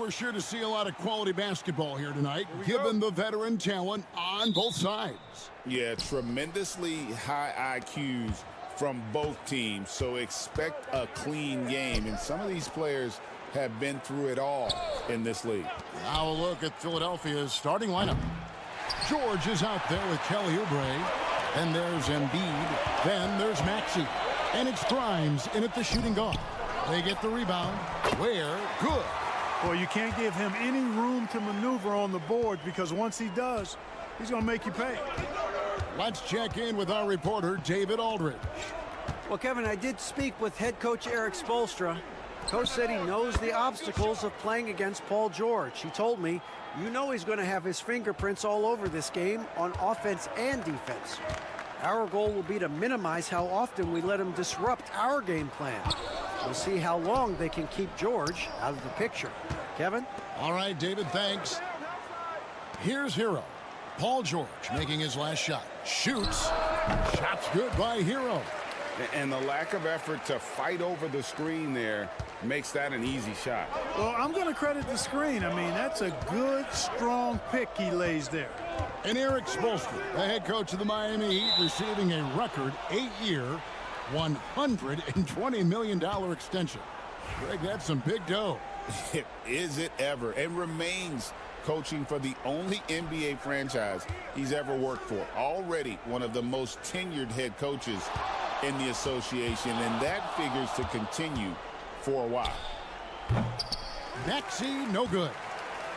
we're sure to see a lot of quality basketball here tonight, given the veteran talent on both sides. Yeah, tremendously high IQs from both teams, so expect a clean game. And some of these players have been through it all in this league. Now a look at Philadelphia's starting lineup. George is out there with Kelly Oubre. Then there's Embiid. Then there's Maxey. And it's Grimes in at the shooting guard. They get the rebound. Where? Good. Boy, you can't give him any room to maneuver on the board, because once he does, he's going to make you pay. Let's check in with our reporter, David Aldridge. Well, Kevin, I did speak with head coach Eric Spoelstra. Coach said he knows the obstacles of playing against Paul George. He told me, you know he's going to have his fingerprints all over this game on offense and defense. Our goal will be to minimize how often we let him disrupt our game plan. We'll see how long they can keep George out of the picture. Kevin? All right, David, thanks. Here's Hero. Paul George making his last shot. Shoots. Shot's good by Hero. And the lack of effort to fight over the screen there makes that an easy shot. Well, I'm going to credit the screen. I mean, that's a good, strong pick he lays there. And Eric Spoelstra, the head coach of the Miami Heat, receiving a record 8-year, $120 million extension. Greg, that's some big dough. Is it ever? And remains coaching for the only NBA franchise he's ever worked for. Already one of the most tenured head coaches in the association, and that figures to continue for a while. Maxey, no good.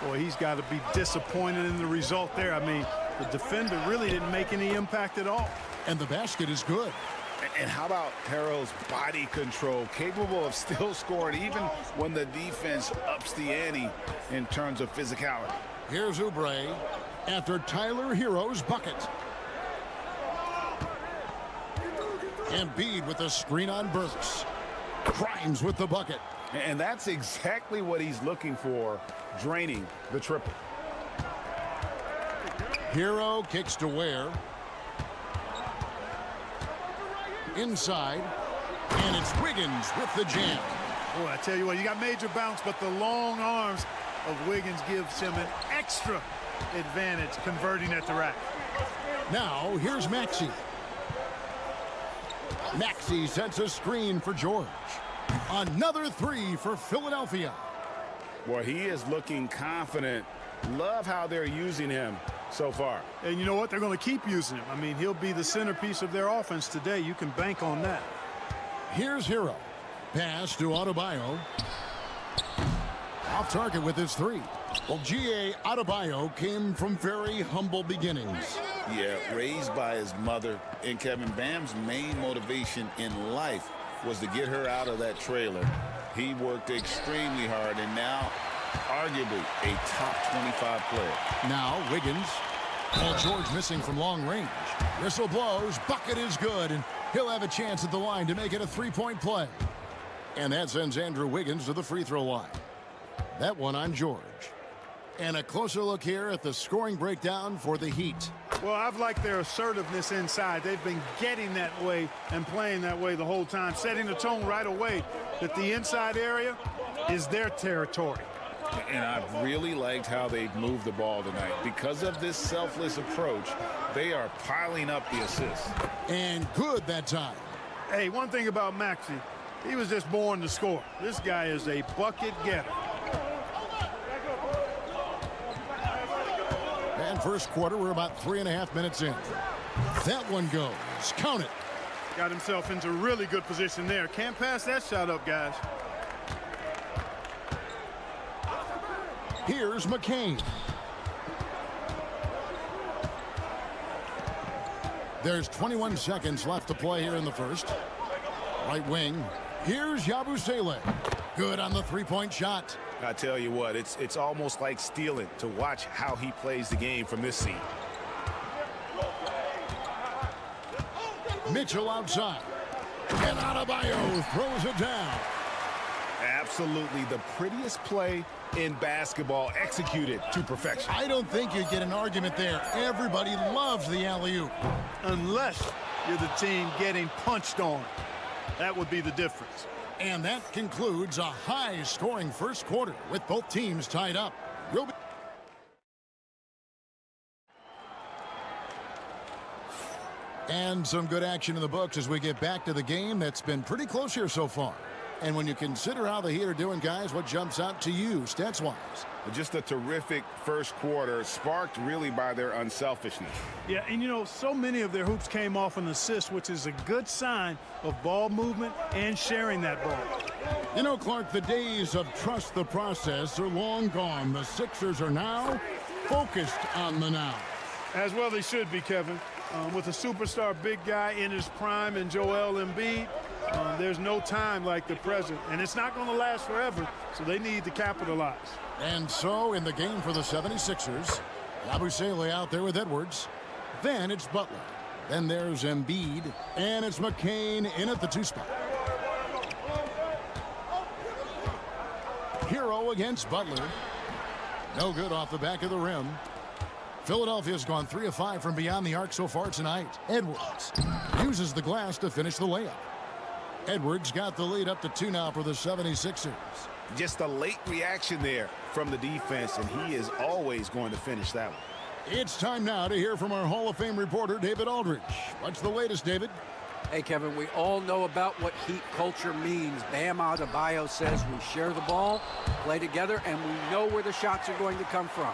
Boy, he's got to be disappointed in the result there. I mean, the defender really didn't make any impact at all. And the basket is good. And how about Harrell's body control, capable of still scoring even when the defense ups the ante in terms of physicality. Here's Oubre after Tyler Hero's bucket. Embiid with the screen on Burks. Grimes with the bucket. And that's exactly what he's looking for, draining the triple. Hero kicks to Ware. Inside. And it's Wiggins with the jam. Boy, I tell you what, you got major bounce, but the long arms of Wiggins gives him an extra advantage converting at the rack. Now, here's Maxey. Maxey sets a screen for George. Another three for Philadelphia. Boy, he is looking confident. Love how they're using him so far. And you know what? They're going to keep using him. I mean, he'll be the centerpiece of their offense today. You can bank on that. Here's Hero. Pass to Adebayo. Off target with his three. Well, G.A. Adebayo came from very humble beginnings. Yeah, raised by his mother. And Kevin, Bam's main motivation in life was to get her out of that trailer. He worked extremely hard, and now arguably a top 25 player. Now Wiggins. Paul George missing from long range. Whistle blows. Bucket is good, and he'll have a chance at the line to make it a three-point play. And that sends Andrew Wiggins to the free throw line. That one on George. And a closer look here at the scoring breakdown for the Heat. Well, I've liked their assertiveness inside. They've been getting that way and playing that way the whole time, setting the tone right away that the inside area is their territory. And I've really liked how they've moved the ball tonight. Because of this selfless approach, they are piling up the assists. And good that time. Hey, one thing about Maxey, he was just born to score. This guy is a bucket getter. And first quarter, we're about 3.5 minutes in. That one goes. Count it. Got himself into really good position there. Can't pass that shot up, guys. Here's McCain. There's 21 seconds left to play here in the first. Right wing. Here's Yabusele. Good on the three-point shot. I tell you what, it's almost like stealing to watch how he plays the game from this seat. Mitchell outside. And Adebayo throws it down. Absolutely the prettiest play in basketball, executed to perfection. I don't think you get an argument there. Everybody loves the alley-oop. Unless you're the team getting punched on. That would be the difference. And that concludes a high-scoring first quarter with both teams tied up. We'll be and some good action in the books as we get back to the game that's been pretty close here so far. And when you consider how the Heat are doing, guys, what jumps out to you stats-wise? Just a terrific first quarter, sparked really by their unselfishness. Yeah, and you know, so many of their hoops came off an assist, which is a good sign of ball movement and sharing that ball. You know, Clark, the days of trust the process are long gone. The Sixers are now focused on the now. As well they should be, Kevin. With a superstar big guy in his prime and Joel Embiid, there's no time like the present. And it's not going to last forever, so they need to capitalize. And so in the game for the 76ers, Yabusele out there with Edwards. Then it's Butler. Then there's Embiid. And it's McCain in at the 2 spot. Hero against Butler. No good off the back of the rim. Philadelphia's gone 3 of 5 from beyond the arc so far tonight. Edwards uses the glass to finish the layup. Edwards got the lead up to 2 now for the 76ers. Just a late reaction there from the defense, and he is always going to finish that one. It's time now to hear from our Hall of Fame reporter, David Aldridge. What's the latest, David? Hey, Kevin, we all know about what Heat culture means. Bam Adebayo says we share the ball, play together, and we know where the shots are going to come from.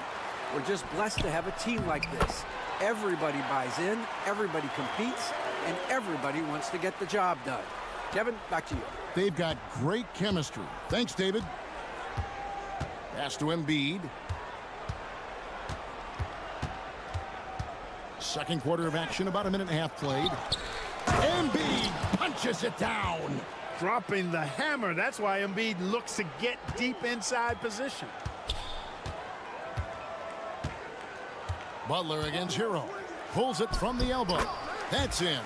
We're just blessed to have a team like this. Everybody buys in, everybody competes, and everybody wants to get the job done. Kevin, back to you. They've got great chemistry. Thanks, David. Pass to Embiid. Second quarter of action, about a minute and a half played. Embiid punches it down. Dropping the hammer. That's why Embiid looks to get deep inside position. Butler against Hero. Pulls it from the elbow. That's in.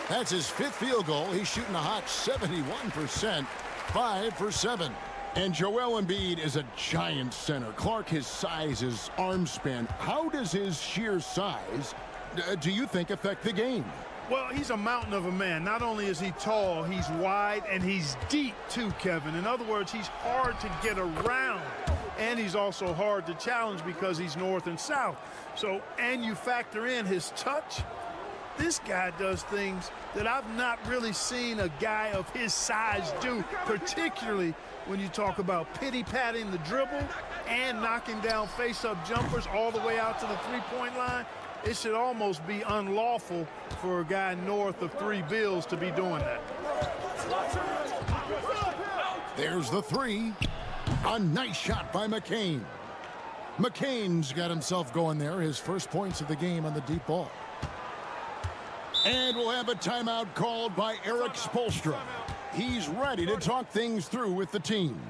That's his 5th field goal. He's shooting a hot 71%, 5 for 7. And Joel Embiid is a giant center. Clark, his size, his arm span. How does his sheer size, do you think, affect the game? Well, he's a mountain of a man. Not only is he tall, he's wide, and he's deep too, Kevin. In other words, he's hard to get around. And he's also hard to challenge because he's north and south. So, and you factor in his touch, this guy does things that I've not really seen a guy of his size do, particularly when you talk about pity-patting the dribble and knocking down face-up jumpers all the way out to the three-point line. It should almost be unlawful for a guy north of 3 bills to be doing that. There's the 3. A nice shot by McCain. McCain's got himself going there. His first points of the game on the deep ball. And we'll have a timeout called by Eric Spoelstra. He's ready to talk things through with the team.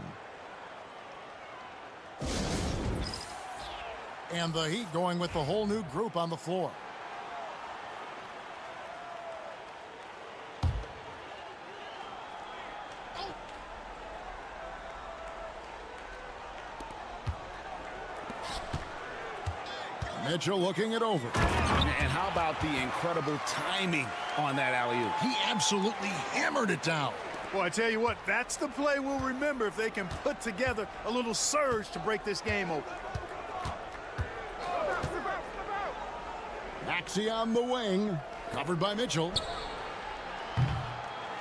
And the Heat going with the whole new group on the floor. Mitchell looking it over. And how about the incredible timing on that alley-oop? He absolutely hammered it down. Well, I tell you what, that's the play we'll remember if they can put together a little surge to break this game open. Maxey on the wing, covered by Mitchell.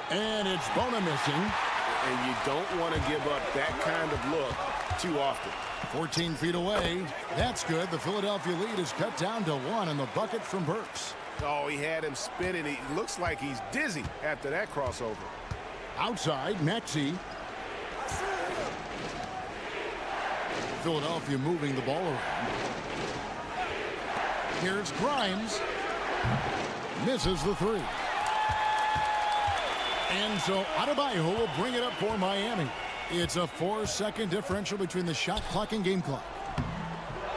And it's Bona missing. And you don't want to give up that kind of look too often. 14 feet away. That's good. The Philadelphia lead is cut down to 1 and the bucket from Burks. Oh, he had him spinning. He looks like he's dizzy after that crossover. Outside, Maxey. Philadelphia moving the ball around. Here's Grimes. Misses the 3. And so Adebayo will bring it up for Miami. It's a 4-second differential between the shot clock and game clock.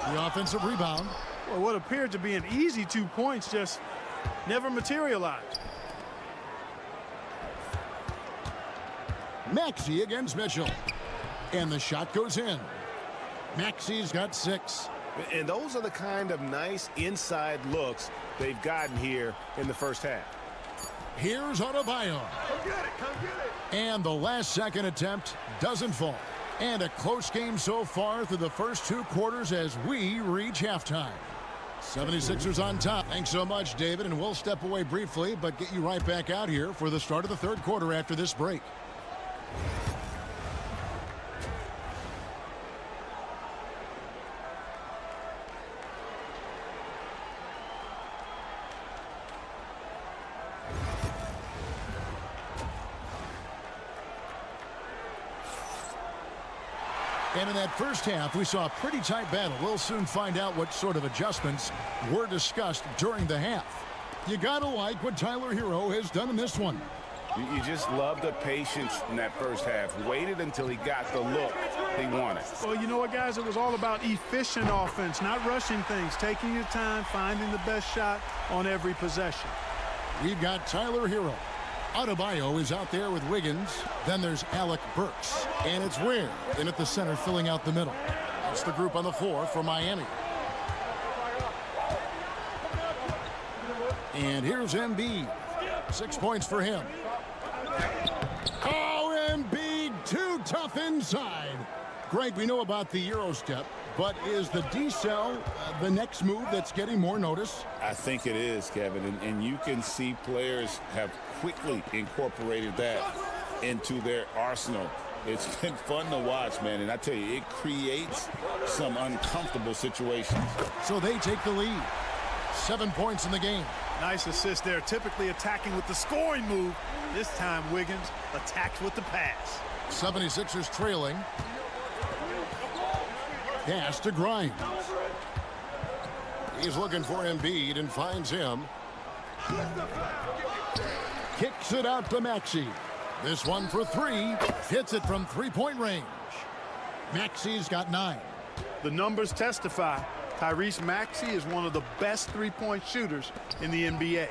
The offensive rebound. Well, what appeared to be an easy 2 points just never materialized. Maxey against Mitchell. And the shot goes in. Maxey's got 6. And those are the kind of nice inside looks they've gotten here in the first half. Here's Adebayo. And the last-second attempt doesn't fall. And a close game so far through the first 2 quarters as we reach halftime. 76ers on top. Thanks so much, David, and we'll step away briefly, but get you right back out here for the start of the 3rd quarter after this break. And in that first half, we saw a pretty tight battle. We'll soon find out what sort of adjustments were discussed during the half. You gotta like what Tyler Hero has done in this one. You just love the patience in that first half. Waited until he got the look he wanted. Well, you know what, guys? It was all about efficient offense, not rushing things, taking your time, finding the best shot on every possession. We've got Tyler Hero. Adebayo is out there with Wiggins. Then there's Alec Burks. And it's Ware in at the center filling out the middle. That's the group on the floor for Miami. And here's Embiid. 6 points for him. Oh, Embiid, too tough inside. Greg, we know about the Euro step, but is the decel the next move that's getting more notice? I think it is, Kevin, and you can see players have quickly incorporated that into their arsenal. It's been fun to watch, man, and I tell you, it creates some uncomfortable situations. So they take the lead. 7 points in the game. Nice assist there. Typically attacking with the scoring move. This time, Wiggins attacked with the pass. 76ers trailing. Pass to Grimes. He's looking for Embiid and finds him. Kicks it out to Maxey. This one for 3. Hits it from 3-point range. Maxey's got 9. The numbers testify. Tyrese Maxey is one of the best 3-point shooters in the NBA.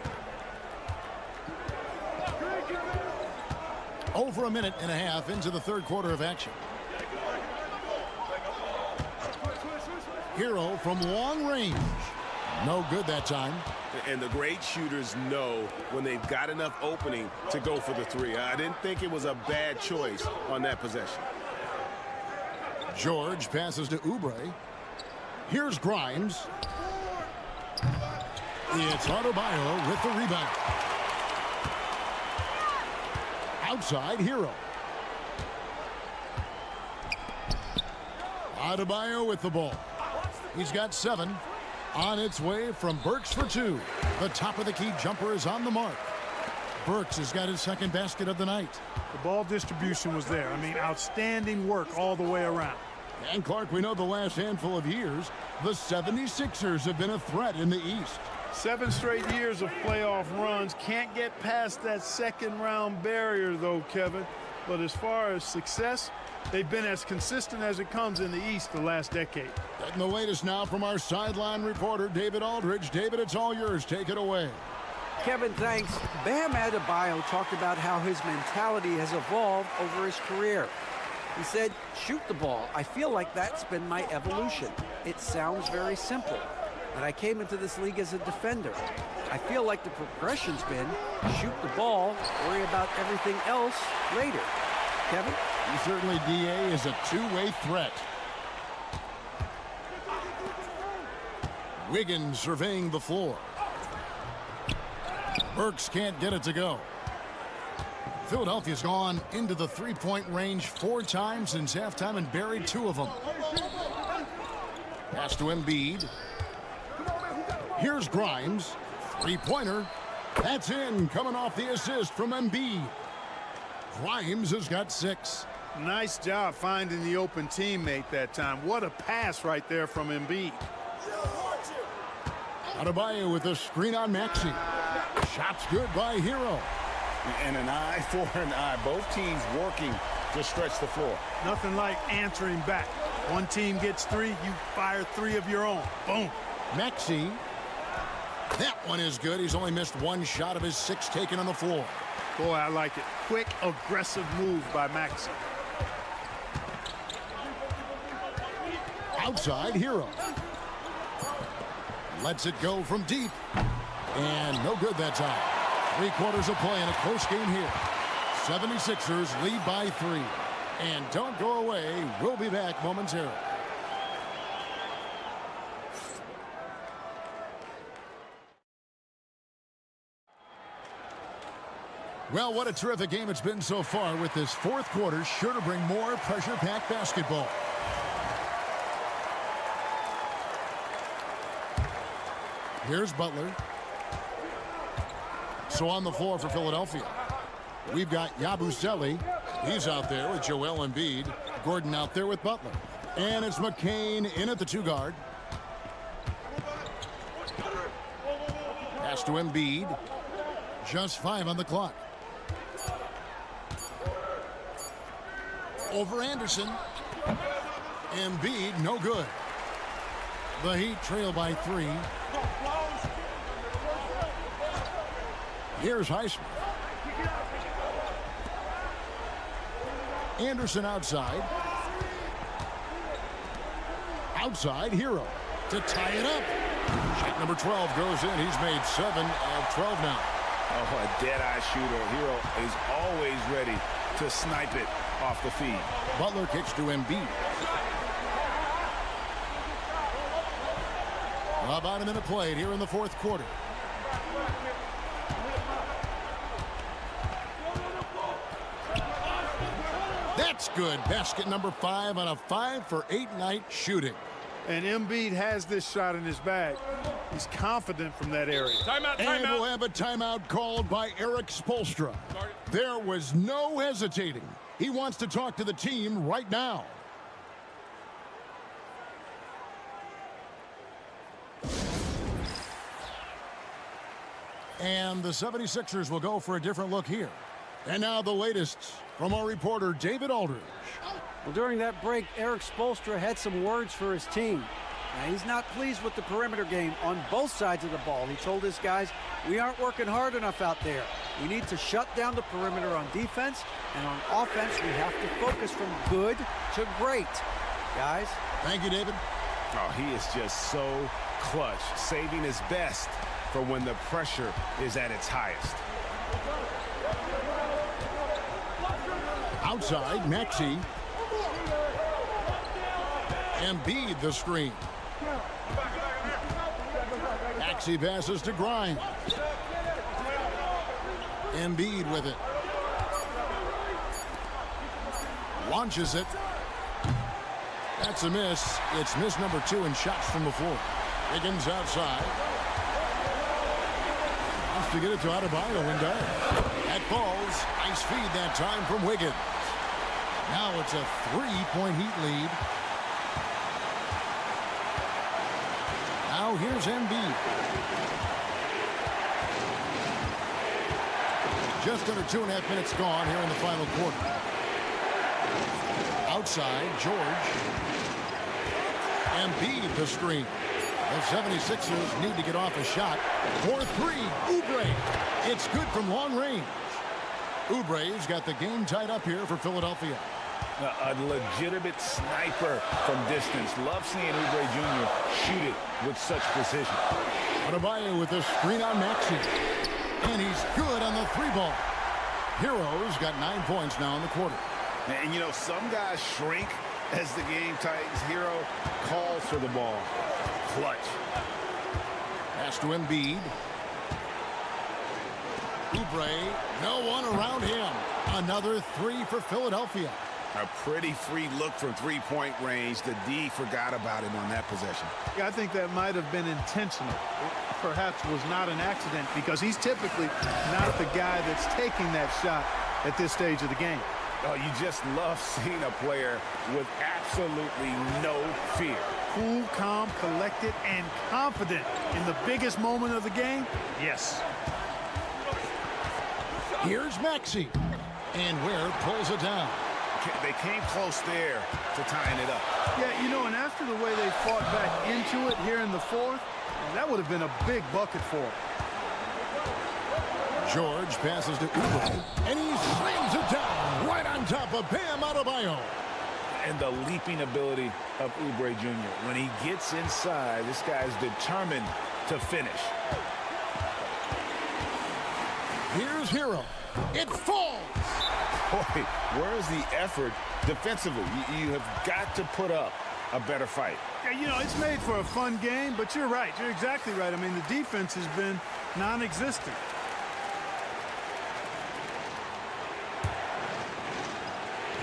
Over a minute and a half into the 3rd quarter of action. Hero from long range. No good that time. And the great shooters know when they've got enough opening to go for the 3. I didn't think it was a bad choice on that possession. George passes to Oubre. Here's Grimes. It's Adebayo with the rebound. Outside, Hero. Adebayo with the ball. He's got 7. On its way from Burks for 2. The top of the key jumper is on the mark. Burks has got his 2nd basket of the night. The ball distribution was there. I mean, outstanding work all the way around. And Clark, we know the last handful of years, the 76ers have been a threat in the East. 7 straight years of playoff runs. Can't get past that 2nd round barrier, though, Kevin. But as far as success, they've been as consistent as it comes in the East the last decade. Getting the latest now from our sideline reporter, David Aldridge. David, it's all yours. Take it away. Kevin, thanks. Bam Adebayo talked about how his mentality has evolved over his career. He said, shoot the ball. I feel like that's been my evolution. It sounds very simple, but I came into this league as a defender. I feel like the progression's been shoot the ball, worry about everything else later. Kevin? Certainly, DA is a two-way threat. Wiggins surveying the floor. Burks can't get it to go. Philadelphia's gone into the three-point range 4 times since halftime and buried 2 of them. Pass to Embiid. Here's Grimes. 3-pointer. That's in, coming off the assist from Embiid. Grimes has got 6. Nice job finding the open teammate that time. What a pass right there from Embiid. Adebayo with a screen on Maxey. Shot's good by Hero. And an eye for an eye. Both teams working to stretch the floor. Nothing like answering back. One team gets 3, you fire 3 of your own. Boom. Maxey. That one is good. He's only missed 1 shot of his 6 taken on the floor. Boy, I like it. Quick, aggressive move by Maxey. Outside, Hero. Lets it go from deep. And no good that time. 3/4 of play in a close game here. 76ers lead by 3. And don't go away. We'll be back momentarily. Well, what a terrific game it's been so far, with this fourth quarter sure to bring more pressure-packed basketball. Here's Butler. So on the floor for Philadelphia, we've got Yabusele. He's out there with Joel Embiid. Gordon out there with Butler. And it's McCain in at the 2 guard. Pass to Embiid. Just 5 on the clock. Over Anderson. Embiid, no good. The Heat trail by 3. Here's Highsmith. Anderson outside. Outside, Hero to tie it up. Shot number 12 goes in. He's made 7 of 12 now. Oh, a dead-eye shooter. Hero is always ready to snipe it off the feed. Butler kicks to Embiid. About a minute played here in the fourth quarter. That's good. Basket number 5 on a 5-for-8 night shooting. And Embiid has this shot in his bag. He's confident from that area. Timeout, And timeout. we'll have a timeout called by Eric Spoelstra. There was no hesitating. He wants to talk to the team right now. And the 76ers will go for a different look here. And now the latest from our reporter, David Aldridge. Well, during that break, Eric Spoelstra had some words for his team. Now, he's not pleased with the perimeter game on both sides of the ball. He told his guys, we aren't working hard enough out there. We need to shut down the perimeter on defense, and on offense, we have to focus from good to great. Guys? Thank you, David. Oh, he is just so clutch, saving his best for when the pressure is at its highest. Outside, Maxey. Embiid the screen. Maxey passes to Grimes. Embiid with it. Launches it. That's a miss. It's miss number 2 in shots from the floor. Wiggins outside. Wants to get it to Adebayo and does. That falls. Nice feed that time from Wiggins. Now it's a 3-point Heat lead. Now here's Embiid. Just under 2.5 minutes gone here in the final quarter. Outside, George. Embiid the screen. The 76ers need to get off a shot. For 3, Oubre. It's good from long range. Oubre's got the game tied up here for Philadelphia. A legitimate sniper from distance. Love seeing Oubre Jr. shoot it with such precision. Adebayo with the screen on Maxey. And he's good on the 3-ball. Hero's got 9 points now in the quarter. And, you know, some guys shrink as the game tightens. Hero calls for the ball. Clutch. Pass to Embiid. Oubre, no one around him. Another 3 for Philadelphia. A pretty free look from 3-point range. The D forgot about him on that possession. Yeah, I think that might have been intentional. It perhaps was not an accident because he's typically not the guy that's taking that shot at this stage of the game. Oh, you just love seeing a player with absolutely no fear. Cool, calm, collected, and confident in the biggest moment of the game. Yes. Here's Maxey. And Ware pulls it down. They came close there to tying it up. Yeah, you know, and after the way they fought back into it here in the fourth, that would have been a big bucket for him. George passes to Oubre, and he slams it down right on top of Bam Adebayo. And the leaping ability of Oubre Jr. When he gets inside, this guy's determined to finish. Here's Hero. It falls. Boy, where's the effort defensively? You have got to put up a better fight. Yeah, you know, it's made for a fun game, but you're right. You're exactly right. I mean, the defense has been non-existent.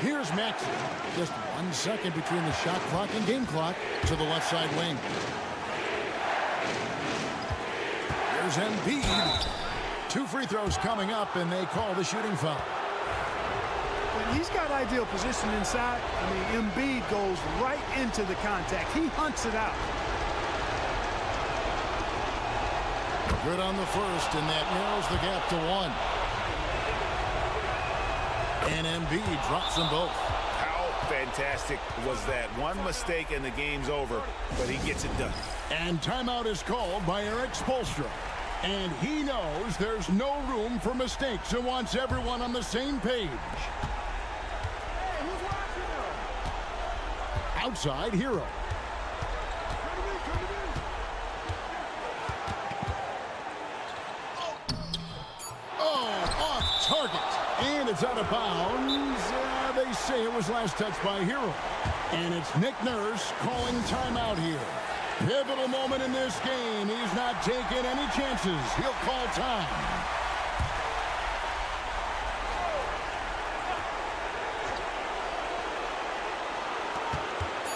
Here's Maxey. Just 1 second between the shot clock and game clock to the left side wing. Here's Embiid. 2 free throws coming up, and they call the shooting foul. When he's got ideal position inside, I mean, Embiid goes right into the contact. He hunts it out. Good on the first, and that narrows the gap to 1. And Embiid drops them both. How fantastic was that? One mistake and the game's over, but he gets it done. And timeout is called by Eric Spoelstra. And he knows there's no room for mistakes and wants everyone on the same page. Outside, Hero. Oh, off target. And it's out of bounds. They say it was last touched by Hero. And it's Nick Nurse calling timeout here. Pivotal moment in this game. He's not taking any chances. He'll call time.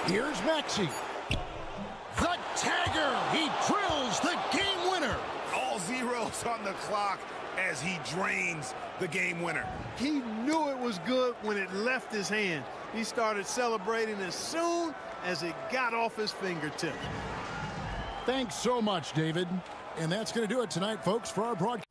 Here's Maxey. The tagger. He drills the game winner. All zeros on the clock as he drains the game winner. He knew it was good when it left his hand. He started celebrating as soon as it got off his fingertip. Thanks so much, David. And that's going to do it tonight, folks, for our broadcast.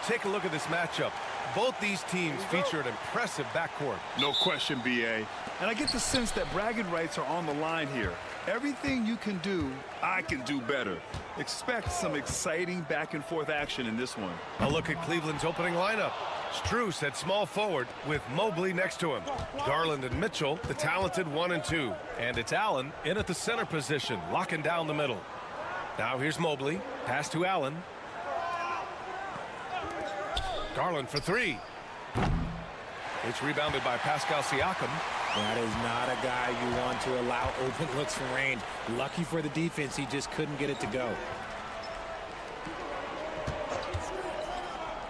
take a look at this matchup. Both these teams feature an impressive backcourt. No question, B.A. And I get the sense that bragging rights are on the line here. Everything you can do, I can do better. Expect some exciting back-and-forth action in this one. A look at Cleveland's opening lineup. Strus at small forward with Mobley next to him. Garland and Mitchell, the talented 1 and 2. And it's Allen in at the center position, locking down the middle. Now here's Mobley. Pass to Allen. Garland for 3. It's rebounded by Pascal Siakam. That is not a guy you want to allow open looks from range. Lucky for the defense, he just couldn't get it to go.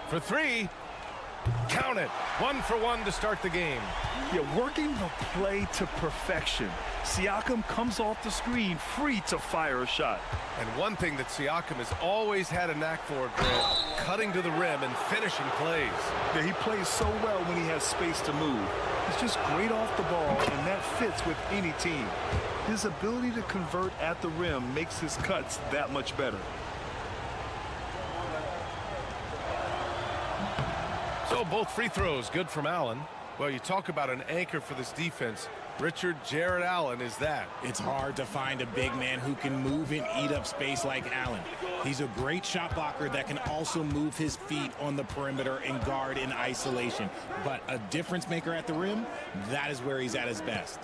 For 3. Count it. 1 for 1 to start the game. Yeah, working the play to perfection. Siakam comes off the screen free to fire a shot. And one thing that Siakam has always had a knack for, Grant, cutting to the rim and finishing plays. Yeah, he plays so well when he has space to move. He's just great off the ball, and that fits with any team. His ability to convert at the rim makes his cuts that much better. So both free throws good from Allen. Well, you talk about an anchor for this defense. Richard Jarrett Allen is that. It's hard to find a big man who can move and eat up space like Allen. He's a great shot blocker that can also move his feet on the perimeter and guard in isolation. But a difference maker at the rim, that is where he's at his best.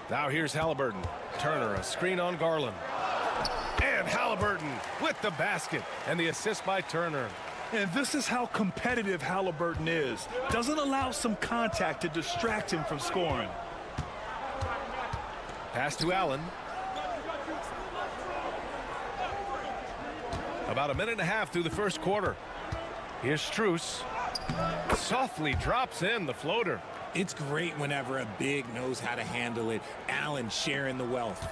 Now here's Halliburton. Turner, a screen on Garland. And Halliburton with the basket and the assist by Turner. And this is how competitive Halliburton is. Doesn't allow some contact to distract him from scoring. Pass to Allen. About a minute and a half through the first quarter. Here's Strus. Softly drops in the floater. It's great whenever a big knows how to handle it. Allen sharing the wealth.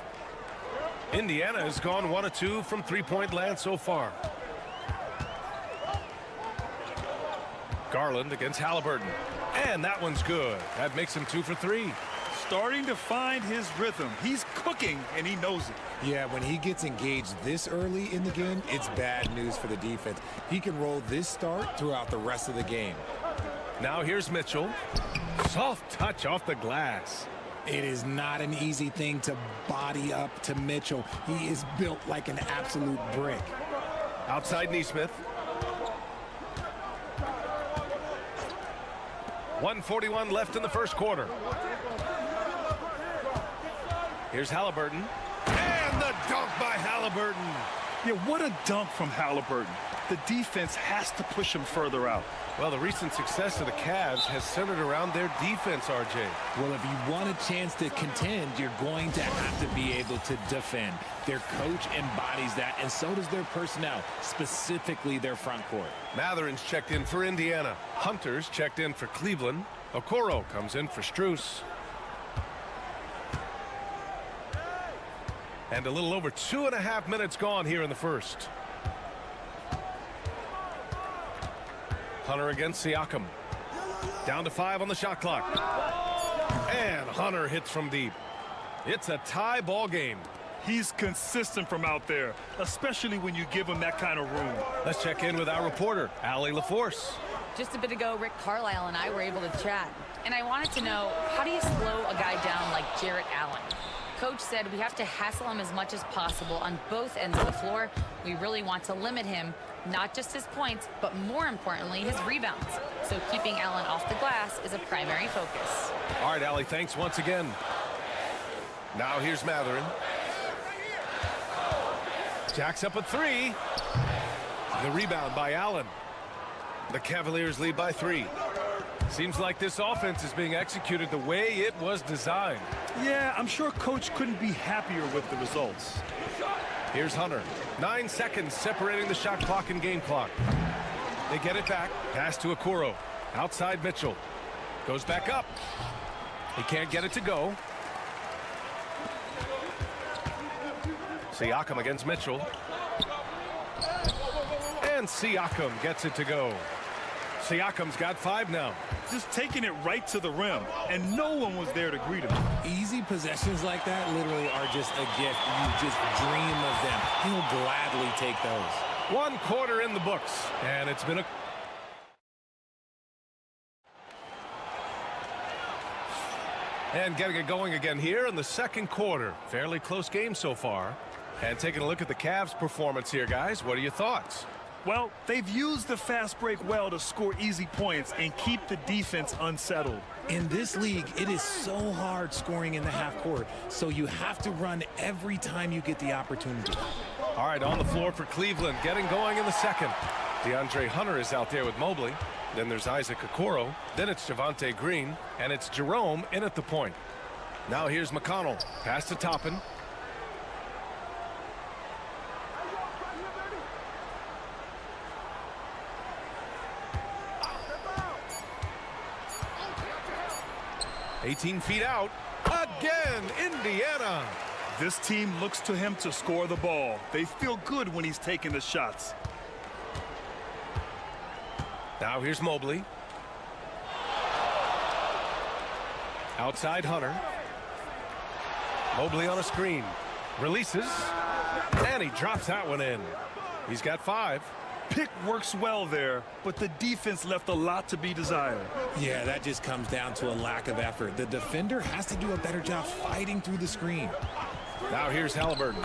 Indiana has gone 1 of 2 from three-point land so far. Garland against Halliburton. And that one's good. That makes him 2 for 3. Starting to find his rhythm. He's cooking, and he knows it. Yeah, when he gets engaged this early in the game, it's bad news for the defense. He can roll this start throughout the rest of the game. Now here's Mitchell. Soft touch off the glass. It is not an easy thing to body up to Mitchell. He is built like an absolute brick. Outside Neesmith. 1:41 left in the first quarter. Here's Halliburton. And the dunk by Halliburton. Yeah, what a dunk from Halliburton. The defense has to push him further out. Well, the recent success of the Cavs has centered around their defense, RJ. Well, if you want a chance to contend, you're going to have to be able to defend. Their coach embodies that, and so does their personnel, specifically their front court. Matherin's checked in for Indiana. Hunter's checked in for Cleveland. Okoro comes in for Strus. And a little over 2.5 minutes gone here in the first. Hunter against Siakam. Down to 5 on the shot clock. And Hunter hits from deep. It's a tie ball game. He's consistent from out there, especially when you give him that kind of room. Let's check in with our reporter, Allie LaForce. Just a bit ago, Rick Carlisle and I were able to chat. And I wanted to know, how do you slow a guy down like Jarrett Allen? Coach said we have to hassle him as much as possible on both ends of the floor. We really want to limit him, not just his points, but more importantly, his rebounds. So keeping Allen off the glass is a primary focus. All right, Allie, thanks once again. Now here's Matherin. Jacks up a 3. The rebound by Allen. The Cavaliers lead by 3. Seems like this offense is being executed the way it was designed. Yeah, I'm sure Coach couldn't be happier with the results. Here's Hunter. 9 seconds separating the shot clock and game clock. They get it back. Pass to Okoro. Outside Mitchell. Goes back up. He can't get it to go. Siakam against Mitchell. And Siakam gets it to go. Siakam's got 5 now. Just taking it right to the rim, and no one was there to greet him. Easy possessions like that literally are just a gift. You just dream of them. He'll gladly take those. 1 quarter in the books, and it's been a And getting it going again here in the second quarter. Fairly close game so far. And taking a look at the Cavs' performance here, guys. What are your thoughts? Well, they've used the fast break well to score easy points and keep the defense unsettled. In this league, it is so hard scoring in the half court, so you have to run every time you get the opportunity. All right, on the floor for Cleveland, getting going in the second. DeAndre Hunter is out there with Mobley. Then there's Isaac Okoro. Then it's Javonte Green. And it's Jerome in at the point. Now here's McConnell. Pass to Toppin. $18 feet out. Again, Indiana. This team looks to him to score the ball. They feel good when he's taking the shots. Now here's Mobley. Outside Hunter. Mobley on a screen. Releases. And he drops that one in. He's got 5. Pick works well there, but the defense left a lot to be desired. Yeah, that just comes down to a lack of effort. The defender has to do a better job fighting through the screen. Now here's Halliburton.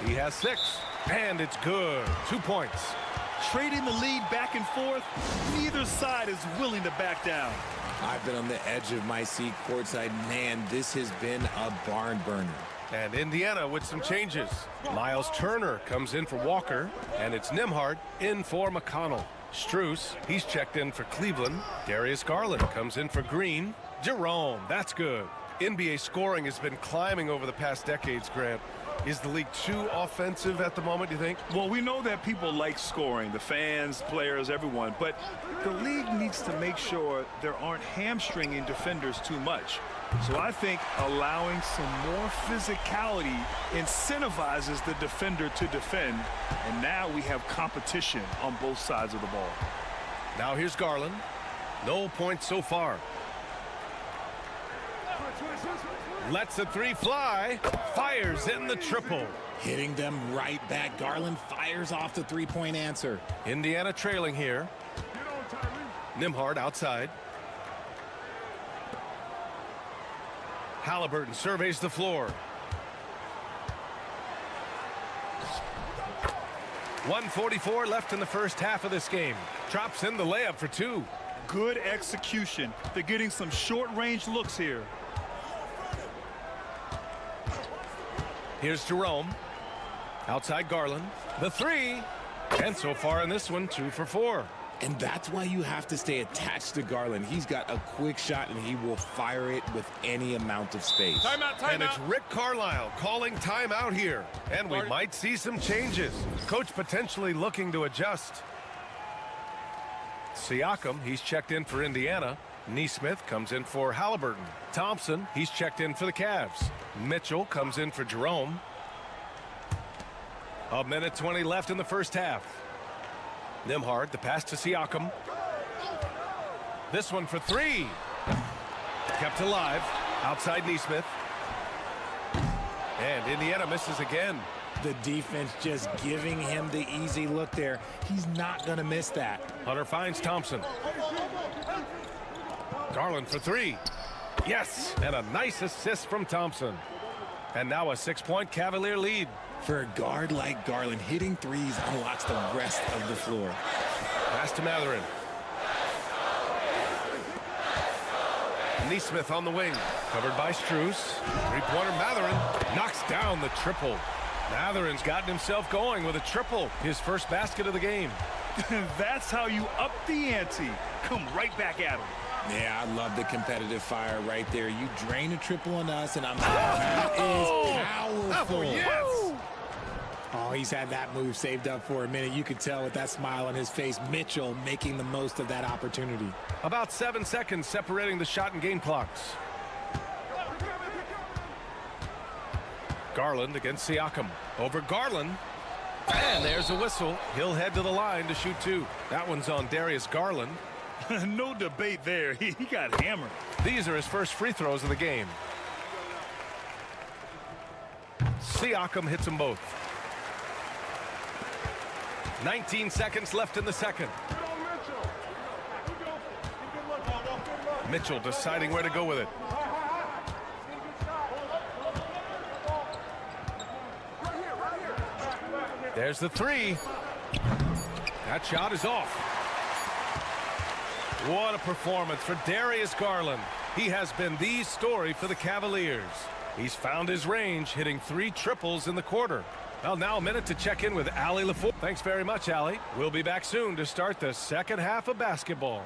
He has 6. And it's good. 2 points. Trading the lead back and forth, neither side is willing to back down. I've been on the edge of my seat courtside. Man, this has been a barn burner. And Indiana with some changes. Miles Turner comes in for Walker, and it's Nembhard in for McConnell. Strus, he's checked in for Cleveland. Darius Garland comes in for Green. Jerome, that's good. NBA scoring has been climbing over the past decades, Grant. Is the league too offensive at the moment, do you think? Well, we know that people like scoring, the fans, players, everyone, but the league needs to make sure there aren't hamstringing defenders too much. So I think allowing some more physicality incentivizes the defender to defend, and now we have competition on both sides of the ball. Now here's Garland. No points so far. Lets a 3 fly. Fires in the triple. Hitting them right back. Garland fires off the three-point answer. Indiana trailing here. Nembhard outside. Halliburton surveys the floor. 1:44 left in the first half of this game. Drops in the layup for 2. Good execution. They're getting some short-range looks here. Here's Jerome. Outside Garland. The 3. And so far in this one, 2 for 4. And that's why you have to stay attached to Garland. He's got a quick shot, and he will fire it with any amount of space. Timeout, timeout. And it's Rick Carlisle calling timeout here. And we might see some changes. Coach potentially looking to adjust. Siakam, he's checked in for Indiana. Nesmith comes in for Halliburton. Thompson, he's checked in for the Cavs. Mitchell comes in for Jerome. 1:20 left in the first half. Nembhard, the pass to Siakam. This one for 3. Kept alive. Outside Nesmith. And Indiana misses again. The defense just giving him the easy look there. He's not going to miss that. Hunter finds Thompson. Garland for 3. Yes, and a nice assist from Thompson. And now a 6-point Cavalier lead. For a guard like Garland, hitting threes unlocks the rest of the floor. Pass to Mathurin. Nesmith on the wing. Covered by Strus. Three-pointer Mathurin knocks down the triple. Mathurin's gotten himself going with a triple. His first basket of the game. That's how you up the ante. Come right back at him. Yeah, I love the competitive fire right there. You drain a triple on us, and I'm that is powerful. Oh, yes. Oh, he's had that move saved up for a minute. You could tell with that smile on his face. Mitchell making the most of that opportunity. About 7 seconds separating the shot and game clocks. Garland against Siakam. Over Garland. And there's a whistle. He'll head to the line to shoot 2. That one's on Darius Garland. No debate there. He got hammered. These are his first free throws of the game. Siakam hits them both. 19 seconds left in the second. Mitchell deciding where to go with it. There's the three. That shot is off. What a performance for Darius Garland. He has been the story for the Cavaliers. He's found his range, hitting 3 triples in the quarter. Well, now a minute to check in with Allie LaFour. Thanks very much, Allie. We'll be back soon to start the second half of basketball.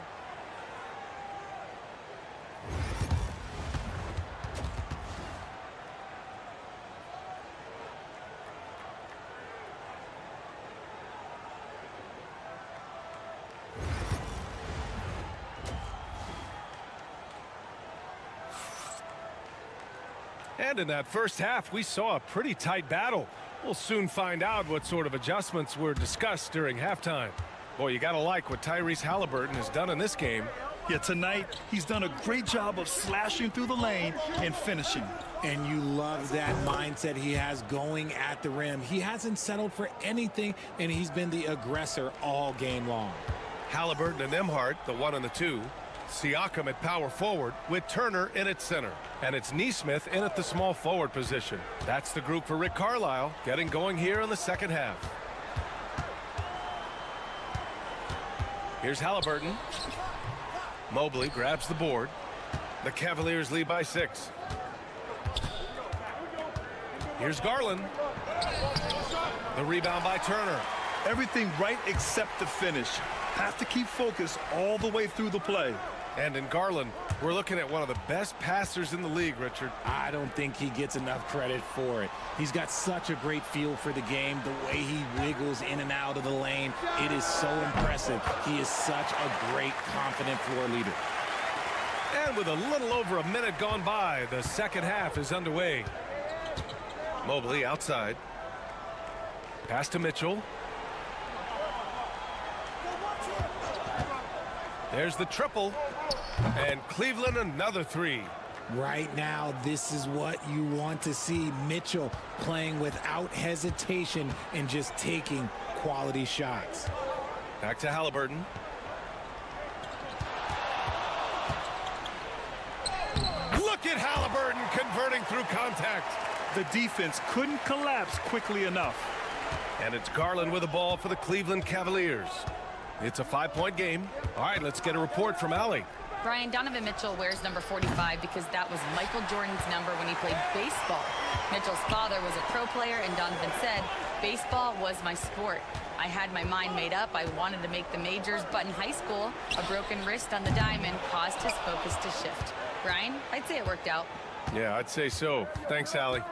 And in that first half, we saw a pretty tight battle. We'll soon find out what sort of adjustments were discussed during halftime. Boy, you got to like what Tyrese Halliburton has done in this game. Yeah, tonight, he's done a great job of slashing through the lane and finishing. And you love that mindset he has going at the rim. He hasn't settled for anything, and he's been the aggressor all game long. Halliburton and Nembhard, the 1 and the 2. Siakam at power forward with Turner in at center. And it's Nesmith in at the small forward position. That's the group for Rick Carlisle getting going here in the second half. Here's Halliburton. Mobley grabs the board. The Cavaliers lead by 6. Here's Garland. The rebound by Turner. Everything right except the finish. Have to keep focused all the way through the play. And in Garland, we're looking at one of the best passers in the league, Richard. I don't think he gets enough credit for it. He's got such a great feel for the game, the way he wiggles in and out of the lane. It is so impressive. He is such a great, confident floor leader. And with a little over a minute gone by, the second half is underway. Mobley outside. Pass to Mitchell. There's the triple. And Cleveland another 3. Right now, this is what you want to see. Mitchell playing without hesitation and just taking quality shots. Back to Halliburton. Look at Halliburton converting through contact. The defense couldn't collapse quickly enough. And it's Garland with the ball for the Cleveland Cavaliers. It's a 5-point game. All right, let's get a report from Allie. Brian, Donovan Mitchell wears number 45 because that was Michael Jordan's number when he played baseball. Mitchell's father was a pro player, and Donovan said, baseball was my sport. I had my mind made up. I wanted to make the majors, but in high school, a broken wrist on the diamond caused his focus to shift. Brian, I'd say it worked out. Yeah, I'd say so. Thanks, Allie.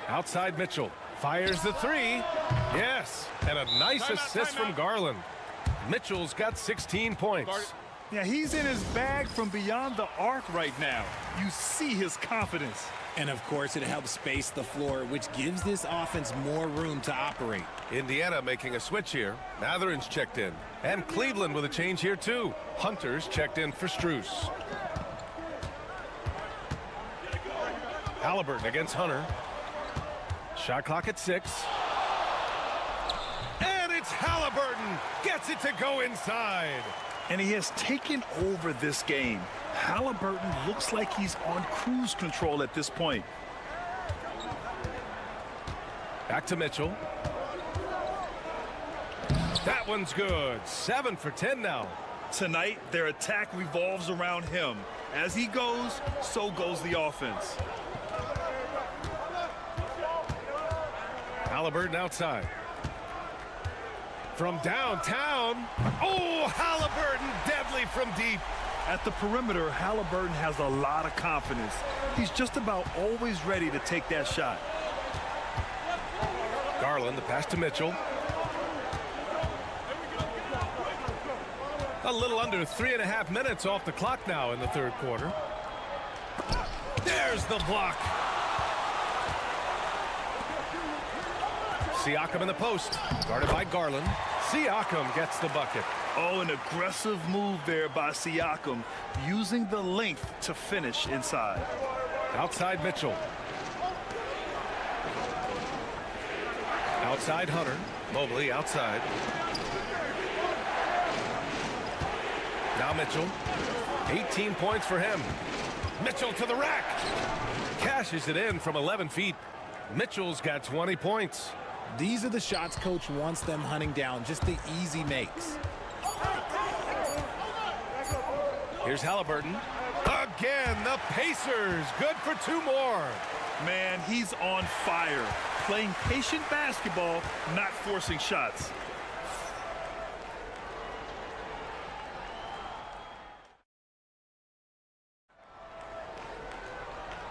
Outside Mitchell. Fires the 3. Yes, and a nice assist from Garland. Mitchell's got 16 points. Yeah, he's in his bag from beyond the arc right now. You see his confidence. And, of course, it helps space the floor, which gives this offense more room to operate. Indiana making a switch here. Matherin's checked in. And Cleveland with a change here, too. Hunter's checked in for Strus. Halliburton against Hunter. Shot clock at 6. And it's Halliburton. Gets it to go inside. And he has taken over this game. Halliburton looks like he's on cruise control at this point. Back to Mitchell. That one's good. 7 for 10 now. Tonight, their attack revolves around him. As he goes, so goes the offense. Halliburton outside. From downtown. Oh, Halliburton deadly from deep. At the perimeter, Halliburton has a lot of confidence. He's just about always ready to take that shot. Garland, the pass to Mitchell. A little under 3.5 minutes off the clock now in the third quarter. There's the block. Siakam in the post, guarded by Garland. Siakam gets the bucket. Oh, an aggressive move there by Siakam, using the length to finish inside. Outside Mitchell. Outside Hunter. Mobley outside. Now Mitchell. 18 points for him. Mitchell to the rack. Cashes it in from 11 feet. Mitchell's got 20 points. These are the shots coach wants them hunting down, just the easy makes. Here's Halliburton. Again, the Pacers. Good for 2 more. Man, he's on fire. Playing patient basketball, not forcing shots.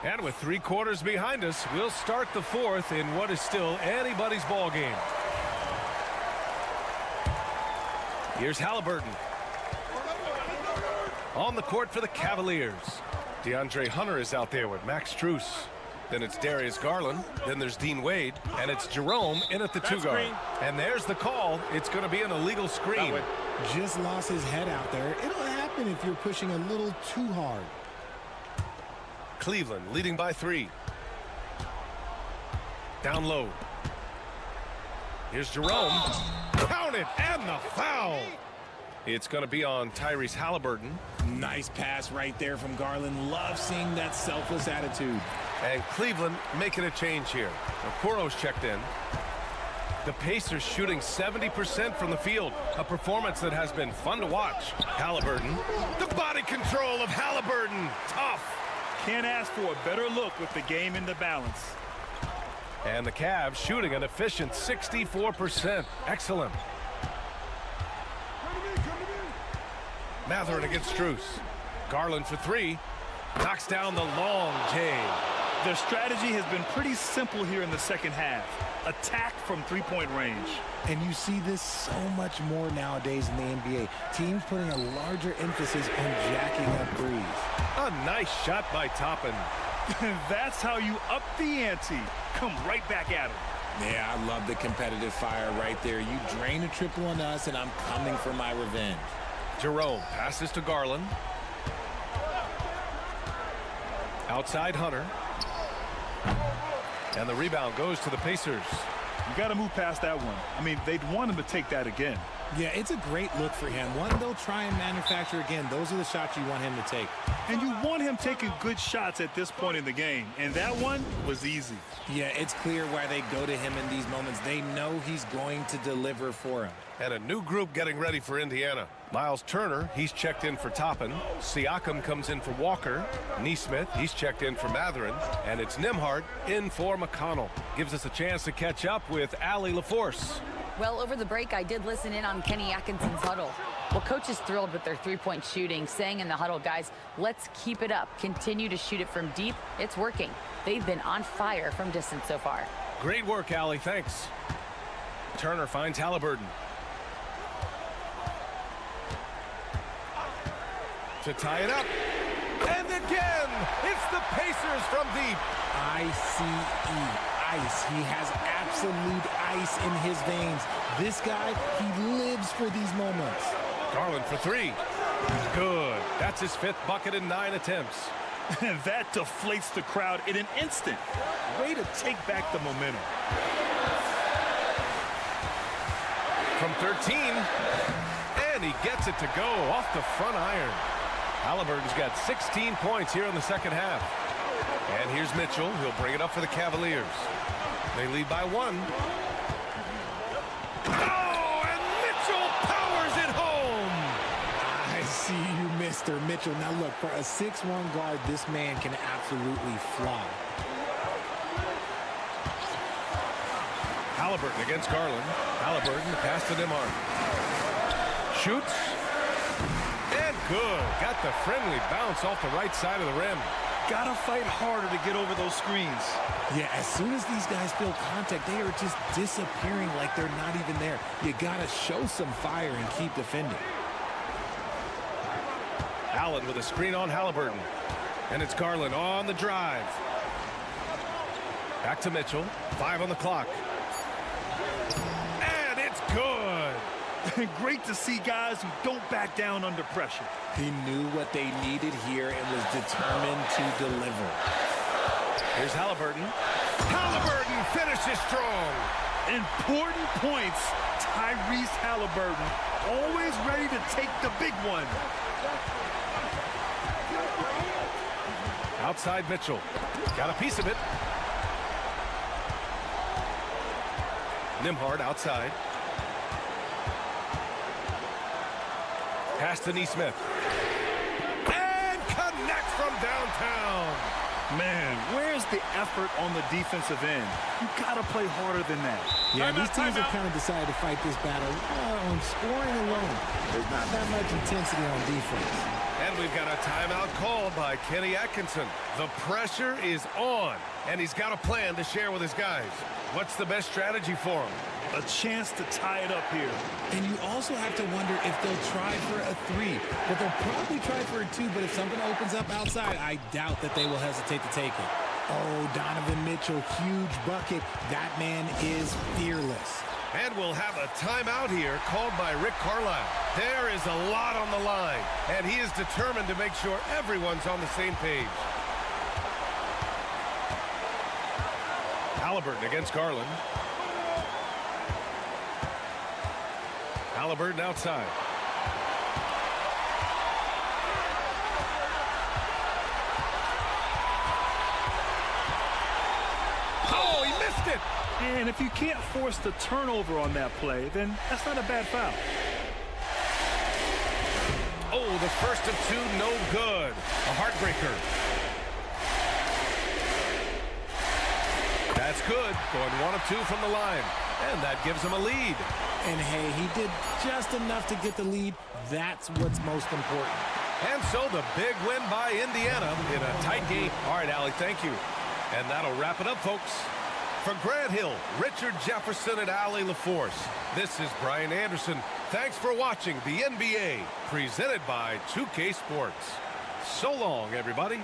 And with 3 quarters behind us, we'll start the 4th in what is still anybody's ball game. Here's Halliburton. On the court for the Cavaliers. DeAndre Hunter is out there with Max Strus. Then it's Darius Garland. Then there's Dean Wade. And it's Jerome in at the 2-guard. And there's the call. It's going to be an illegal screen. Just lost his head out there. It'll happen if you're pushing a little too hard. Cleveland leading by 3. Down low. Here's Jerome. Count it, and the foul. It's going to be on Tyrese Halliburton. Nice pass right there from Garland. Love seeing that selfless attitude. And Cleveland making a change here. Okoro's checked in. The Pacers shooting 70% from the field. A performance that has been fun to watch. Halliburton. The body control of Halliburton. Tough. Can't ask for a better look with the game in the balance. And the Cavs shooting an efficient 64%. Excellent. Matherin against Strus. Garland for 3. Knocks down the long J. Their strategy has been pretty simple here in the second half. Attack from 3-point range. And you see this so much more nowadays in the NBA. Teams putting a larger emphasis on jacking up threes. A nice shot by Toppin. That's how you up the ante. Come right back at him. Yeah, I love the competitive fire right there. You drain a triple on us, and I'm coming for my revenge. Jerome passes to Garland. Outside Hunter. And the rebound goes to the Pacers. You got to move past that one. I mean, they'd want him to take that again. Yeah, it's a great look for him. One they'll try and manufacture again. Those are the shots you want him to take. And you want him taking good shots at this point in the game. And that one was easy. Yeah, it's clear why they go to him in these moments. They know he's going to deliver for them. And a new group getting ready for Indiana. Miles Turner, he's checked in for Toppin. Siakam comes in for Walker. Neesmith, he's checked in for Matherin. And it's Nembhard in for McConnell. Gives us a chance to catch up with Allie LaForce. Well, over the break, I did listen in on Kenny Atkinson's huddle. Well, coach is thrilled with their 3-point shooting, saying in the huddle, guys, let's keep it up. Continue to shoot it from deep. It's working. They've been on fire from distance so far. Great work, Allie. Thanks. Turner finds Halliburton. To tie it up. And again, it's the Pacers from deep. ICE. Ice. He has absolute ice in his veins. This guy, he lives for these moments. Garland for 3. Good. That's his 5th bucket in 9 attempts. And that deflates the crowd in an instant. Way to take back the momentum. From 13. And he gets it to go off the front iron. Halliburton's got 16 points here in the second half. And here's Mitchell. He'll bring it up for the Cavaliers. They lead by 1. Oh, and Mitchell powers it home. I see you, Mr. Mitchell. Now look, for a 6'1" guard, this man can absolutely fly. Halliburton against Garland. Halliburton pass to Nembhard. Shoots. And good. Got the friendly bounce off the right side of the rim. Gotta fight harder to get over those screens. Yeah, as soon as these guys feel contact, they are just disappearing like they're not even there. You gotta show some fire and keep defending. Allen with a screen on Halliburton. And it's Garland on the drive. Back to Mitchell. 5 on the clock. And it's good. Great to see guys who don't back down under pressure. He knew what they needed here and was determined to deliver. Here's Halliburton. Halliburton finishes strong. Important points. Tyrese Halliburton, always ready to take the big one. Outside Mitchell. Got a piece of it. Nimhard outside. Pass to Neesmith. And connect from downtown. Man, where's the effort on the defensive end? You got to play harder than that. Yeah, these teams have kind of decided to fight this battle on scoring alone. There's not that much intensity on defense. And we've got a timeout called by Kenny Atkinson. The pressure is on, and he's got a plan to share with his guys. What's the best strategy for him? A chance to tie it up here. And you also have to wonder if they'll try for a 3. But they'll probably try for a 2, but if something opens up outside, I doubt that they will hesitate to take it. Oh, Donovan Mitchell, huge bucket. That man is fearless. And we'll have a timeout here called by Rick Carlisle. There is a lot on the line, and he is determined to make sure everyone's on the same page. Halliburton against Garland. Halliburton outside. Oh, he missed it! And if you can't force the turnover on that play, then that's not a bad foul. Oh, the first of 2, no good. A heartbreaker. That's good. Going 1 of 2 from the line. And that gives him a lead. And hey, he did just enough to get the lead. That's what's most important. And so the big win by Indiana in a tight game. All right, Allie, thank you. And that'll wrap it up, folks. For Grant Hill, Richard Jefferson, and Allie LaForce, this is Brian Anderson. Thanks for watching the NBA, presented by 2K Sports. So long, everybody.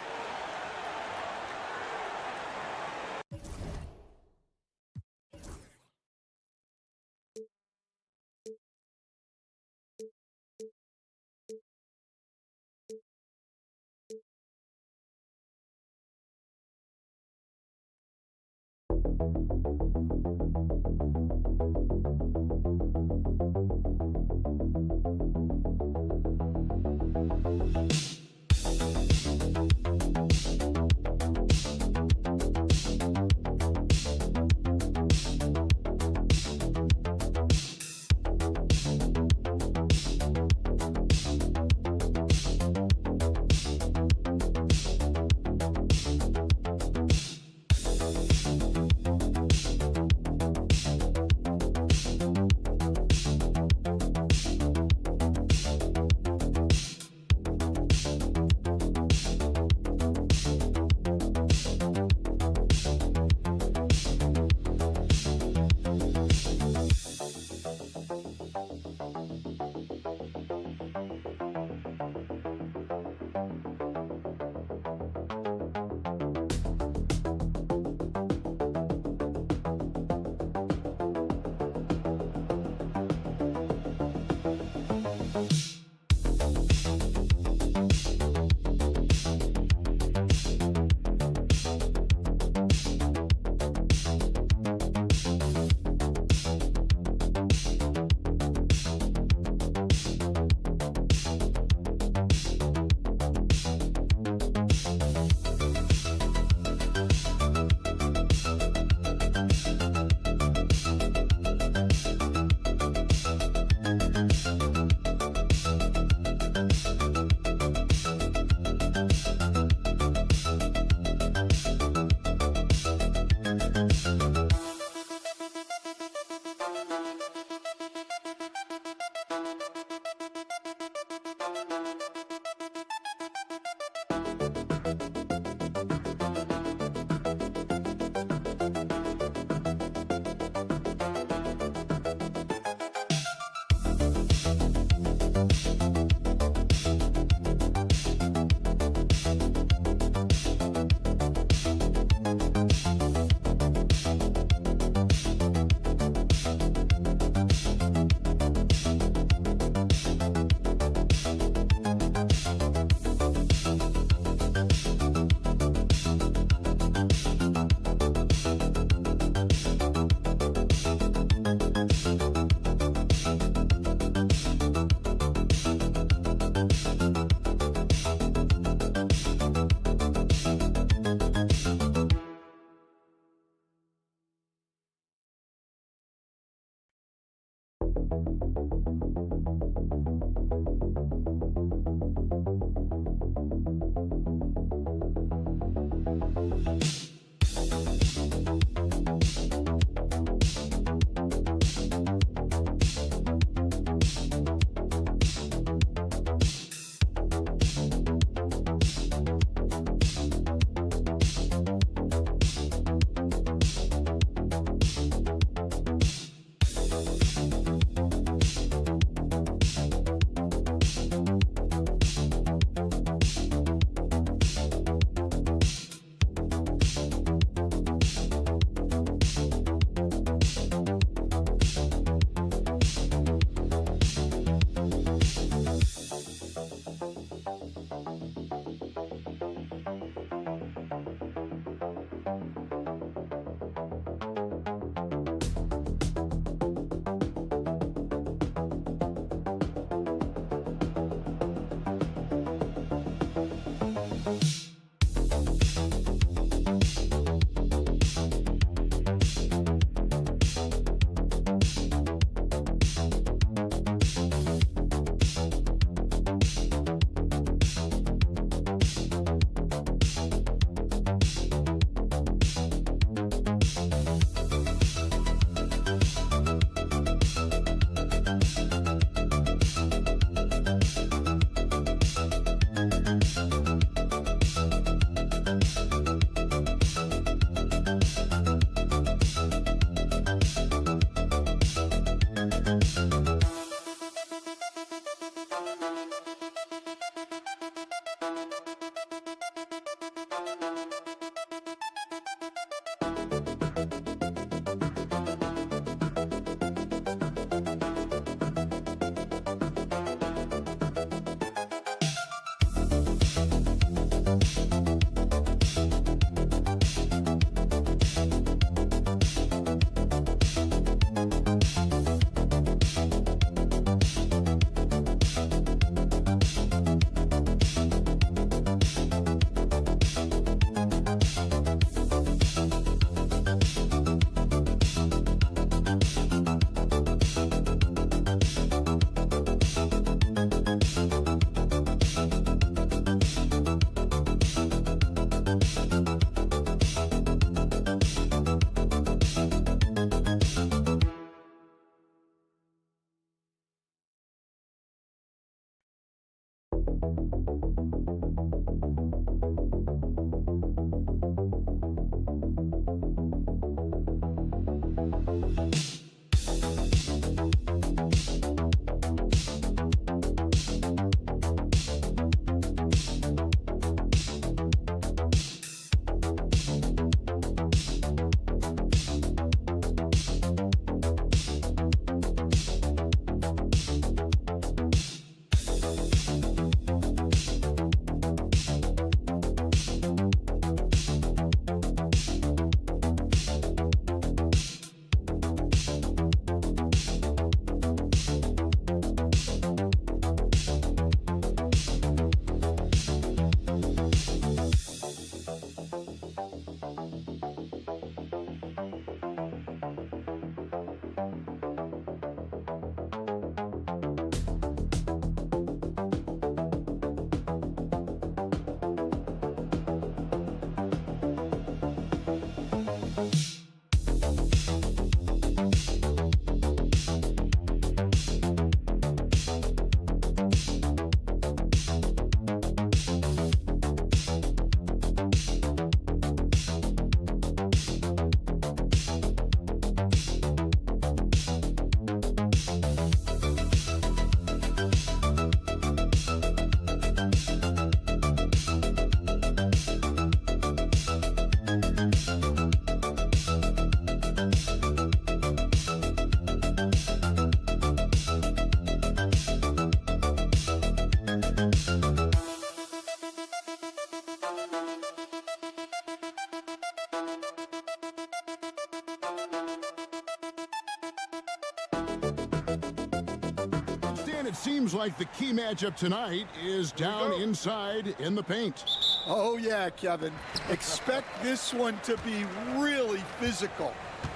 It seems like the key matchup tonight is down inside in the paint. Oh, yeah, Kevin. Expect this one to be really physical.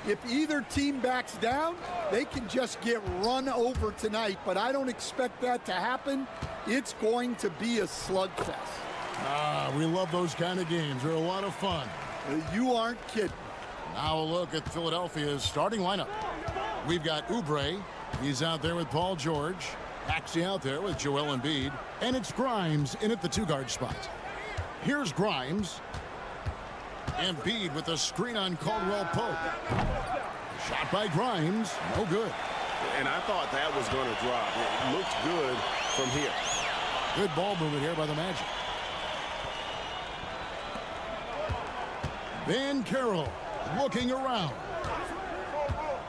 If either team backs down, they can just get run over tonight, but I don't expect that to happen. It's going to be a slugfest. We love those kind of games. They're a lot of fun. You aren't kidding. Now a look at Philadelphia's starting lineup. We've got Oubre. He's out there with Paul George. Maxey out there with Joel Embiid. And it's Grimes in at the 2-guard spot. Here's Grimes. Embiid with a screen on Caldwell Pope. Shot by Grimes. No good. And I thought that was going to drop. It looked good from here. Good ball movement here by the Magic. Van Carroll looking around.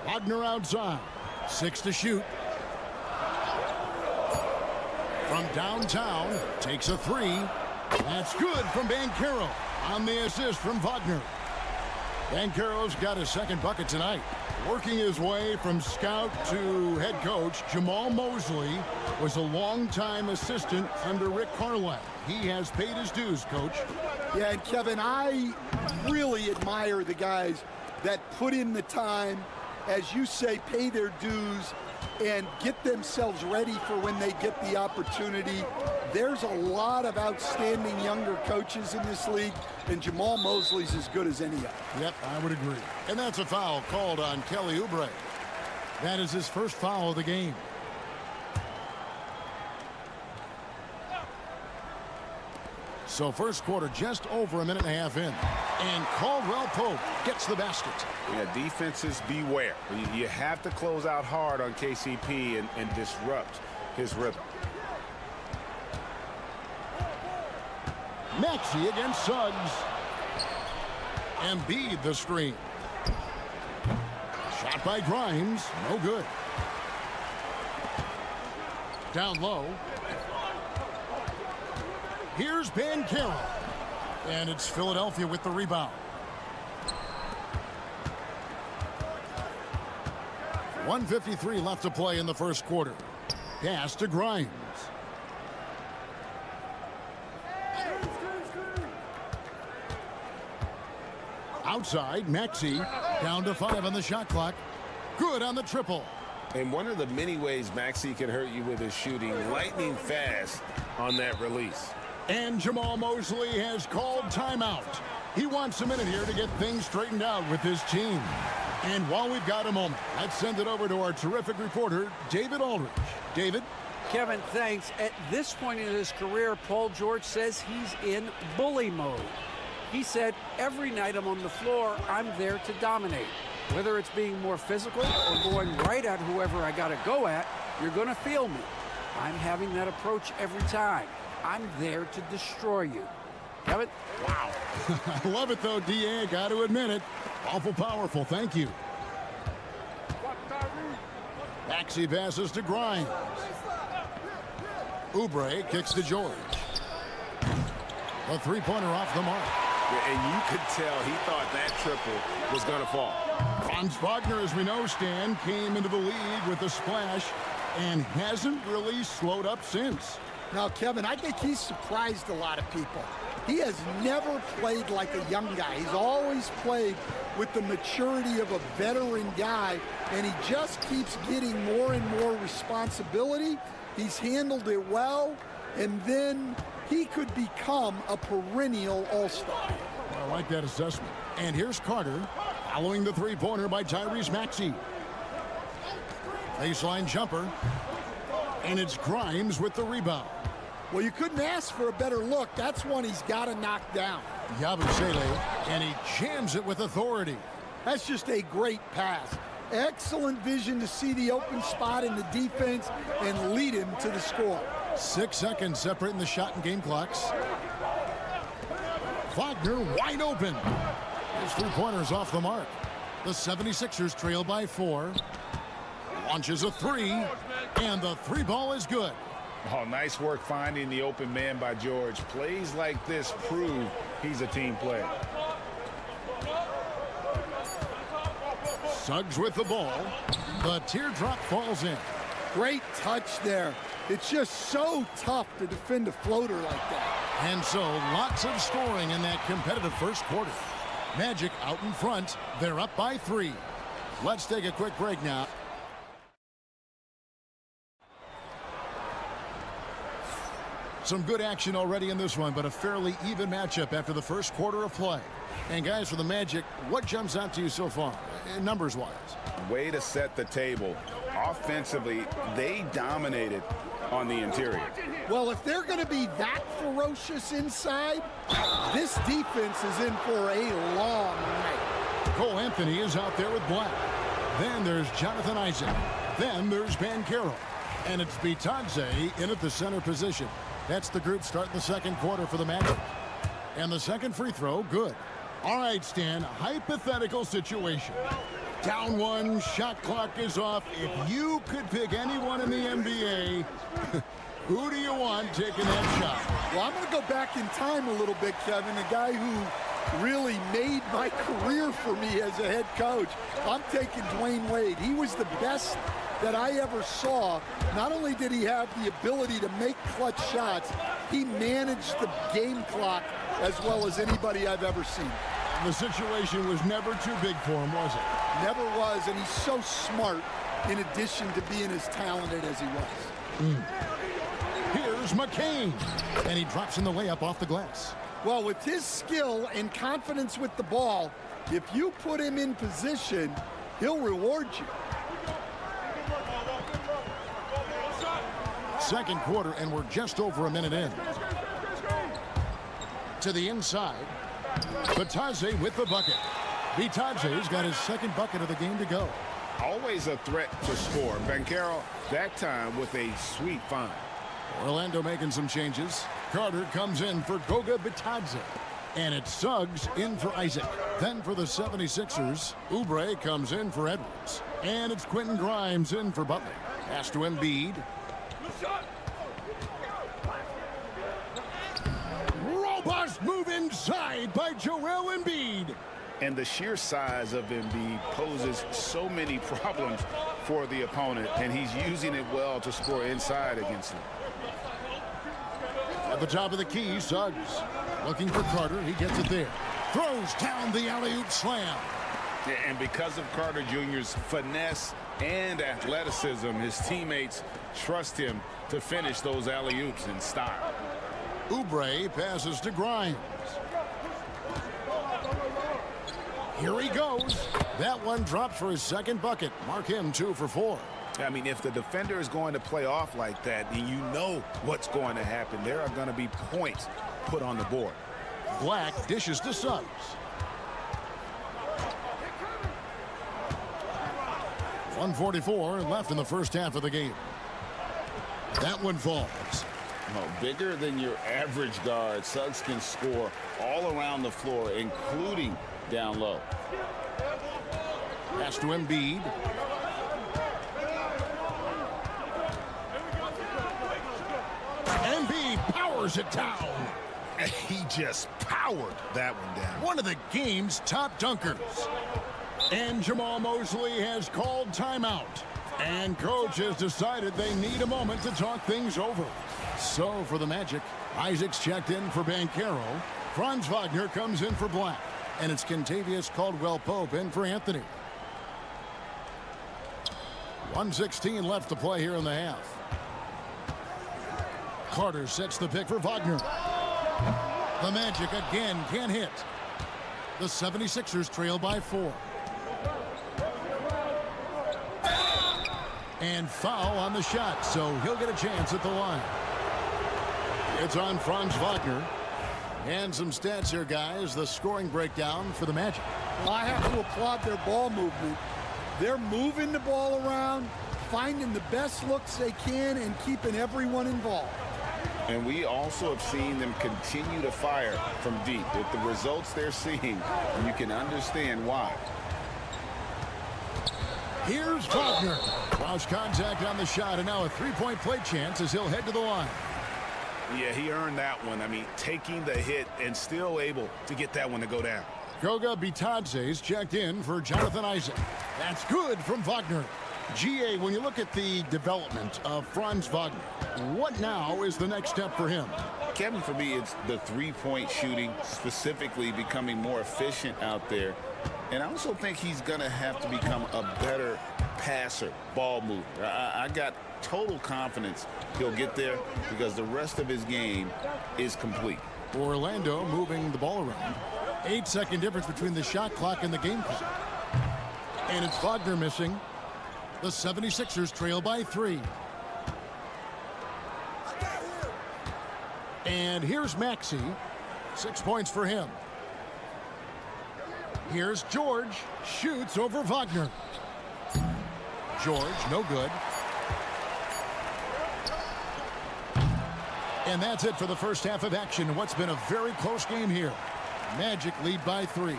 Wagner outside. 6 to shoot. From downtown, takes a 3. That's good from Van Carroll on the assist from Wagner. Van Carroll's got his second bucket tonight. Working his way from scout to head coach, Jamal Mosley was a longtime assistant under Rick Carlisle. He has paid his dues, Coach. Yeah, and Kevin, I really admire the guys that put in the time, as you say, pay their dues and get themselves ready for when they get the opportunity. There's a lot of outstanding younger coaches in this league, and Jamal Mosley's as good as any of them. Yep, I would agree. And that's a foul called on Kelly Oubre. That is his first foul of the game. So first quarter just over a minute and a half in. And Caldwell Pope gets the basket. Yeah, defenses beware. You have to close out hard on KCP and disrupt his rhythm. Maxey against Suggs. Embiid the screen. Shot by Grimes. No good. Down low. Here's Van Carroll. And it's Philadelphia with the rebound. .153 left to play in the first quarter. Pass to Grimes. Outside, Maxey down to 5 on the shot clock. Good on the triple. And one of the many ways Maxey can hurt you with his shooting, lightning fast on that release. And Jamal Mosley has called timeout. He wants a minute here to get things straightened out with his team. And while we've got a moment, let's send it over to our terrific reporter, David Aldridge. David? Kevin, thanks. At this point in his career, Paul George says he's in bully mode. He said, every night I'm on the floor, I'm there to dominate. Whether it's being more physical or going right at whoever I got to go at, you're going to feel me. I'm having that approach every time. I'm there to destroy you. Kevin? Wow. I love it, though, D.A. I got to admit it. Awful powerful. Thank you. Maxey passes to Grimes. Oubre kicks to George. A three-pointer off the mark. Yeah, and you could tell he thought that triple was going to fall. Franz Wagner, as we know, Stan, came into the league with a splash and hasn't really slowed up since. Now, Kevin, I think he's surprised a lot of people. He has never played like a young guy. He's always played with the maturity of a veteran guy, and he just keeps getting more and more responsibility. He's handled it well, and then he could become a perennial all-star. I like that assessment. And here's Carter following the three-pointer by Tyrese Maxey. Baseline jumper. And it's Grimes with the rebound. Well, you couldn't ask for a better look. That's one he's got to knock down. Yabusele, and he jams it with authority. That's just a great pass. Excellent vision to see the open spot in the defense and lead him to the score. 6 seconds separating the shot and game clocks. Wagner wide open. His three-pointer's off the mark. The 76ers trail by 4. Launches a 3, and the 3-ball is good. Oh, nice work finding the open man by George. Plays like this prove he's a team player. Suggs with the ball. The teardrop falls in. Great touch there. It's just so tough to defend a floater like that. And so lots of scoring in that competitive first quarter. Magic out in front. They're up by 3. Let's take a quick break now. Some good action already in this one, but a fairly even matchup after the first quarter of play. And guys, for the Magic, what jumps out to you so far, numbers-wise? Way to set the table. Offensively, they dominated on the interior. Well, if they're going to be that ferocious inside, this defense is in for a long night. Cole Anthony is out there with Black. Then there's Jonathan Isaac. Then there's Banchero. And it's Bitadze in at the center position. That's the group starting the second quarter for the Magic. And the second free throw, good. All right, Stan, hypothetical situation. Down 1, shot clock is off. If you could pick anyone in the NBA, who do you want taking that shot? Well, I'm going to go back in time a little bit, Kevin. A guy who really made my career for me as a head coach. I'm taking Dwayne Wade. He was the best that I ever saw. Not only did he have the ability to make clutch shots, he managed the game clock as well as anybody I've ever seen. The situation was never too big for him, was it? Never was, and he's so smart in addition to being as talented as he was. Here's McCain, and he drops in the layup off the glass. Well, with his skill and confidence with the ball, if you put him in position, he'll reward you. Second quarter, and we're just over a minute in. To the inside. Bitadze with the bucket. Bitadze's got his second bucket of the game to go. Always a threat to score. Banchero, that time with a sweet find. Orlando making some changes. Carter comes in for Goga Bitadze. And it's Suggs in for Isaac. Then for the 76ers, Oubre comes in for Edwards. And it's Quentin Grimes in for Butler. Pass to Embiid. Robust move inside by Joel Embiid. And the sheer size of Embiid poses so many problems for the opponent, and he's using it well to score inside against them. At the top of the key, Suggs looking for Carter. He gets it there. Throws down the alley-oop slam. And because of Carter Jr.'s finesse and athleticism, his teammates trust him to finish those alley-oops in style. Oubre passes to Grimes. Here he goes. That one dropped for his second bucket. Mark him 2 for 4. I mean, if the defender is going to play off like that, then you know what's going to happen. There are going to be points put on the board. Black dishes to Suggs. .144 left in the first half of the game. That one falls. Well, bigger than your average guard, Suggs can score all around the floor, including down low. Pass to Embiid. Embiid powers it down. He just powered that one down. One of the game's top dunkers. And Jamal Mosley has called timeout. And coach has decided they need a moment to talk things over. So for the Magic, Isaac's checked in for Banchero. Franz Wagner comes in for Black. And it's Kentavious Caldwell-Pope in for Anthony. 1:16 left to play here in the half. Carter sets the pick for Wagner. The Magic again can't hit. The 76ers trail by 4. And foul on the shot, so he'll get a chance at the line. It's on Franz Wagner. And some stats here, guys. The scoring breakdown for the Magic. Well, I have to applaud their ball movement. They're moving the ball around, finding the best looks they can, and keeping everyone involved. And we also have seen them continue to fire from deep. With the results they're seeing, you can understand why. Here's Wagner. Lost contact on the shot, and now a three-point play chance as he'll head to the line. Yeah, he earned that one. I mean, taking the hit and still able to get that one to go down. Goga Bitadze's checked in for Jonathan Isaac. That's good from Wagner. GA, when you look at the development of Franz Wagner, What now is the next step for him? Kevin, for me, it's the three-point shooting, specifically becoming more efficient out there. And I also think he's going to have to become a better passer, ball mover. I got total confidence he'll get there because the rest of his game is complete. Orlando moving the ball around. 8-second difference between the shot clock and the game clock. And it's Wagner missing. The 76ers trail by 3. And here's Maxey. 6 points for him. Here's George. Shoots over Wagner. George, no good. And that's it for the first half of action. What's been a very close game here. Magic lead by 3.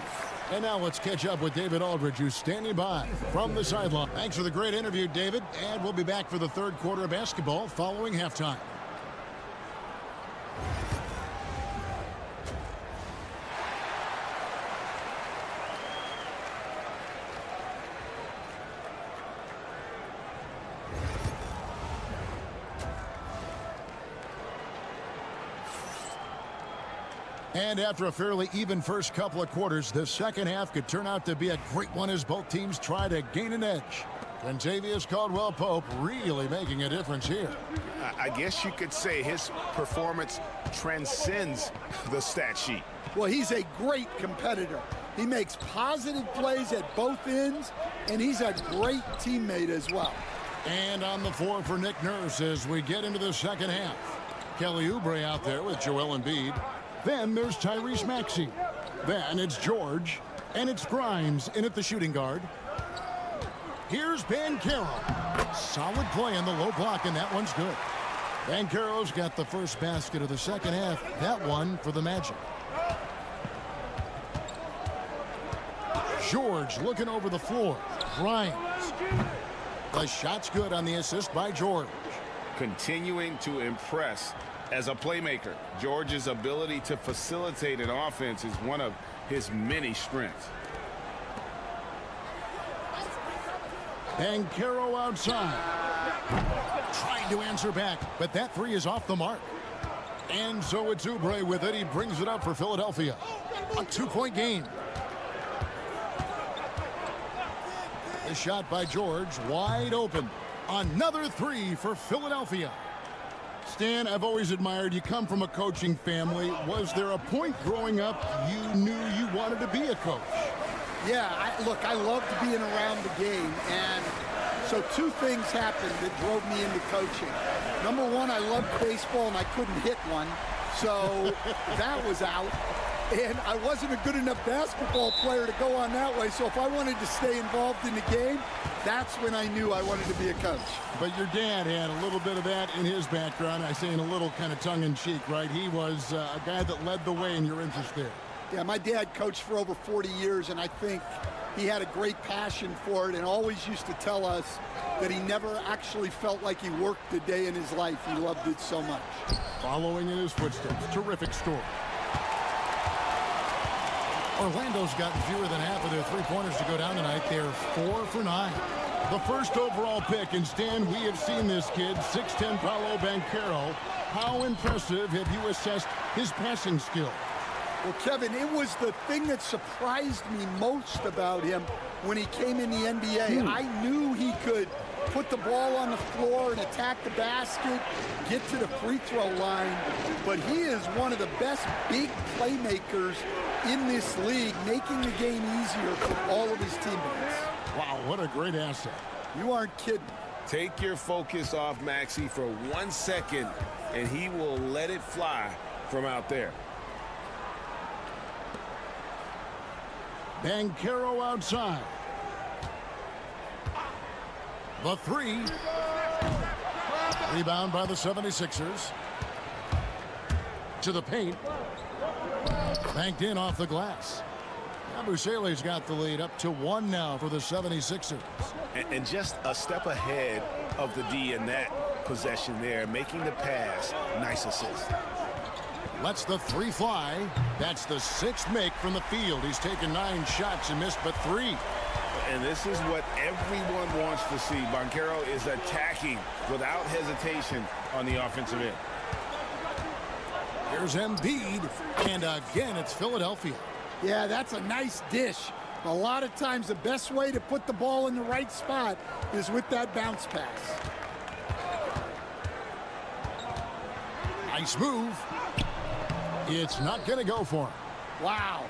And now let's catch up with David Aldridge, who's standing by from the sideline. Thanks for the great interview, David. And we'll be back for the third quarter of basketball following halftime. And after a fairly even first couple of quarters, the second half could turn out to be a great one as both teams try to gain an edge. Kentavious Caldwell-Pope really making a difference here. I guess you could say his performance transcends the stat sheet. Well, he's a great competitor. He makes positive plays at both ends, and he's a great teammate as well. And on the floor for Nick Nurse as we get into the second half. Kelly Oubre out there with Joel Embiid. Then there's Tyrese Maxey. Then it's George. And it's Grimes in at the shooting guard. Here's Banchero. Solid play on the low block, and that one's good. Banchero's got the first basket of the second half. That one for the Magic. George looking over the floor. Grimes. The shot's good on the assist by George. Continuing to impress as a playmaker. George's ability to facilitate an offense is one of his many strengths. Banchero outside. Trying to answer back, but that three is off the mark. And so it's Oubre with it. He brings it up for Philadelphia. A 2-point game. The shot by George, wide open. Another three for Philadelphia. Stan, I've always admired you. Come from a coaching family. Was there a point growing up you knew you wanted to be a coach? Yeah, look, I loved being around the game, and so two things happened that drove me into coaching. Number one, I loved baseball, and I couldn't hit one, so that was out. And I wasn't a good enough basketball player to go on that way, so if I wanted to stay involved in the game, that's when I knew I wanted to be a coach. But your dad had a little bit of that in his background. I say in a little kind of tongue-in-cheek, right? He was a guy that led the way in your interest there. Yeah, my dad coached for over 40 years, and I think he had a great passion for it and always used to tell us that he never actually felt like he worked a day in his life. He loved it so much. Following in his footsteps, terrific story. Orlando's gotten fewer than half of their three-pointers to go down tonight. They're 4 for 9. The first overall pick, and Stan, we have seen this kid, 6'10" Paolo Banchero. How impressive have you assessed his passing skill? Well, Kevin, it was the thing that surprised me most about him when he came in the NBA. I knew he could put the ball on the floor and attack the basket, get to the free throw line, but he is one of the best big playmakers in this league, making the game easier for all of his teammates. Wow, what a great asset. You aren't kidding. Take your focus off Maxey for 1 second, and he will let it fly from out there. Banchero outside. The three. Rebound by the 76ers. To the paint. Banked in off the glass. Abusele's got the lead up to 1 now for the 76ers. And just a step ahead of the D in that possession there, making the pass. Nice assist. Lets the three fly. That's the 6th make from the field. He's taken 9 shots and missed but 3. And this is what everyone wants to see. Banchero is attacking without hesitation on the offensive end. Here's Embiid, and again, it's Philadelphia. Yeah, that's a nice dish. A lot of times the best way to put the ball in the right spot is with that bounce pass. Nice move. It's not going to go for him. Wow.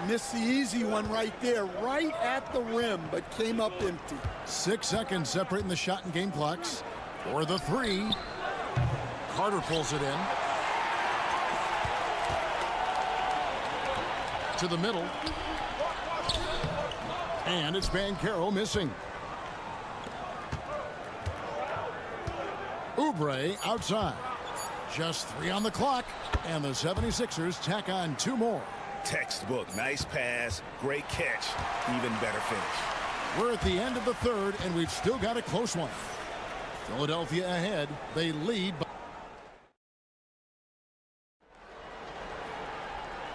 Missed the easy one right there, right at the rim, but came up empty. 6 seconds separating the shot and game clocks. For the three. Carter pulls it in. To the middle. And it's Banchero missing. Oubre outside. Just 3 on the clock. And the 76ers tack on 2 more. Textbook. Nice pass. Great catch. Even better finish. We're at the end of the third, and we've still got a close one. Philadelphia ahead. They lead.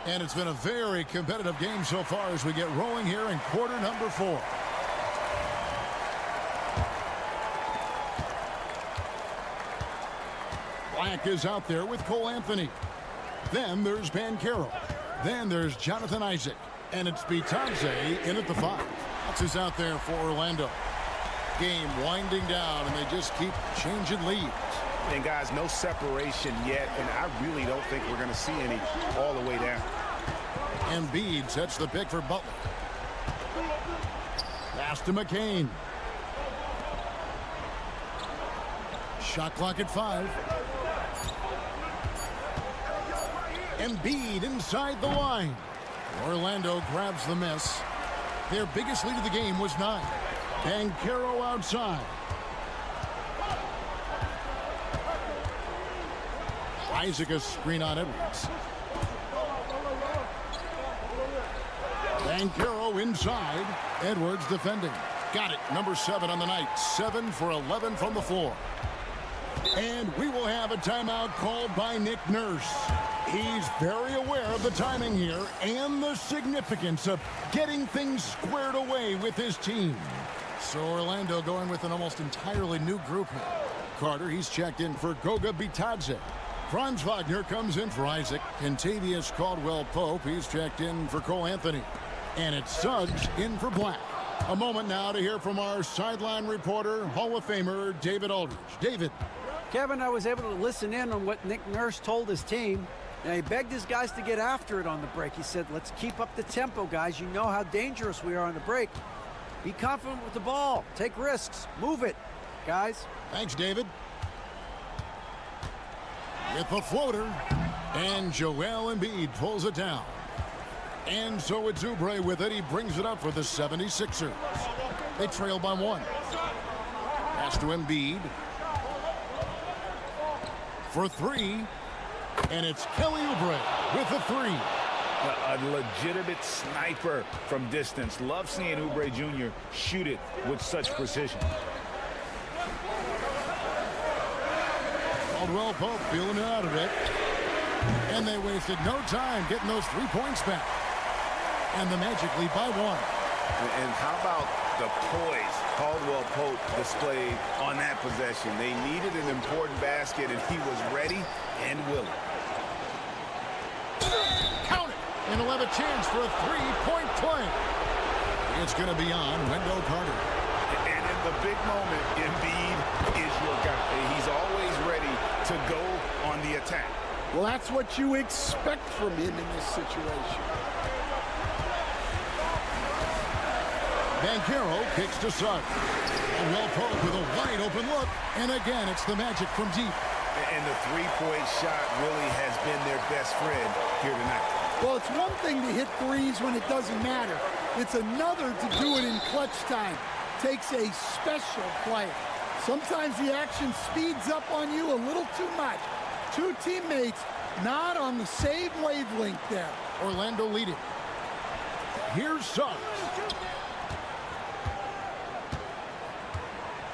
And it's been a very competitive game so far as we get rolling here in quarter number 4. Black is out there with Cole Anthony. Then there's Banchero. Then there's Jonathan Isaac. And it's Bitadze in at the 5. Fox is out there for Orlando. Game winding down, and they just keep changing leads. And guys, no separation yet, and I really don't think we're going to see any all the way down. Embiid sets the pick for Butler. Pass to McCain. Shot clock at 5. Embiid inside the line. Orlando grabs the miss. Their biggest lead of the game was 9. Banchero outside. Isaac a screen on Edwards. Banchero inside. Edwards defending. Got it. Number 7 on the night. 7 for 11 from the floor. And we will have a timeout called by Nick Nurse. He's very aware of the timing here and the significance of getting things squared away with his team. So Orlando going with an almost entirely new group here. Carter, he's checked in for Goga Bitadze. Franz Wagner comes in for Isaac. Kentavious Caldwell-Pope, he's checked in for Cole Anthony. And it's Suggs in for Black. A moment now to hear from our sideline reporter, Hall of Famer David Aldridge. David. Kevin, I was able to listen in on what Nick Nurse told his team. And he begged his guys to get after it on the break. He said, let's keep up the tempo, guys. You know how dangerous we are on the break. Be confident with the ball. Take risks. Move it, guys. Thanks, David. With the floater. And Joel Embiid pulls it down. And so it's Oubre with it. He brings it up for the 76ers. They trail by 1. Pass to Embiid. For 3. And it's Kelly Oubre with the 3. A legitimate sniper from distance. Love seeing Oubre Jr. shoot it with such precision. Caldwell-Pope feeling it out of it. And they wasted no time getting those 3 points back. And the Magic lead by 1. And how about the poise Caldwell-Pope displayed on that possession? They needed an important basket, and he was ready and willing. Count it! And he'll have a chance for a 3-point play. It's going to be on Wendell Carter. And in the big moment, Embiid is your guy. He's always ready to go on the attack. Well, that's what you expect from him in this situation. Banchero kicks to Suggs. And Pope with a wide open look. And again, it's the Magic from deep. And the three-point shot really has been their best friend here tonight. Well, it's one thing to hit threes when it doesn't matter. It's another to do it in clutch time. Takes a special player. Sometimes the action speeds up on you a little too much. 2 teammates not on the same wavelength there. Orlando leading. Here's Suggs.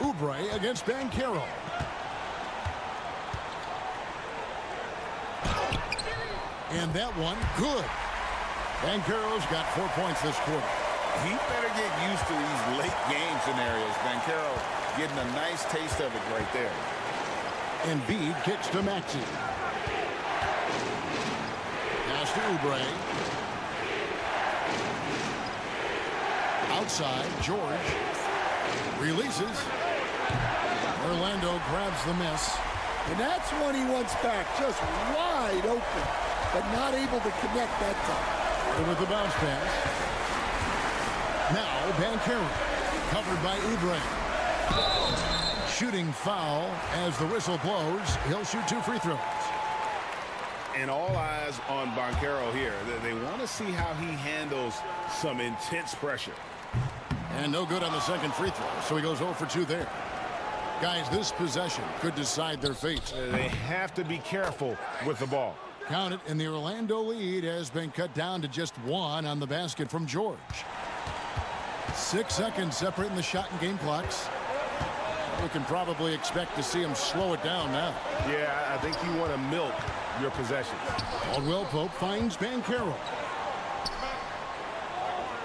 Oubre against Banchero. And that one, good. Banchero's got 4 points this quarter. He better get used to these late game scenarios. Banchero getting a nice taste of it right there. Embiid kicks to Maxey. Pass to Oubre. Outside, George releases. Orlando grabs the miss. And that's one he wants back, just wide open, but not able to connect that time. And with the bounce pass. Now, Banchero, covered by Oubre. Shooting foul as the whistle blows. He'll shoot 2 free throws. And all eyes on Banchero here. They want to see how he handles some intense pressure. And no good on the second free throw, so he goes 0 for 2 there. Guys, this possession could decide their fate. They have to be careful with the ball. Count it, and the Orlando lead has been cut down to just 1 on the basket from George. 6 seconds separating the shot and game clocks. We can probably expect to see him slow it down now. Yeah, I think you want to milk your possessions. Caldwell Pope finds Banchero.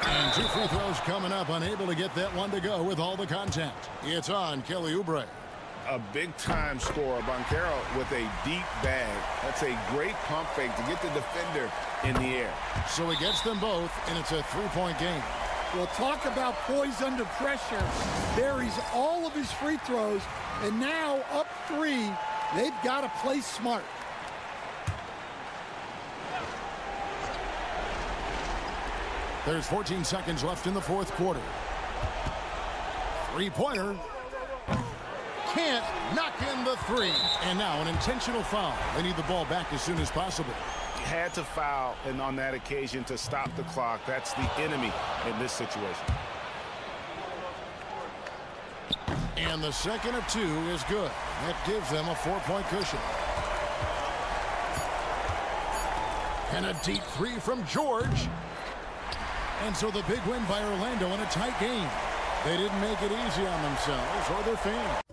And 2 free throws coming up, unable to get that one to go with all the contact. It's on Kelly Oubre. A big-time scorer, Banchero, with a deep bag. That's a great pump fake to get the defender in the air. So he gets them both, and it's a 3-point game. Well, talk about poise under pressure. Buries all of his free throws, and now up 3, they've got to play smart. There's 14 seconds left in the 4th quarter. 3-pointer. Can't knock in the 3. And now an intentional foul. They need the ball back as soon as possible. Had to foul, and on that occasion to stop the clock. That's the enemy in this situation. And the second of 2 is good. That gives them a 4-point cushion. And a deep 3 from George. And so the big win by Orlando in a tight game. They didn't make it easy on themselves or their fans.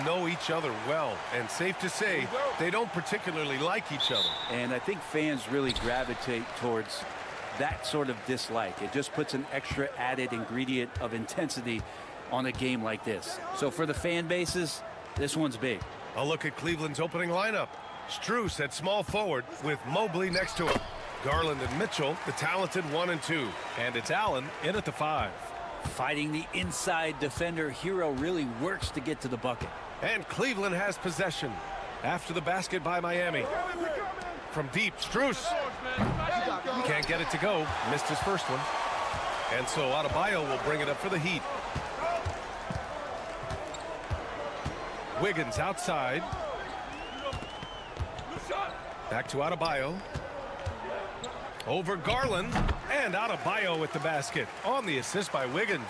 know each other well, and safe to say they don't particularly like each other. And I think fans really gravitate towards that sort of dislike. It just puts an extra added ingredient of intensity on a game like this. So for the fan bases, this one's big. A look at Cleveland's opening lineup. Strus at small forward with Mobley next to him. Garland and Mitchell, the talented 1 and 2. And it's Allen in at the 5. Fighting the inside defender, Hero really works to get to the bucket. And Cleveland has possession after the basket by Miami. From deep, Strus. Can't get it to go. Missed his first one. And so Adebayo will bring it up for the Heat. Wiggins outside. Back to Adebayo. Over Garland. And Adebayo with the basket on the assist by Wiggins.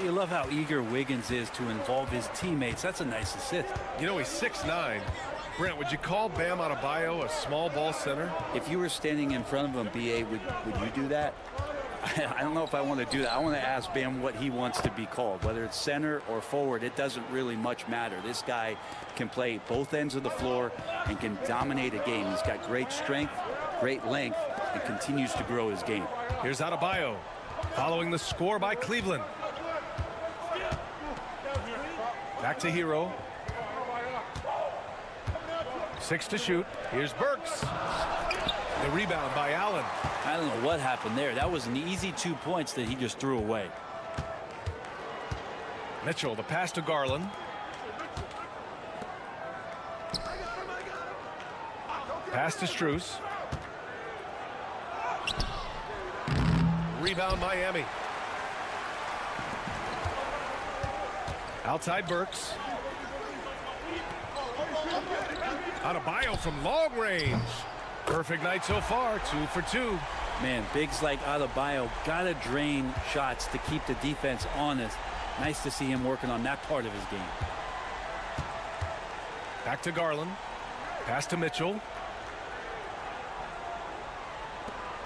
You love how eager Wiggins is to involve his teammates. That's a nice assist. You know, he's 6'9". Brent, would you call Bam Adebayo a small ball center? If you were standing in front of him, B.A., would you do that? I don't know if I want to do that. I want to ask Bam what he wants to be called. Whether it's center or forward, it doesn't really much matter. This guy can play both ends of the floor and can dominate a game. He's got great strength, great length, and continues to grow his game. Here's Adebayo following the score by Cleveland. Back to Hero. 6 to shoot. Here's Burks. The rebound by Allen. I don't know what happened there. That was an easy 2 points that he just threw away. Mitchell, the pass to Garland. Pass to Strus. Rebound Miami. Outside Burks. Adebayo from long range. Perfect night so far, 2 for 2. Man, bigs like Adebayo gotta drain shots to keep the defense honest. Nice to see him working on that part of his game. Back to Garland. Pass to Mitchell.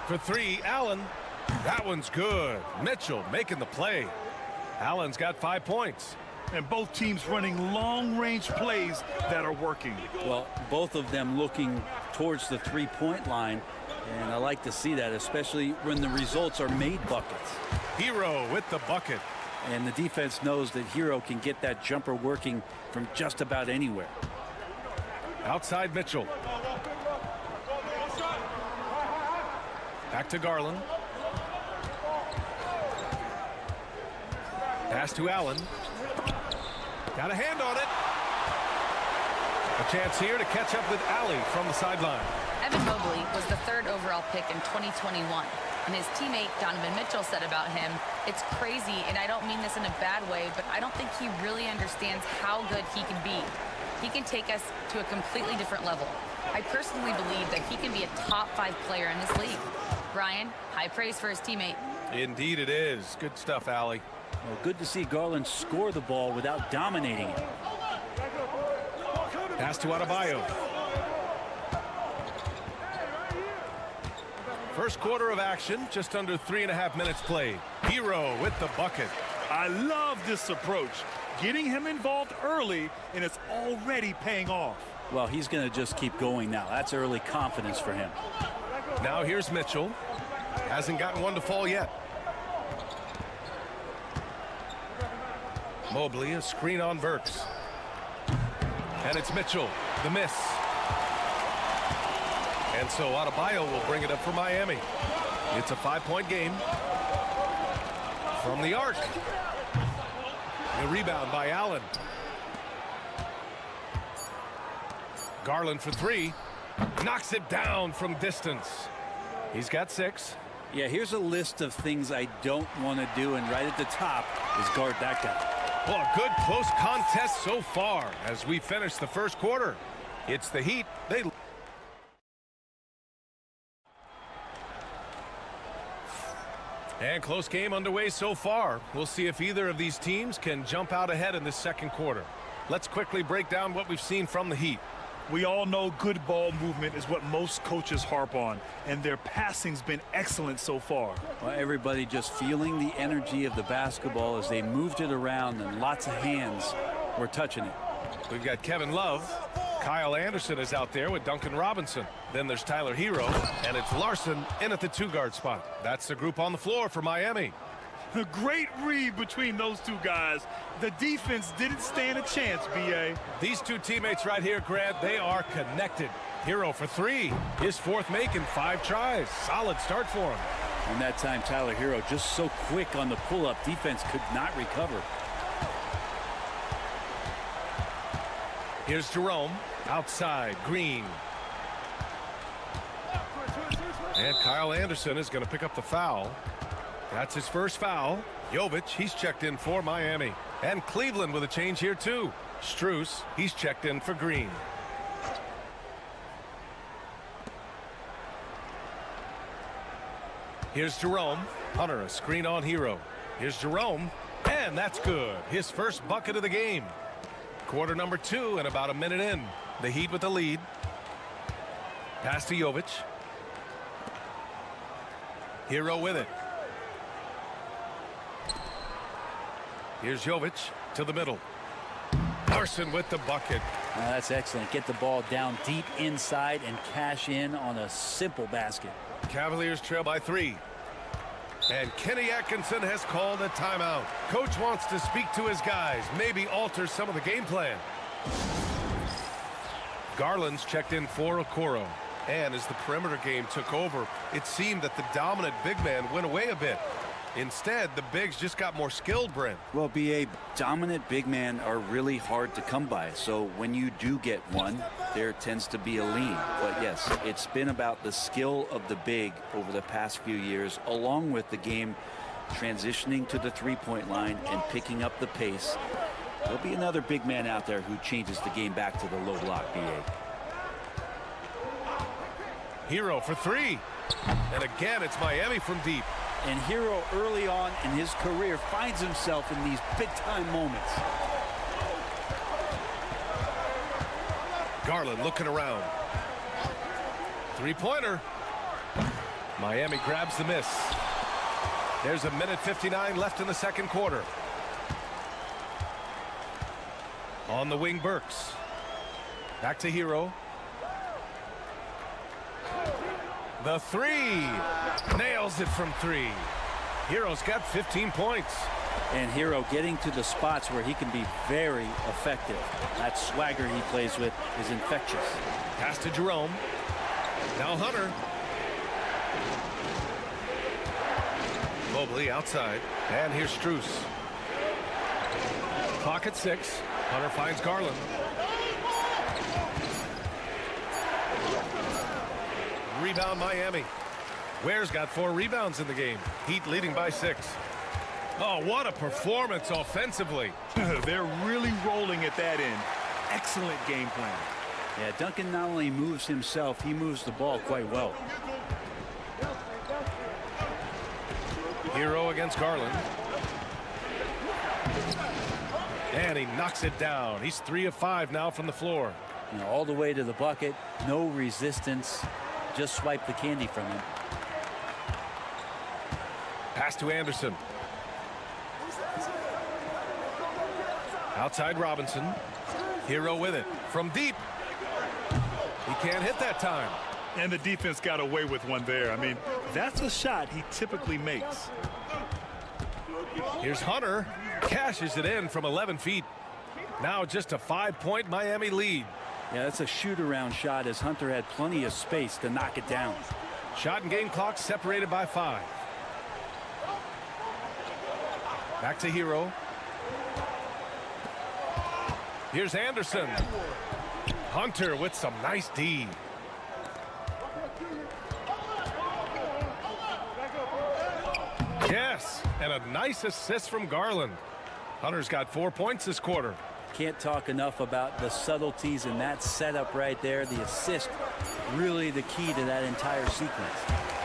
For 3, Allen. That one's good. Mitchell making the play. Allen's got 5 points. And both teams running long-range plays that are working. Well, both of them looking towards the three-point line, and I like to see that, especially when the results are made buckets. Hero with the bucket. And the defense knows that Hero can get that jumper working from just about anywhere. Outside Mitchell. Back to Garland. Pass to Allen. Got a hand on it. A chance here to catch up with Alley from the sideline. Evan Mobley was the 3rd overall pick in 2021. And his teammate Donovan Mitchell said about him, "It's crazy, and I don't mean this in a bad way, but I don't think he really understands how good he can be. He can take us to a completely different level. I personally believe that he can be a top 5 player in this league." Brian, high praise for his teammate. Indeed it is. Good stuff, Alley. Well, good to see Garland score the ball without dominating it. Pass to Adebayo. First quarter of action, just under 3.5 minutes played. Hero with the bucket. I love this approach. Getting him involved early, and it's already paying off. Well, he's going to just keep going now. That's early confidence for him. Now here's Mitchell. Hasn't gotten one to fall yet. Mobley, a screen on Burks. And it's Mitchell, the miss. And so Adebayo will bring it up for Miami. It's a 5-point game. From the arc. The rebound by Allen. Garland for 3. Knocks it down from distance. He's got 6. Yeah, here's a list of things I don't want to do, and right at the top is guard that guy. Well, a good close contest so far as we finish the first quarter. It's the Heat. And close game underway so far. We'll see if either of these teams can jump out ahead in this second quarter. Let's quickly break down what we've seen from the Heat. We all know good ball movement is what most coaches harp on, and their passing's been excellent so far. Well, everybody just feeling the energy of the basketball as they moved it around, and lots of hands were touching it. We've got Kevin Love. Kyle Anderson is out there with Duncan Robinson. Then there's Tyler Hero, and it's Larson in at the 2-guard spot. That's the group on the floor for Miami. A great read between those two guys. The defense didn't stand a chance, B.A. These two teammates right here, Grant, they are connected. Hero for three. His fourth make in 5 tries. Solid start for him. And that time, Tyler Hero just so quick on the pull-up. Defense could not recover. Here's Jerome. Outside, Green. And Kyle Anderson is going to pick up the foul. That's his first foul. Jovic, he's checked in for Miami. And Cleveland with a change here, too. Strus, he's checked in for Green. Here's Jerome. Hunter, a screen on Hero. Here's Jerome. And that's good. His first bucket of the game. Quarter number 2 and about a minute in. The Heat with the lead. Pass to Jovic. Hero with it. Here's Jovic to the middle. Larson with the bucket. That's excellent. Get the ball down deep inside and cash in on a simple basket. Cavaliers trail by 3. And Kenny Atkinson has called a timeout. Coach wants to speak to his guys, maybe alter some of the game plan. Garland's checked in for Okoro. And as the perimeter game took over, it seemed that the dominant big man went away a bit. Instead, the bigs just got more skilled, Brent. Well, B.A., dominant big men are really hard to come by. So when you do get one, there tends to be a lean. But yes, it's been about the skill of the big over the past few years, along with the game transitioning to the three-point line and picking up the pace. There'll be another big man out there who changes the game back to the low block, B.A. Hero for 3. And again, it's Miami from deep. And Hero early on in his career finds himself in these big-time moments. Garland looking around. Three-pointer. Miami grabs the miss. There's a minute 59 left in the second quarter. On the wing, Burks. Back to Hero. The 3. Nails it from 3. Hero's got 15 points. And Hero getting to the spots where he can be very effective. That swagger he plays with is infectious. Pass to Jerome. Now Hunter. Mobley outside. And here's Strus. Clock at 6. Hunter finds Garland. Rebound Miami. Ware's got 4 rebounds in the game. Heat leading by 6. Oh, what a performance offensively. They're really rolling at that end. Excellent game plan. Yeah, Duncan not only moves himself, he moves the ball quite well. Hero against Garland. And he knocks it down. He's 3 of 5 now from the floor. You know, all the way to the bucket, no resistance. Just swipe the candy from him. Pass to Anderson. Outside Robinson. Hero with it from deep. He can't hit that time. And the defense got away with one there. I mean, that's a shot he typically makes. Here's Hunter. Cashes it in from 11 feet. Now just a 5-point Miami lead. Yeah, that's a shoot-around shot as Hunter had plenty of space to knock it down. Shot and game clock separated by 5. Back to Hero. Here's Anderson. Hunter with some nice D. Yes, and a nice assist from Garland. Hunter's got 4 points this quarter. Can't talk enough about the subtleties in that setup right there. The assist, really the key to that entire sequence.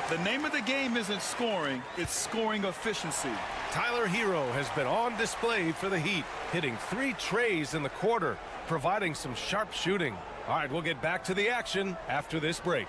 The name of the game isn't scoring, it's scoring efficiency. Tyler Hero has been on display for the Heat, hitting 3 trays in the quarter, providing some sharp shooting. All right, we'll get back to the action after this break.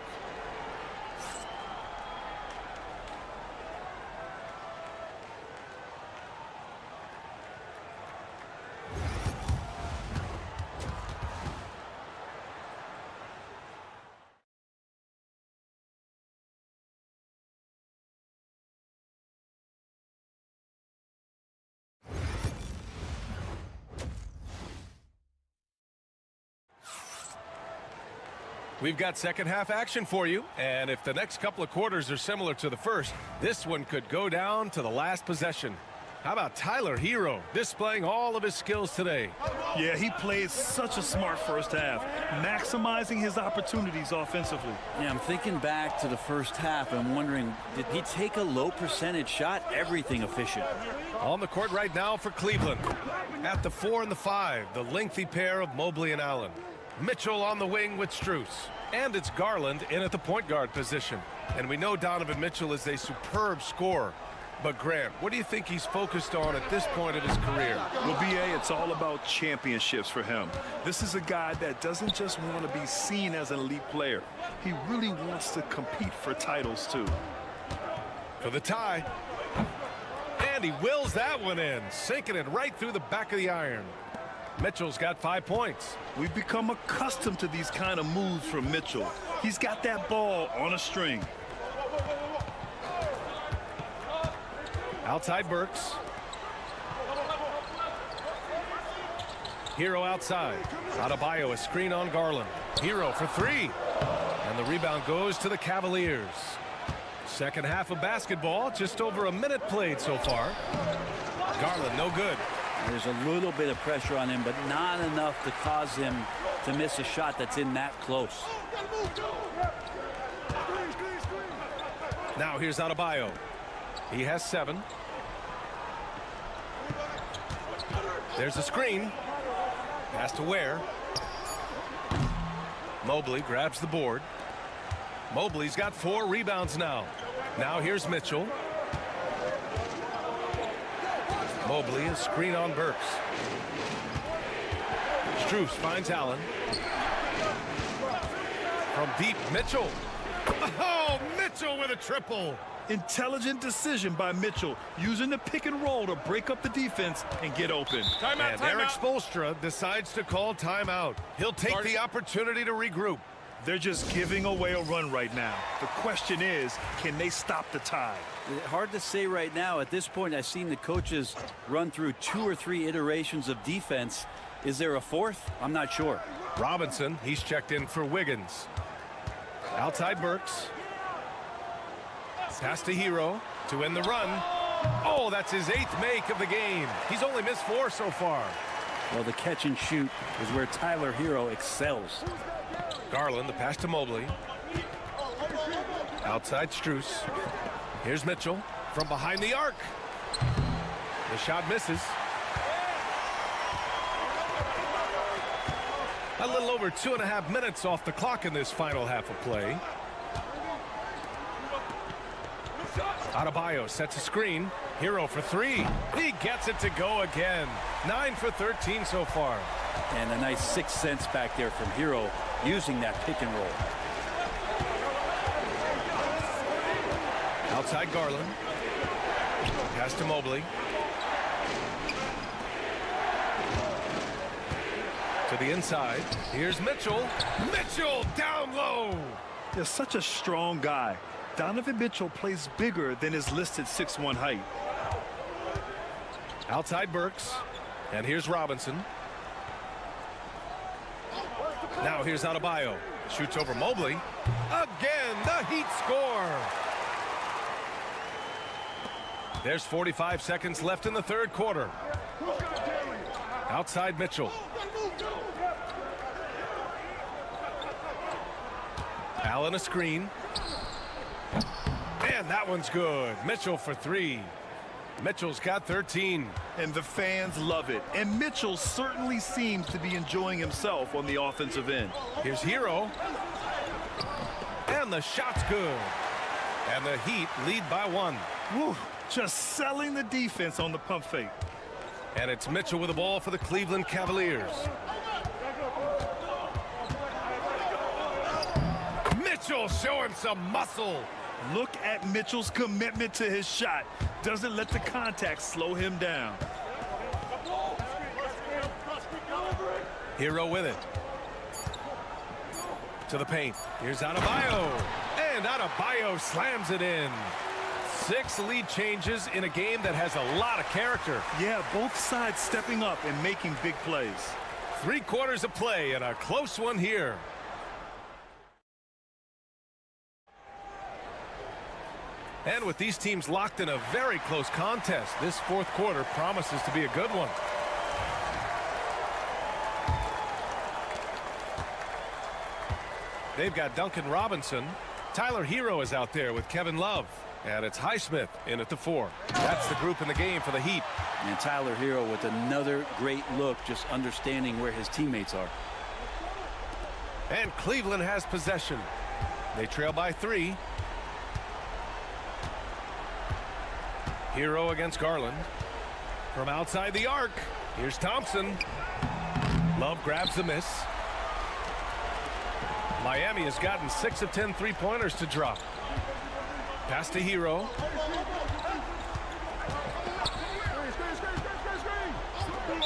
We've got second half action for you, and if the next couple of quarters are similar to the first, this one could go down to the last possession. How about Tyler Hero displaying all of his skills today? Yeah, he played such a smart first half, maximizing his opportunities offensively. Yeah, I'm thinking back to the first half and wondering, did he take a low percentage shot? Everything efficient. On the court right now for Cleveland. At the 4 and the 5, the lengthy pair of Mobley and Allen. Mitchell on the wing with Strus. And it's Garland in at the point guard position. And we know Donovan Mitchell is a superb scorer. But Grant, what do you think he's focused on at this point of his career? Well, B.A., it's all about championships for him. This is a guy that doesn't just want to be seen as an elite player. He really wants to compete for titles, too. For the tie. And he wills that one in, sinking it right through the back of the iron. Mitchell's got 5 points. We've become accustomed to these kind of moves from Mitchell. He's got that ball on a string. Outside Burks. Hero outside. Adebayo, a screen on Garland. Hero for 3. And the rebound goes to the Cavaliers. Second half of basketball, just over a minute played so far. Garland, no good. There's a little bit of pressure on him, but not enough to cause him to miss a shot that's in that close. Now here's Adebayo. He has 7. There's a screen. Pass to Ware. Mobley grabs the board. Mobley's got 4 rebounds now. Now here's Mitchell. Mobley, a screen on Burks. Strus finds Allen. From deep, Mitchell. Oh, Mitchell with a triple. Intelligent decision by Mitchell, using the pick and roll to break up the defense and get open. Timeout, and Eric Spoelstra decides to call timeout. He'll take the opportunity to regroup. They're just giving away a run right now. The question is, can they stop the tie? Hard to say right now. At this point, I've seen the coaches run through 2 or 3 iterations of defense. Is there a 4th? I'm not sure. Robinson, he's checked in for Wiggins. Outside Burks. Pass to Hero to end the run. Oh, that's his 8th make of the game. He's only missed 4 so far. Well, the catch and shoot is where Tyler Hero excels. Garland, the pass to Mobley. Outside Strus. Here's Mitchell from behind the arc. The shot misses. A little over 2.5 minutes off the clock in this final half of play. Adebayo sets a screen. Hero for 3. He gets it to go again. 9 for 13 so far. And a nice 6 cents back there from Hero using that pick and roll. Outside Garland. Pass to Mobley. To the inside. Here's Mitchell. Mitchell down low. They're such a strong guy. Donovan Mitchell plays bigger than his listed 6'1" height. Outside Burks. And here's Robinson. Now here's Adebayo. Shoots over Mobley. Again, the Heat score. There's 45 seconds left in the 3rd quarter. Outside Mitchell. Allen a screen. And that one's good. Mitchell for 3. Mitchell's got 13. And the fans love it. And Mitchell certainly seems to be enjoying himself on the offensive end. Here's Hero. And the shot's good. And the Heat lead by 1. Woo, just selling the defense on the pump fake. And it's Mitchell with the ball for the Cleveland Cavaliers. Mitchell showing some muscle. Look at Mitchell's commitment to his shot. Doesn't let the contact slow him down. Hero with it. To the paint. Here's Adebayo. And Adebayo slams it in. 6 lead changes in a game that has a lot of character. Yeah, both sides stepping up and making big plays. 3 quarters of play and a close one here. And with these teams locked in a very close contest, this fourth quarter promises to be a good one. They've got Duncan Robinson. Tyler Hero is out there with Kevin Love. And it's Highsmith in at the 4. That's the group in the game for the Heat. And Tyler Hero with another great look, just understanding where his teammates are. And Cleveland has possession. They trail by 3. Hero against Garland. From outside the arc, here's Thompson. Love grabs the miss. Miami has gotten 6 of 10 3-pointers to drop. Pass to Hero.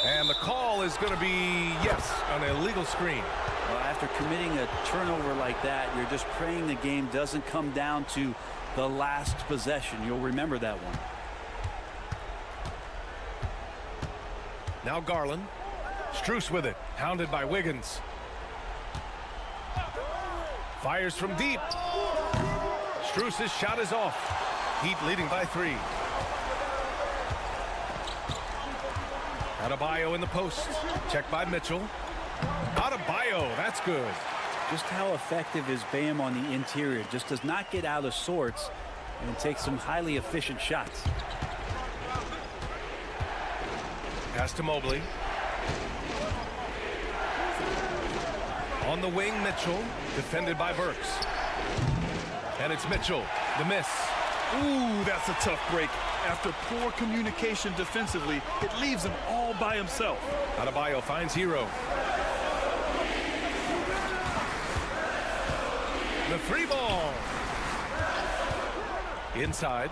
And the call is going to be, yes, an illegal screen. Well, after committing a turnover like that, you're just praying the game doesn't come down to the last possession. You'll remember that one. Now Garland. Strus with it. Hounded by Wiggins. Fires from deep. Strus's shot is off. Heat leading by 3. Adebayo in the post. Checked by Mitchell. Adebayo, that's good. Just how effective is Bam on the interior? Just does not get out of sorts and takes some highly efficient shots. Pass to Mobley. On the wing, Mitchell, defended by Burks. And it's Mitchell, the miss. Ooh, that's a tough break. After poor communication defensively, it leaves him all by himself. Adebayo finds Hero. The 3 ball. Inside.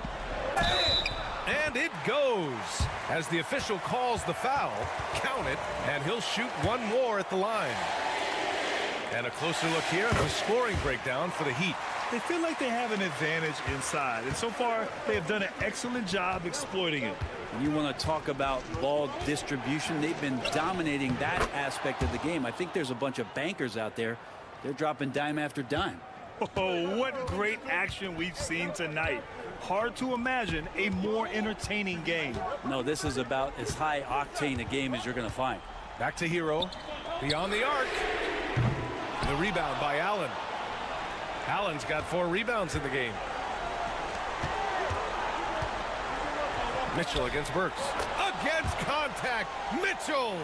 And it goes. As the official calls the foul, count it, and he'll shoot 1 more at the line. And a closer look here at the scoring breakdown for the Heat. They feel like they have an advantage inside, and so far they have done an excellent job exploiting it. And you want to talk about ball distribution. They've been dominating that aspect of the game. I think there's a bunch of bankers out there. They're dropping dime after dime. Oh, what great action we've seen tonight. Hard to imagine a more entertaining game. No, this is about as high octane a game as you're going to find. Back to Hero. Beyond the arc. The rebound by Allen. Allen's got 4 rebounds in the game. Mitchell against Burks. Against contact. Mitchell.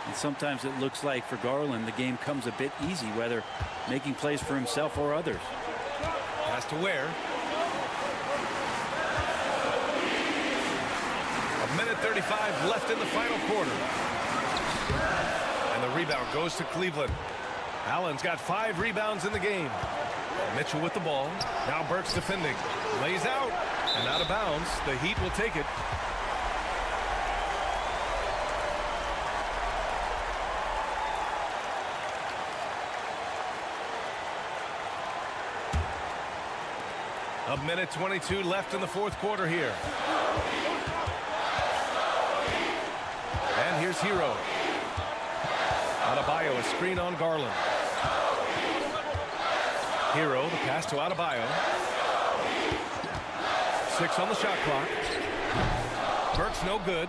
And sometimes it looks like for Garland the game comes a bit easy, whether making plays for himself or others. Pass to Ware. 1:35 left in the final quarter. And the rebound goes to Cleveland. Allen's got 5 rebounds in the game. Mitchell with the ball. Now Burks defending. Lays out. And out of bounds. The Heat will take it. A 1:22 left in the fourth quarter here. And here's Hero. Adebayo, a screen on Garland. Hero, the pass to Adebayo. 6 on the shot clock. Burks no good.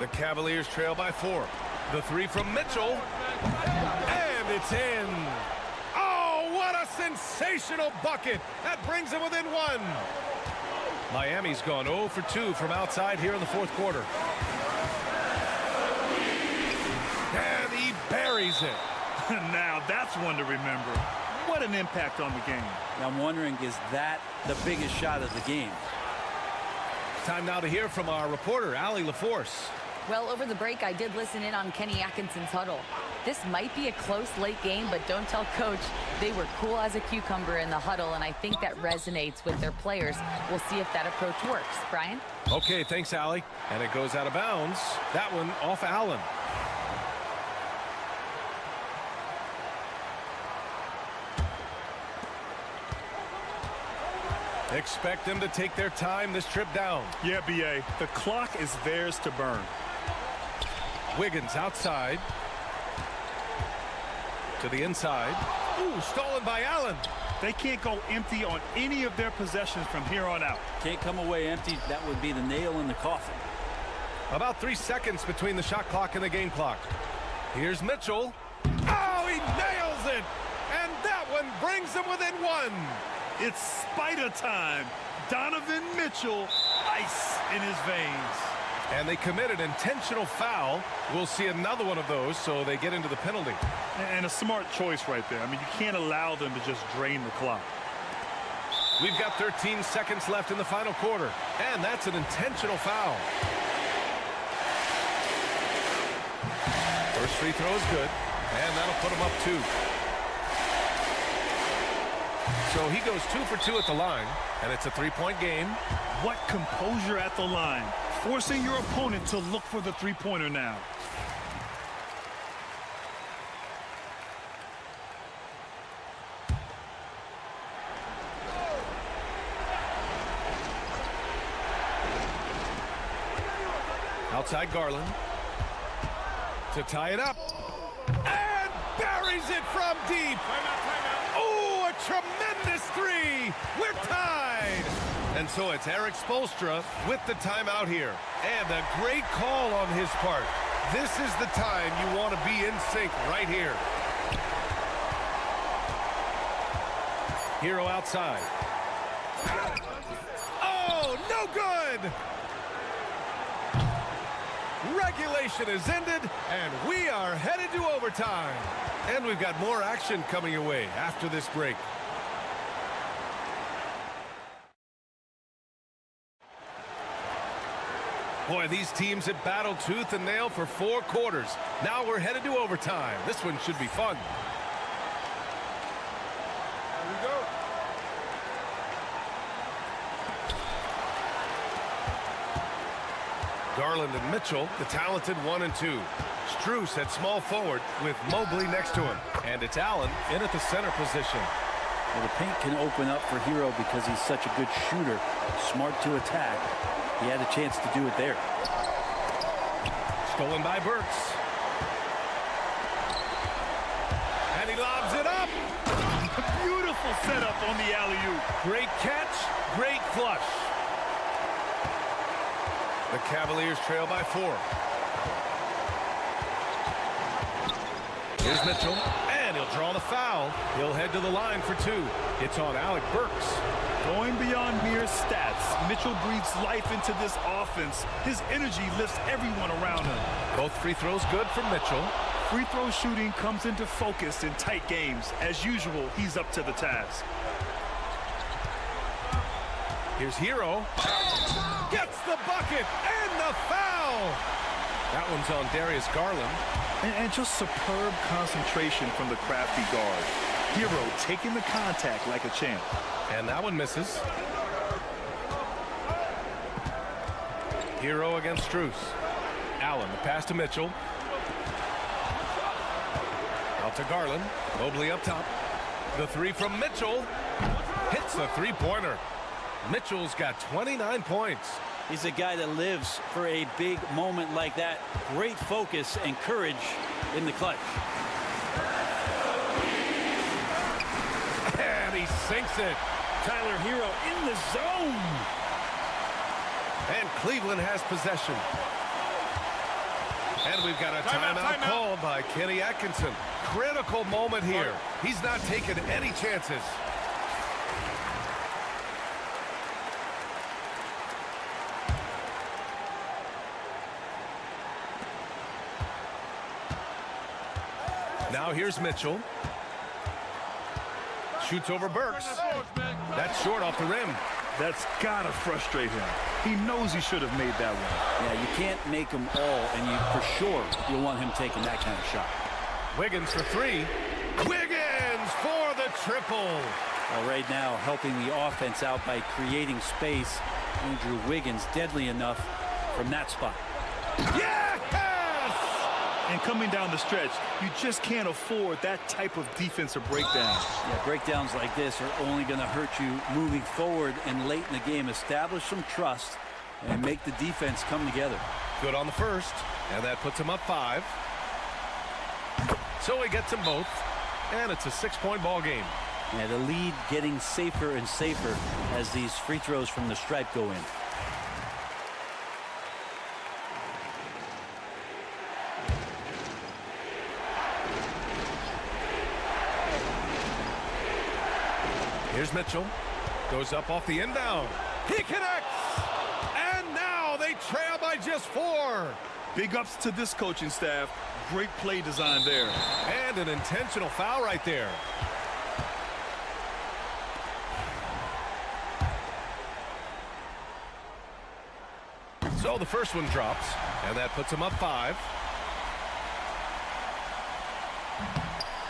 The Cavaliers trail by 4. The 3 from Mitchell. And it's in. Oh, what a sensational bucket. That brings them within 1. Miami's gone 0 for 2 from outside here in the fourth quarter. And he buries it. Now that's one to remember. What an impact on the game. I'm wondering, is that the biggest shot of the game? Time now to hear from our reporter, Allie LaForce. Well, over the break, I did listen in on Kenny Atkinson's huddle. This might be a close late game, but don't tell Coach. They were cool as a cucumber in the huddle, and I think that resonates with their players. We'll see if that approach works. Brian? Okay, thanks, Allie. And it goes out of bounds. That one off Allen. Expect them to take their time this trip down. Yeah, B.A. The clock is theirs to burn. Wiggins outside. To the inside. Ooh, stolen by Allen. They can't go empty on any of their possessions from here on out. Can't come away empty. That would be the nail in the coffin. About 3 seconds between the shot clock and the game clock. Here's Mitchell. Oh, he nails it! And that one brings him within 1. It's spider time. Donovan Mitchell, ice in his veins. And they committed intentional foul. We'll see another one of those, so they get into the penalty. And a smart choice right there. I mean, you can't allow them to just drain the clock. We've got 13 seconds left in the final quarter, and that's an intentional foul. First free throw is good, and that'll put him up 2. So he goes 2 for 2 at the line, and it's a 3-point game. What composure at the line, forcing your opponent to look for the three-pointer now. Outside Garland to tie it up, and buries it from deep. Oh, a tremendous 3. We're tied. And so it's Eric Spoelstra with the timeout here. And a great call on his part. This is the time you want to be in sync right here. Hero outside. Oh, no good. Regulation is ended, and we are headed to overtime. And we've got more action coming your way after this break. Boy, these teams have battled tooth and nail for 4 quarters. Now we're headed to overtime. This one should be fun. Here we go. Garland and Mitchell, the talented 1 and 2. Strus at small forward with Mobley next to him. And it's Allen in at the center position. Well, the paint can open up for Hero because he's such a good shooter, smart to attack. He had a chance to do it there. Stolen by Burks. And he lobs it up. Beautiful setup on the alley-oop. Great catch, great flush. The Cavaliers trail by 4. Here's Mitchell, and he'll draw the foul. He'll head to the line for 2. It's on Alec Burks. Going beyond mere stats, Mitchell breathes life into this offense. His energy lifts everyone around him. Both free throws good for Mitchell. Free throw shooting comes into focus in tight games. As usual, he's up to the task. Here's Hero. Gets the bucket and the foul. That one's on Darius Garland. And just superb concentration from the crafty guard. Hero taking the contact like a champ. And that one misses. Hero against Strus. Allen, the pass to Mitchell. Out to Garland. Mobley up top. The 3 from Mitchell. Hits the 3-pointer. Mitchell's got 29 points. He's a guy that lives for a big moment like that. Great focus and courage in the clutch. And he sinks it. Tyler Hero in the zone. And Cleveland has possession. And we've got a timeout called by Kenny Atkinson. Critical moment here. He's not taking any chances. Now here's Mitchell. Shoots over Burks. That's short off the rim. That's gotta frustrate him. He knows he should have made that one. Yeah, you can't make them all, and you for sure you'll want him taking that kind of shot. Wiggins for 3. Wiggins for the triple. Well, right now, helping the offense out by creating space. Andrew Wiggins, deadly enough from that spot. Yes! And coming down the stretch, you just can't afford that type of defensive breakdown. Yeah, breakdowns like this are only going to hurt you moving forward and late in the game. Establish some trust and make the defense come together. Good on the first, and that puts him up 5. So he gets them both, and it's a 6-point ball game. And the lead getting safer and safer as these free throws from the stripe go in. Here's Mitchell. Goes up off the inbound. He connects! And now they trail by just 4. Big ups to this coaching staff. Great play design there. And an intentional foul right there. So the first one drops, and that puts him up 5.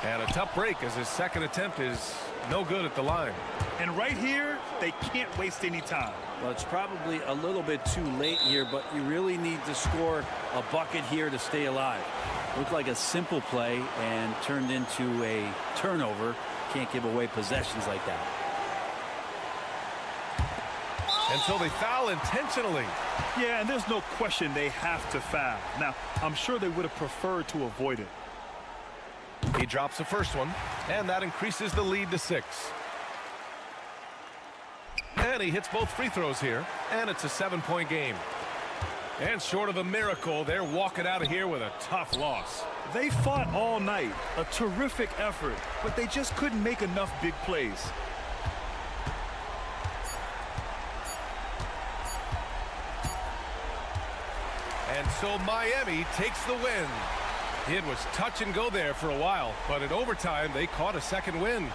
And a tough break as his second attempt is no good at the line. And right here, they can't waste any time. Well, it's probably a little bit too late here, but you really need to score a bucket here to stay alive. Looked like a simple play and turned into a turnover. Can't give away possessions like that. And so they foul intentionally. Yeah, and there's no question they have to foul. Now, I'm sure they would have preferred to avoid it. He drops the first one, and that increases the lead to 6. And he hits both free throws here, and it's a 7-point game. And short of a miracle, they're walking out of here with a tough loss. They fought all night, a terrific effort, but they just couldn't make enough big plays. And so Miami takes the win. It was touch and go there for a while, but in overtime, they caught a second win.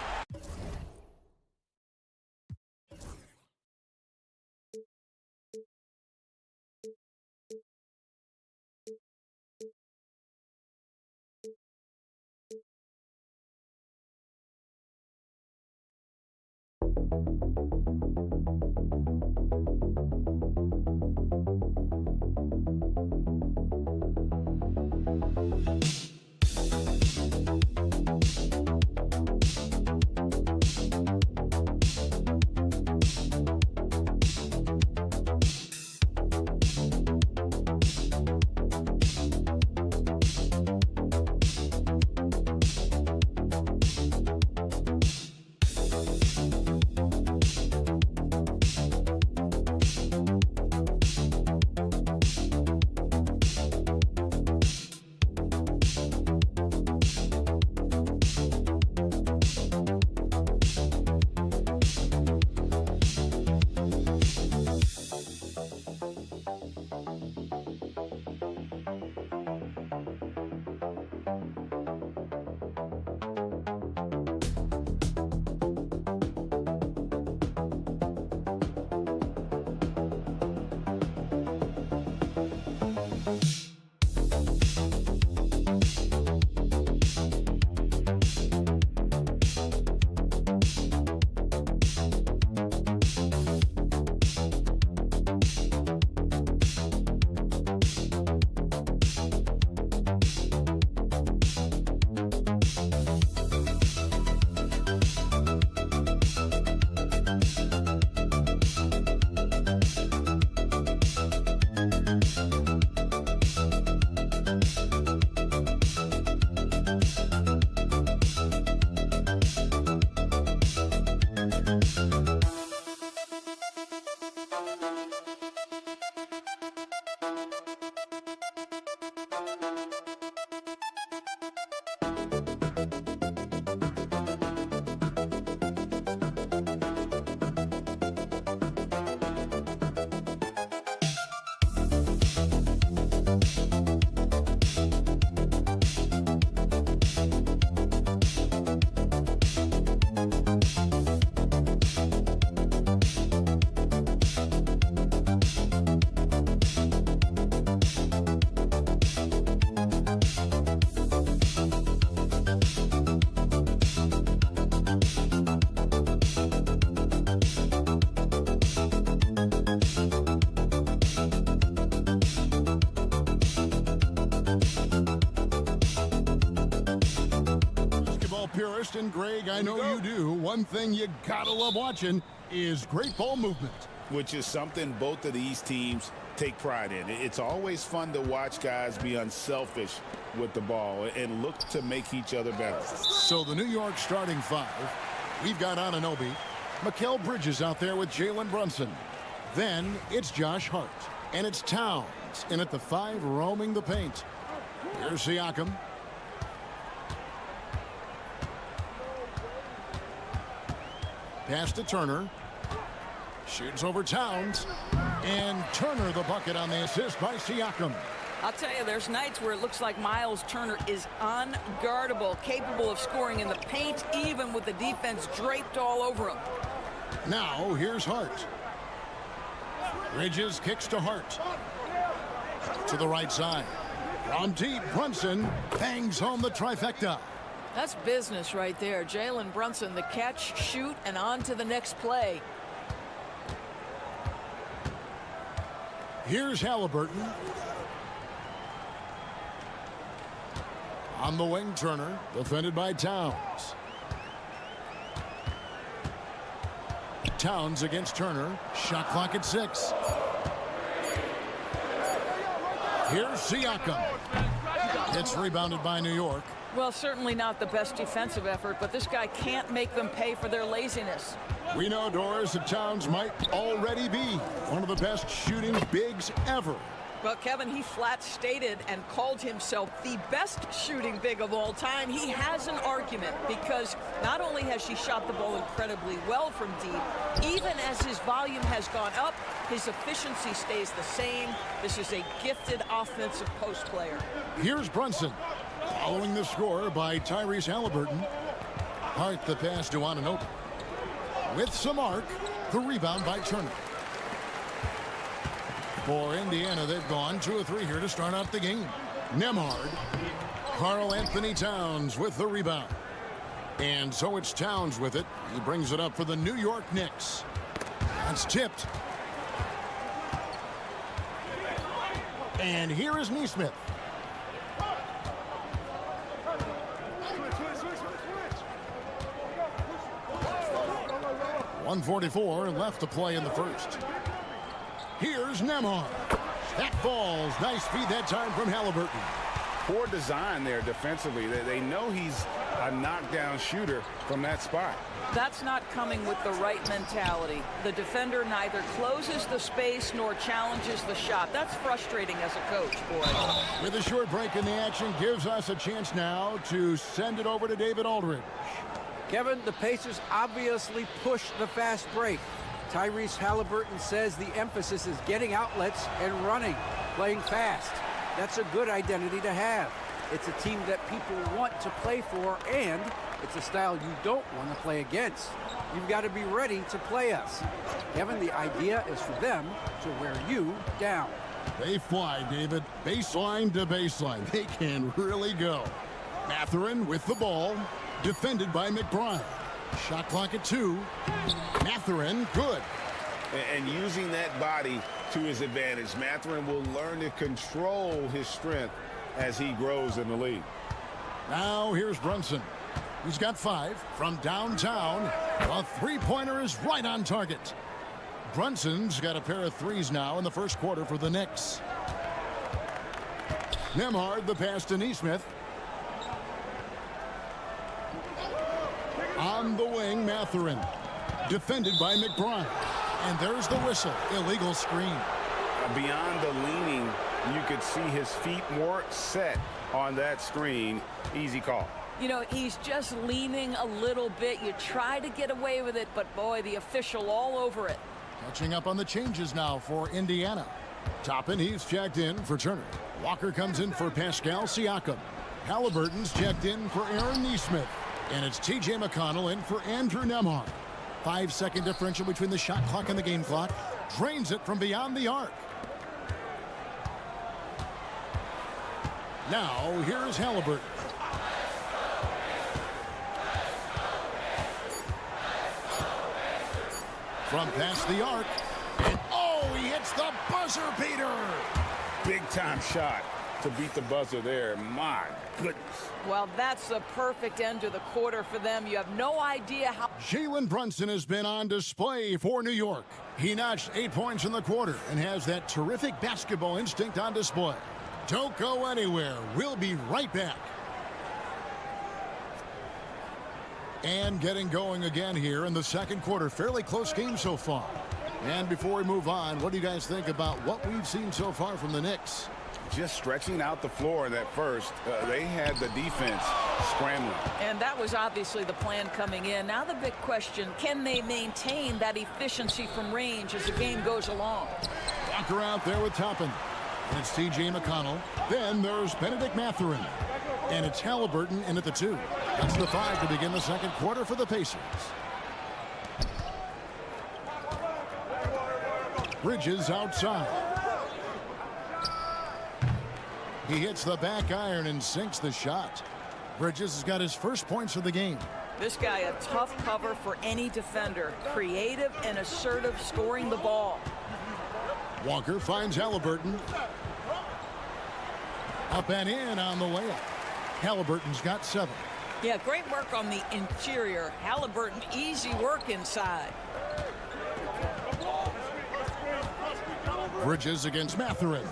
Purist, and Greg, I know you do. One thing you gotta love watching is great ball movement. Which is something both of these teams take pride in. It's always fun to watch guys be unselfish with the ball and look to make each other better. So the New York starting 5, We've got Anunoby. Mikal Bridges out there with Jalen Brunson. Then it's Josh Hart. And it's Towns in at the 5 roaming the paint. Here's Siakam. Pass to Turner. Shoots over Towns. And Turner the bucket on the assist by Siakam. I'll tell you, there's nights where it looks like Miles Turner is unguardable, capable of scoring in the paint, even with the defense draped all over him. Now, here's Hart. Bridges kicks to Hart. To the right side. From deep, Brunson bangs home the trifecta. That's business right there. Jalen Brunson, the catch, shoot, and on to the next play. Here's Halliburton. On the wing, Turner, defended by Towns. Towns against Turner. Shot clock at 6. Here's Siakam. It's rebounded by New York. Well, certainly not the best defensive effort, but this guy can't make them pay for their laziness. We know, Doris, that Towns might already be one of the best shooting bigs ever. Well, Kevin, he flat stated and called himself the best shooting big of all time. He has an argument because not only has he shot the ball incredibly well from deep, even as his volume has gone up, his efficiency stays the same. This is a gifted offensive post player. Here's Brunson. Following the score by Tyrese Halliburton. Hart the pass to Anunoby. With some arc, the rebound by Turner. For Indiana, they've gone 2 of 3 here to start out the game. Nembhard. Karl Anthony Towns with the rebound. And so it's Towns with it. He brings it up for the New York Knicks. That's tipped. And here is Nesmith. .144 left to play in the first. Here's Nembhard. That falls. Nice feed that time from Halliburton. Poor design there defensively. They know he's a knockdown shooter from that spot. That's not coming with the right mentality. The defender neither closes the space nor challenges the shot. That's frustrating as a coach, boy. With a short break in the action, gives us a chance now to send it over to David Aldridge. Kevin, the Pacers obviously pushed the fast break. Tyrese Halliburton says the emphasis is getting outlets and running, playing fast. That's a good identity to have. It's a team that people want to play for, and it's a style you don't want to play against. You've got to be ready to play us. Kevin, the idea is for them to wear you down. They fly, David. Baseline to baseline. They can really go. Mathurin with the ball, defended by McBride. Shot clock at 2. Mathurin, good. And using that body to his advantage, Mathurin will learn to control his strength as he grows in the league. Now here's Brunson. He's got 5 from downtown. A three-pointer is right on target. Brunson's got a pair of threes now in the first quarter for the Knicks. Nembhard the pass to Nesmith. On the wing, Mathurin. Defended by McBride. And there's the whistle. Illegal screen. Beyond the leaning, you could see his feet more set on that screen. Easy call. You know, he's just leaning a little bit. You try to get away with it, but boy, the official all over it. Catching up on the changes now for Indiana. Toppin, he's checked in for Turner. Walker comes in for Pascal Siakam. Halliburton's checked in for Aaron Nesmith. And it's T.J. McConnell in for Andrew Nembhard. 5-second differential between the shot clock and the game clock. Drains it from beyond the arc. Now, here's Halliburton. From past the arc. And oh, he hits the buzzer beater. Big time shot to beat the buzzer there. My goodness. Well, that's the perfect end to the quarter for them. You have no idea how. Jalen Brunson has been on display for New York. He notched 8 points in the quarter and has that terrific basketball instinct on display. Don't go anywhere. We'll be right back. And getting going again here in the second quarter. Fairly close game so far. And before we move on, what do you guys think about what we've seen so far from the Knicks? Just stretching out the floor in that first. They had the defense scrambling. And that was obviously the plan coming in. Now the big question, can they maintain that efficiency from range as the game goes along? Walker out there with Toppin. And it's T.J. McConnell. Then there's Benedict Mathurin. And it's Halliburton in at the 2. That's the 5 to begin the second quarter for the Pacers. Bridges outside. He hits the back iron and sinks the shot. Bridges has got his first points of the game. This guy a tough cover for any defender. Creative and assertive scoring the ball. Walker finds Halliburton. Up and in on the layup. Halliburton's got 7. Yeah, great work on the interior. Halliburton, easy work inside. Bridges against Mathurin.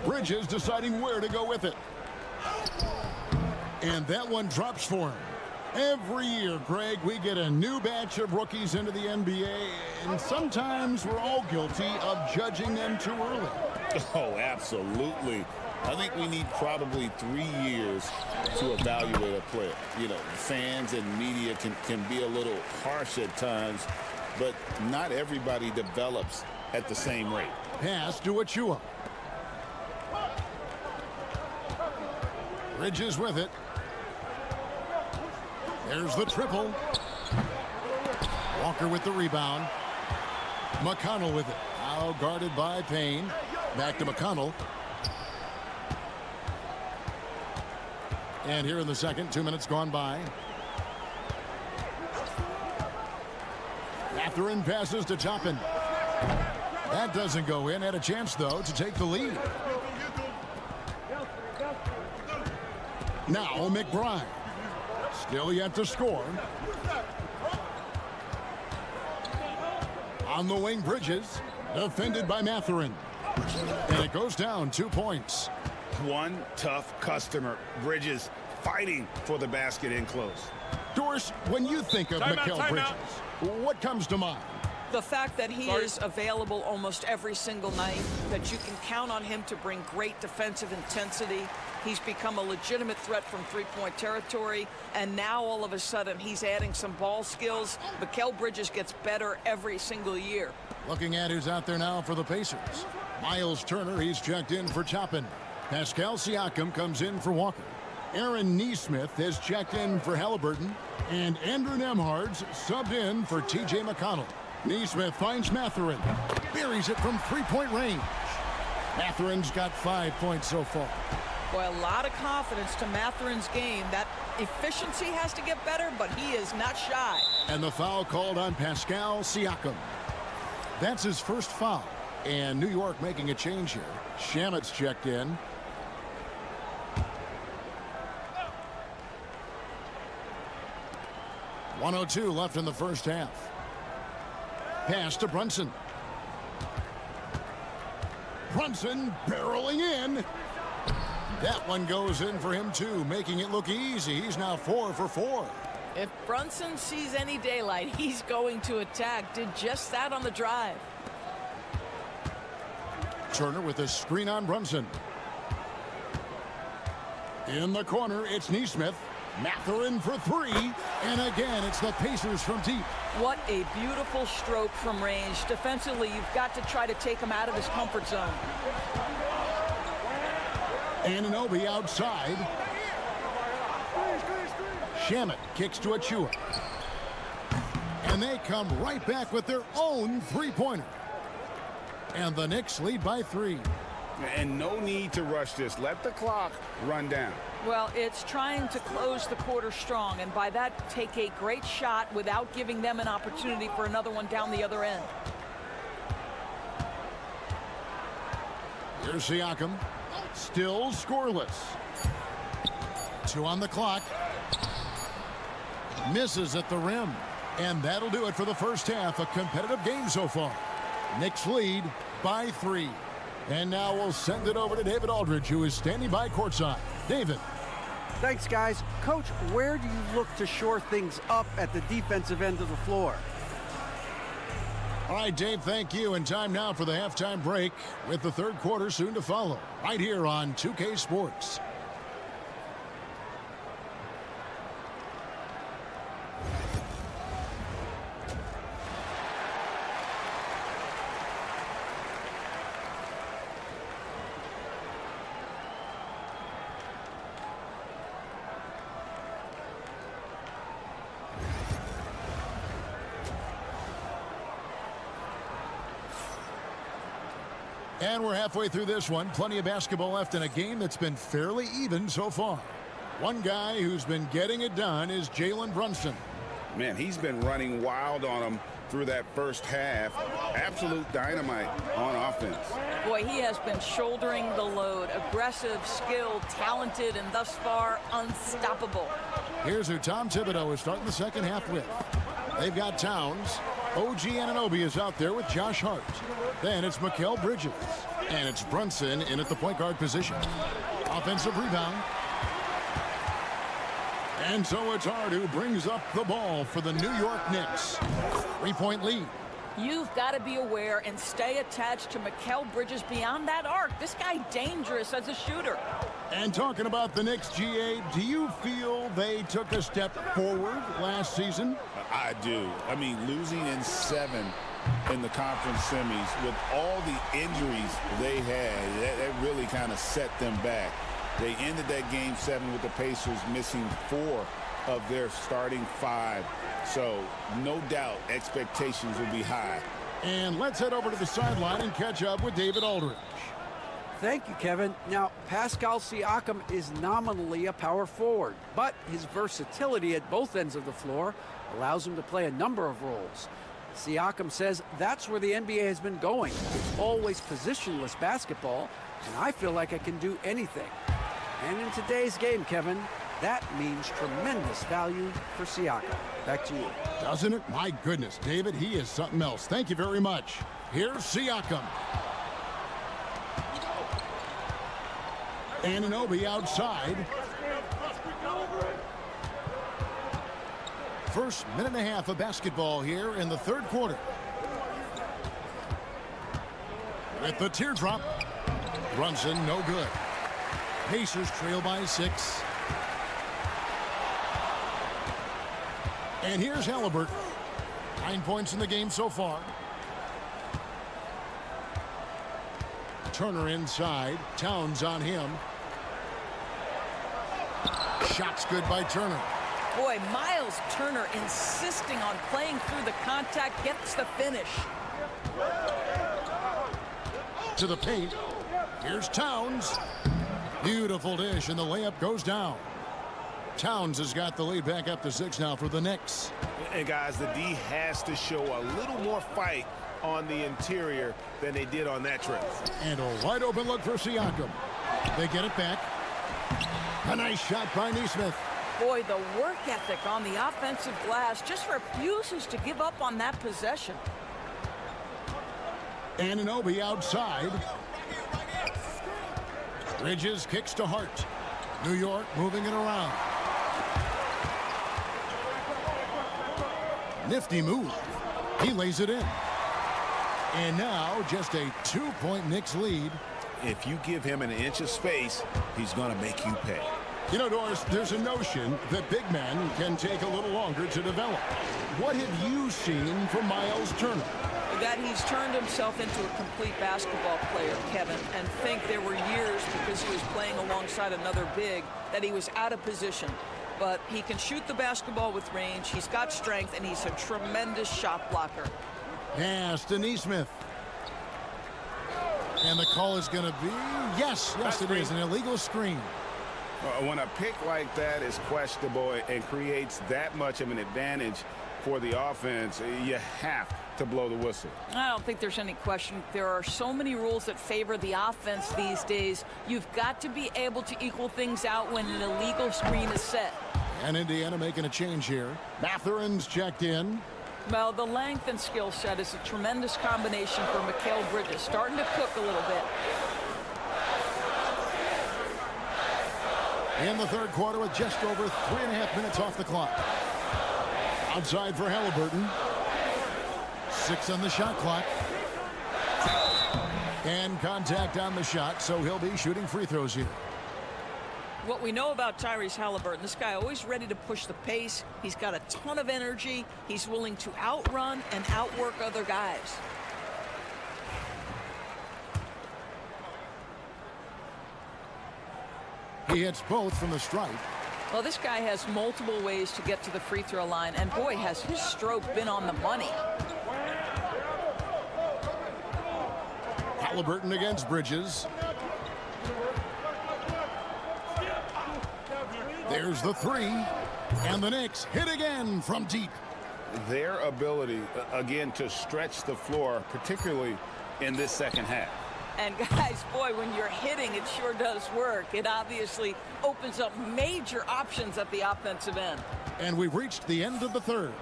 Bridges deciding where to go with it. And that one drops for him. Every year, Greg, we get a new batch of rookies into the NBA, and sometimes we're all guilty of judging them too early. Oh, absolutely. I think we need probably 3 years to evaluate a player. You know, fans and media can be a little harsh at times, but not everybody develops at the same rate. Pass to Achua. Bridges with it. There's the triple. Walker with the rebound. McConnell with it. Now guarded by Payne. Back to McConnell. And here in the second, 2 minutes gone by. Mathurin passes to Toppin. That doesn't go in. Had a chance, though, to take the lead. Now McBride. Still yet to score. On the wing, Bridges. Defended by Mathurin. And it goes down 2 points. One tough customer. Bridges fighting for the basket in close. Doris, when you think of Mikal Bridges, what comes to mind? The fact that he is available almost every single night, that you can count on him to bring great defensive intensity. He's become a legitimate threat from three-point territory, and now all of a sudden he's adding some ball skills. Mikal Bridges gets better every single year. Looking at who's out there now for the Pacers. Miles Turner, he's checked in for Toppin. Pascal Siakam comes in for Walker. Aaron Nesmith has checked in for Halliburton. And Andrew Nembhard's subbed in for T.J. McConnell. Nesmith finds Mathurin. Buries it from three-point range. Mathurin's got 5 points so far. Boy, a lot of confidence to Mathurin's game. That efficiency has to get better, but he is not shy. And the foul called on Pascal Siakam. That's his first foul. And New York making a change here. Shamet's checked in. .102 left in the first half. Pass to Brunson. Brunson barreling in. That one goes in for him too, making it look easy. He's now 4 for 4. If Brunson sees any daylight, he's going to attack. Did just that on the drive. Turner with a screen on Brunson. In the corner, it's Nesmith. Mathurin for 3. And again, it's the Pacers from deep. What a beautiful stroke from range. Defensively, you've got to try to take him out of his comfort zone. Anunoby outside. Shamet kicks to Achua. And they come right back with their own three-pointer. And the Knicks lead by 3. And no need to rush this. Let the clock run down. Well, it's trying to close the quarter strong, and by that, take a great shot without giving them an opportunity for another one down the other end. Here's Siakam. Still scoreless. 2 on the clock. Misses at the rim. And that'll do it for the first half. A competitive game so far. Knicks lead by 3. And now we'll send it over to David Aldridge, who is standing by courtside. David. Thanks, guys. Coach, where do you look to shore things up at the defensive end of the floor? All right, Dave, thank you. And time now for the halftime break with the third quarter soon to follow right here on 2K Sports. And we're halfway through this one. Plenty of basketball left in a game that's been fairly even so far. One guy who's been getting it done is Jalen Brunson. Man, he's been running wild on him through that first half. Absolute dynamite on offense. Boy, he has been shouldering the load. Aggressive, skilled, talented, and thus far unstoppable. Here's who Tom Thibodeau is starting the second half with. They've got Towns. OG Anunoby is out there with Josh Hart. Then it's Mikal Bridges. And it's Brunson in at the point guard position. Offensive rebound. And so it's Hart who brings up the ball for the New York Knicks. 3-point lead. You've got to be aware and stay attached to Mikal Bridges beyond that arc. This guy dangerous as a shooter. And talking about the Knicks, GA, do you feel they took a step forward last season? I do. I mean, losing in 7 in the conference semis with all the injuries they had, that really kind of set them back. They ended that game 7 with the Pacers missing 4 of their starting 5. So, no doubt, expectations will be high. And let's head over to the sideline and catch up with David Aldridge. Thank you, Kevin. Now, Pascal Siakam is nominally a power forward, but his versatility at both ends of the floor allows him to play a number of roles. Siakam says that's where the NBA has been going. It's always positionless basketball, and I feel like I can do anything. And in today's game, Kevin, that means tremendous value for Siakam. Back to you. Doesn't it? My goodness, David, he is something else. Thank you very much. Here's Siakam. Anunoby outside. First minute and a half of basketball here in the third quarter. With the teardrop. Brunson, no good. Pacers trail by 6. And here's Halliburton. 9 points in the game so far. Turner inside. Towns on him. Shot's good by Turner. Boy, Miles Turner insisting on playing through the contact, gets the finish. To the paint. Here's Towns. Beautiful dish, and the layup goes down. Towns has got the lead back up to 6 now for the Knicks. And guys, the D has to show a little more fight on the interior than they did on that trip. And a wide open look for Siakam. They get it back. A nice shot by Nesmith. Boy, the work ethic on the offensive glass just refuses to give up on that possession. Anunoby outside. Bridges kicks to Hart. New York moving it around. Nifty move. He lays it in. And now just a 2-point Knicks lead. If you give him an inch of space, he's going to make you pay. You know, Doris, there's a notion that big men can take a little longer to develop. What have you seen from Miles Turner? That he's turned himself into a complete basketball player, Kevin, and think there were years because he was playing alongside another big that he was out of position. But he can shoot the basketball with range, he's got strength, and he's a tremendous shot blocker. Pass to Nesmith. And the call is going to be, yes, it is, an illegal screen. When a pick like that is questionable and creates that much of an advantage for the offense, you have to blow the whistle. I don't think there's any question. There are so many rules that favor the offense these days. You've got to be able to equal things out when an illegal screen is set. And Indiana making a change here. Matherin's checked in. Well, the length and skill set is a tremendous combination for Mikal Bridges. Starting to cook a little bit. in the third quarter with just over 3.5 minutes off the clock. Outside for Halliburton. 6 on the shot clock. And contact on the shot, so he'll be shooting free throws here. What we know about Tyrese Halliburton, this guy always ready to push the pace. He's got a ton of energy. He's willing to outrun and outwork other guys. He hits both from the stripe. Well, this guy has multiple ways to get to the free throw line, and boy, has his stroke been on the money. Halliburton against Bridges. There's the three, and the Knicks hit again from deep. Their ability, again, to stretch the floor, particularly in this second half. And guys, boy, when you're hitting, it sure does work. It obviously opens up major options at the offensive end. And we've reached the end of the third.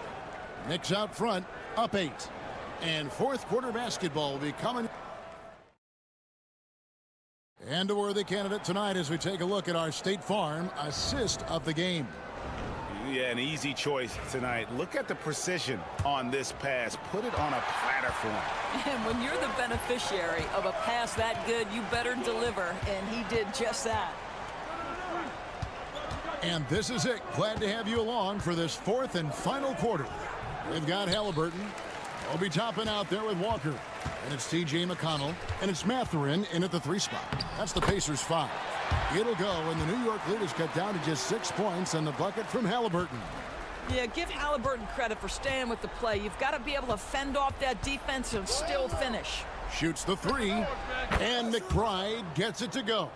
Knicks out front, up 8. And fourth quarter basketball will be coming. And a worthy candidate tonight as we take a look at our State Farm assist of the game. Yeah, an easy choice tonight. Look at the precision on this pass. Put it on a platter for him. And when you're the beneficiary of a pass that good, you better deliver, and he did just that. And this is it. Glad to have you along for this fourth and final quarter. We've got Halliburton. We'll be topping out there with Walker. And it's T.J. McConnell. And it's Mathurin in at the 3 spot. That's the Pacers 5. It'll go, and the New York lead is cut down to just 6 points and the bucket from Halliburton. Yeah, give Halliburton credit for staying with the play. You've got to be able to fend off that defense and still finish. Shoots the 3, and McBride gets it to go.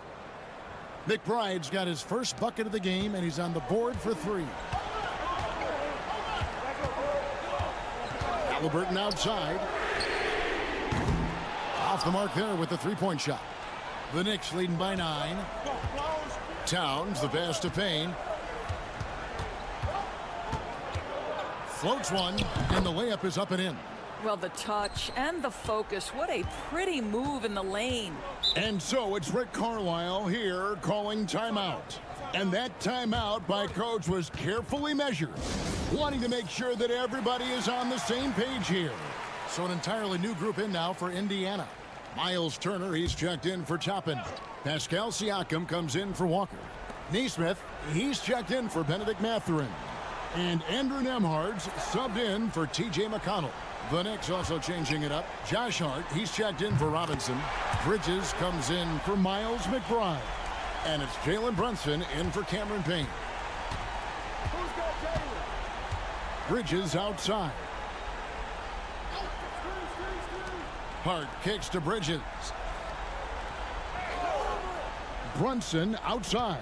McBride's got his first bucket of the game, and he's on the board for 3. Halliburton outside. Off the mark there with the 3-point shot. The Knicks leading by 9. Towns, the pass to Payne. Floats one, and the layup is up and in. Well, the touch and the focus. What a pretty move in the lane. And so it's Rick Carlisle here calling timeout. And that timeout by Coach was carefully measured, wanting to make sure that everybody is on the same page here. So an entirely new group in now for Indiana. Miles Turner, he's checked in for Toppin. Pascal Siakam comes in for Walker. Neesmith, he's checked in for Benedict Mathurin. And Andrew Nembhard's subbed in for T.J. McConnell. The Knicks also changing it up. Josh Hart, he's checked in for Robinson. Bridges comes in for Miles McBride. And it's Jalen Brunson in for Cameron Payne. Bridges outside. Hart kicks to Bridges. Brunson outside.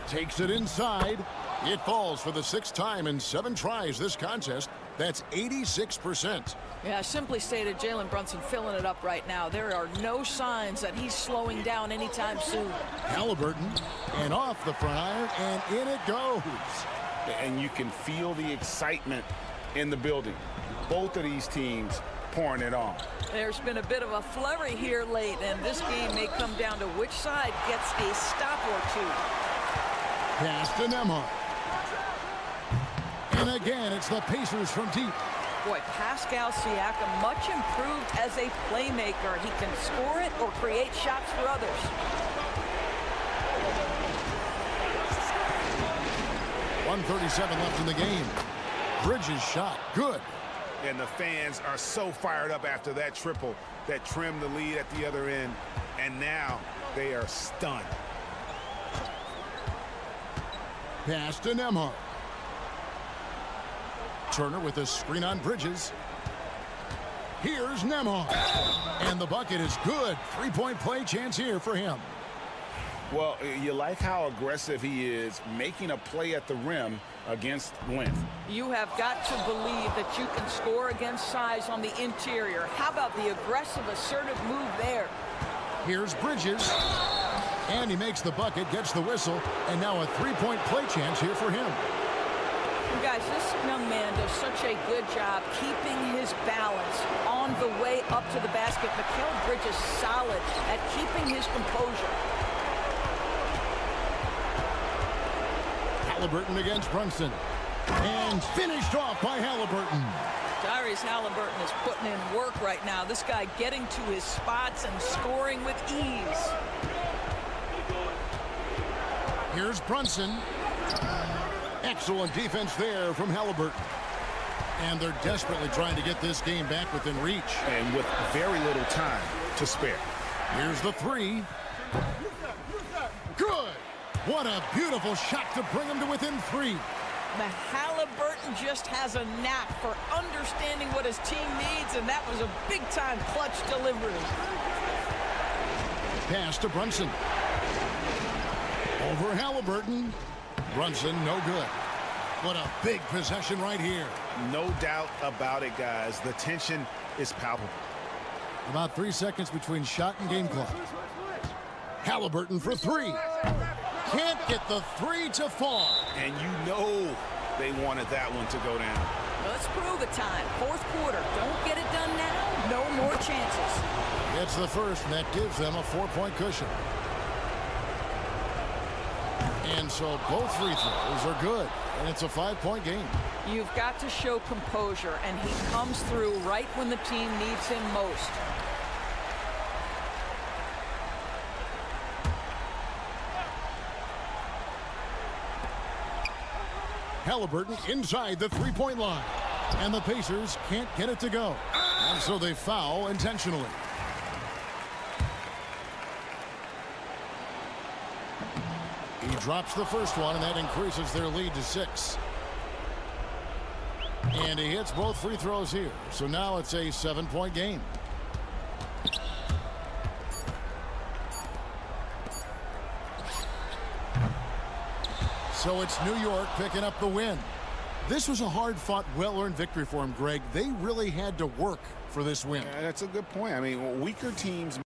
Takes it inside. It falls for the 6th time in 7 tries this contest. That's 86%. Yeah, simply stated, Jalen Brunson filling it up right now. There are no signs that he's slowing down anytime soon. Halliburton, and off the front iron, and in it goes. And you can feel the excitement in the building. Both of these teams pouring it on. There's been a bit of a flurry here late, and this game may come down to which side gets a stop or 2. Pass to Nembhard. And again, it's the Pacers from deep. Boy, Pascal Siakam much improved as a playmaker. He can score it or create shots for others. .137 left in the game. Bridges shot, good. And the fans are so fired up after that triple that trimmed the lead at the other end. And now they are stunned. Pass to Nembhard. Turner with a screen on Bridges. Here's Nembhard. And the bucket is good. 3-point play chance here for him. Well, you like how aggressive he is, making a play at the rim against length. You have got to believe that you can score against size on the interior. How about the aggressive, assertive move there? Here's Bridges. And he makes the bucket, gets the whistle, and now a 3-point play chance here for him. Guys, this young man does such a good job keeping his balance on the way up to the basket. Mikal Bridges solid at keeping his composure. Halliburton against Brunson. And finished off by Halliburton. Tyrese Halliburton is putting in work right now. This guy getting to his spots and scoring with ease. Here's Brunson. Excellent defense there from Halliburton. And they're desperately trying to get this game back within reach. And with very little time to spare. Here's the three. Good. What a beautiful shot to bring him to within 3. The Halliburton just has a knack for understanding what his team needs, and that was a big-time clutch delivery. Pass to Brunson. Over Halliburton. Brunson, no good. What a big possession right here. No doubt about it, guys. The tension is palpable. About 3 seconds between shot and game clock. Halliburton for 3. Can't get the 3 to fall. And you know they wanted that one to go down. Let's prove it time. Fourth quarter. Don't get it done now. No more chances. It's the first, and that gives them a 4-point cushion. And so both free throws are good, and it's a 5-point game. You've got to show composure, and he comes through right when the team needs him most. Halliburton inside the 3-point line. And the Pacers can't get it to go. And so they foul intentionally. He drops the first one, and that increases their lead to 6. And he hits both free throws here. So now it's a 7-point game. So it's New York picking up the win. This was a hard-fought, well-earned victory for him, Greg. They really had to work for this win. That's a good point. I mean, weaker teams.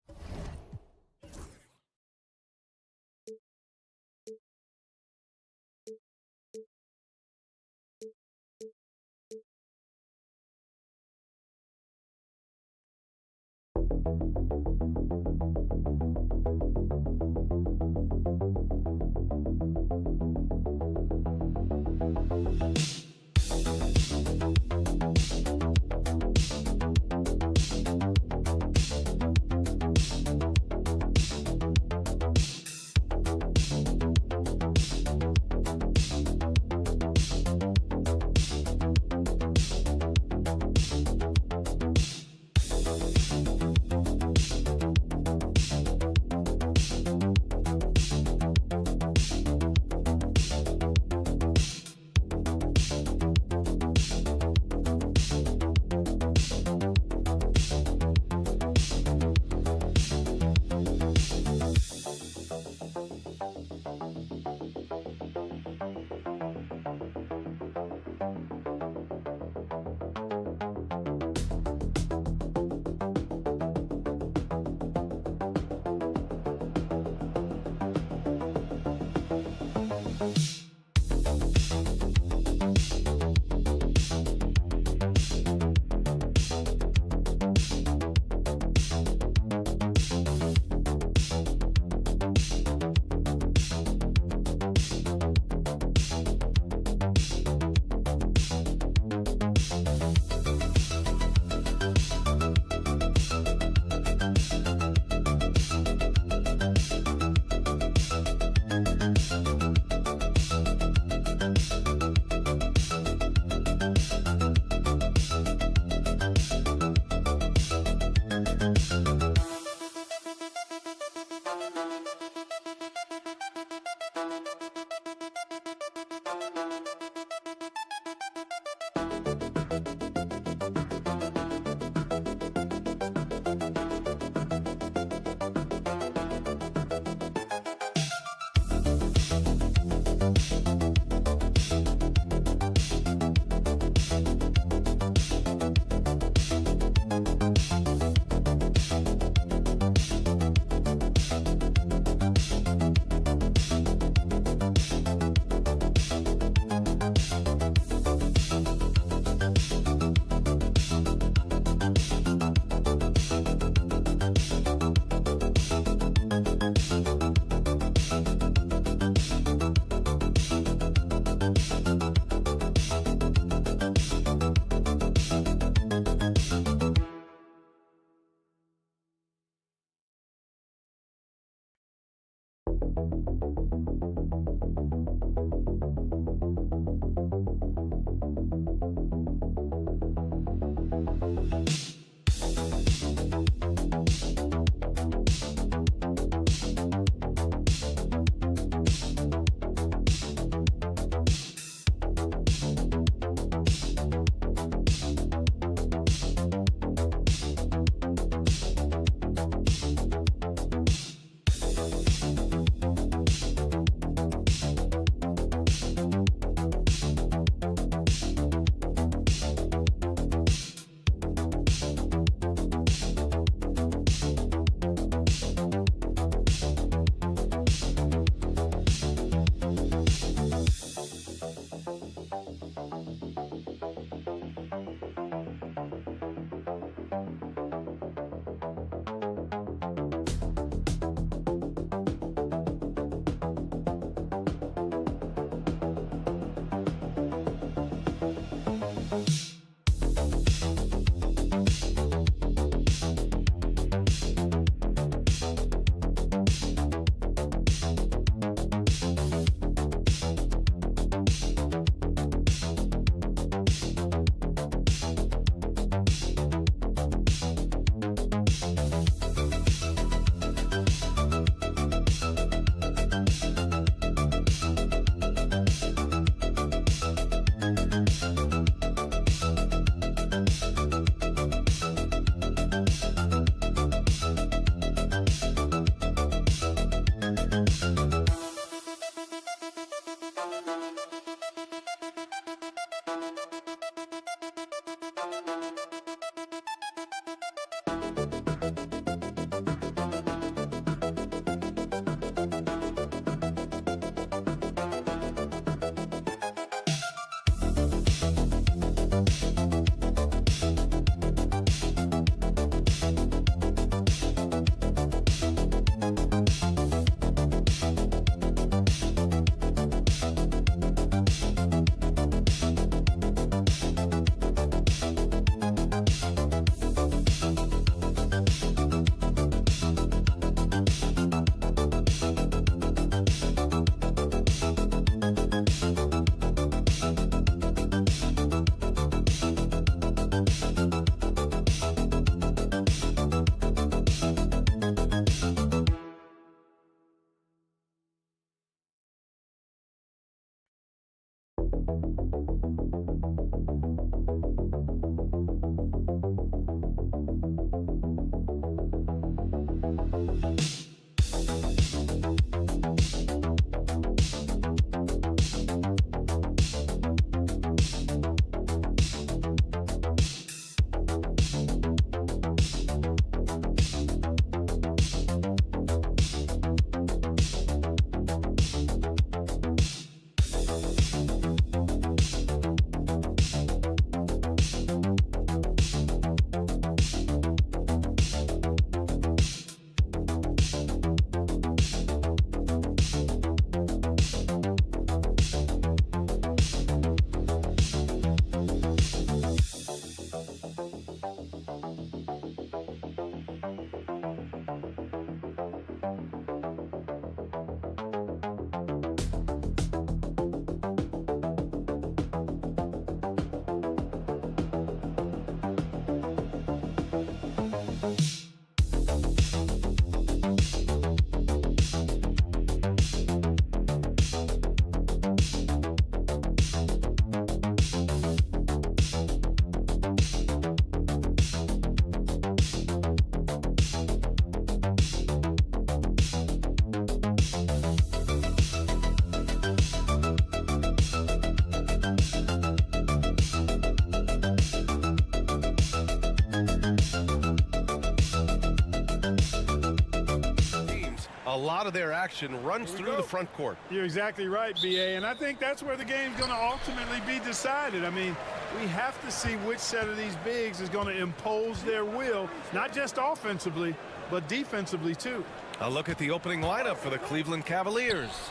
A lot of their action runs through the front court. You're exactly right, B.A., and I think that's where the game's going to ultimately be decided. I mean, we have to see which set of these bigs is going to impose their will, not just offensively, but defensively, too. A look at the opening lineup for the Cleveland Cavaliers.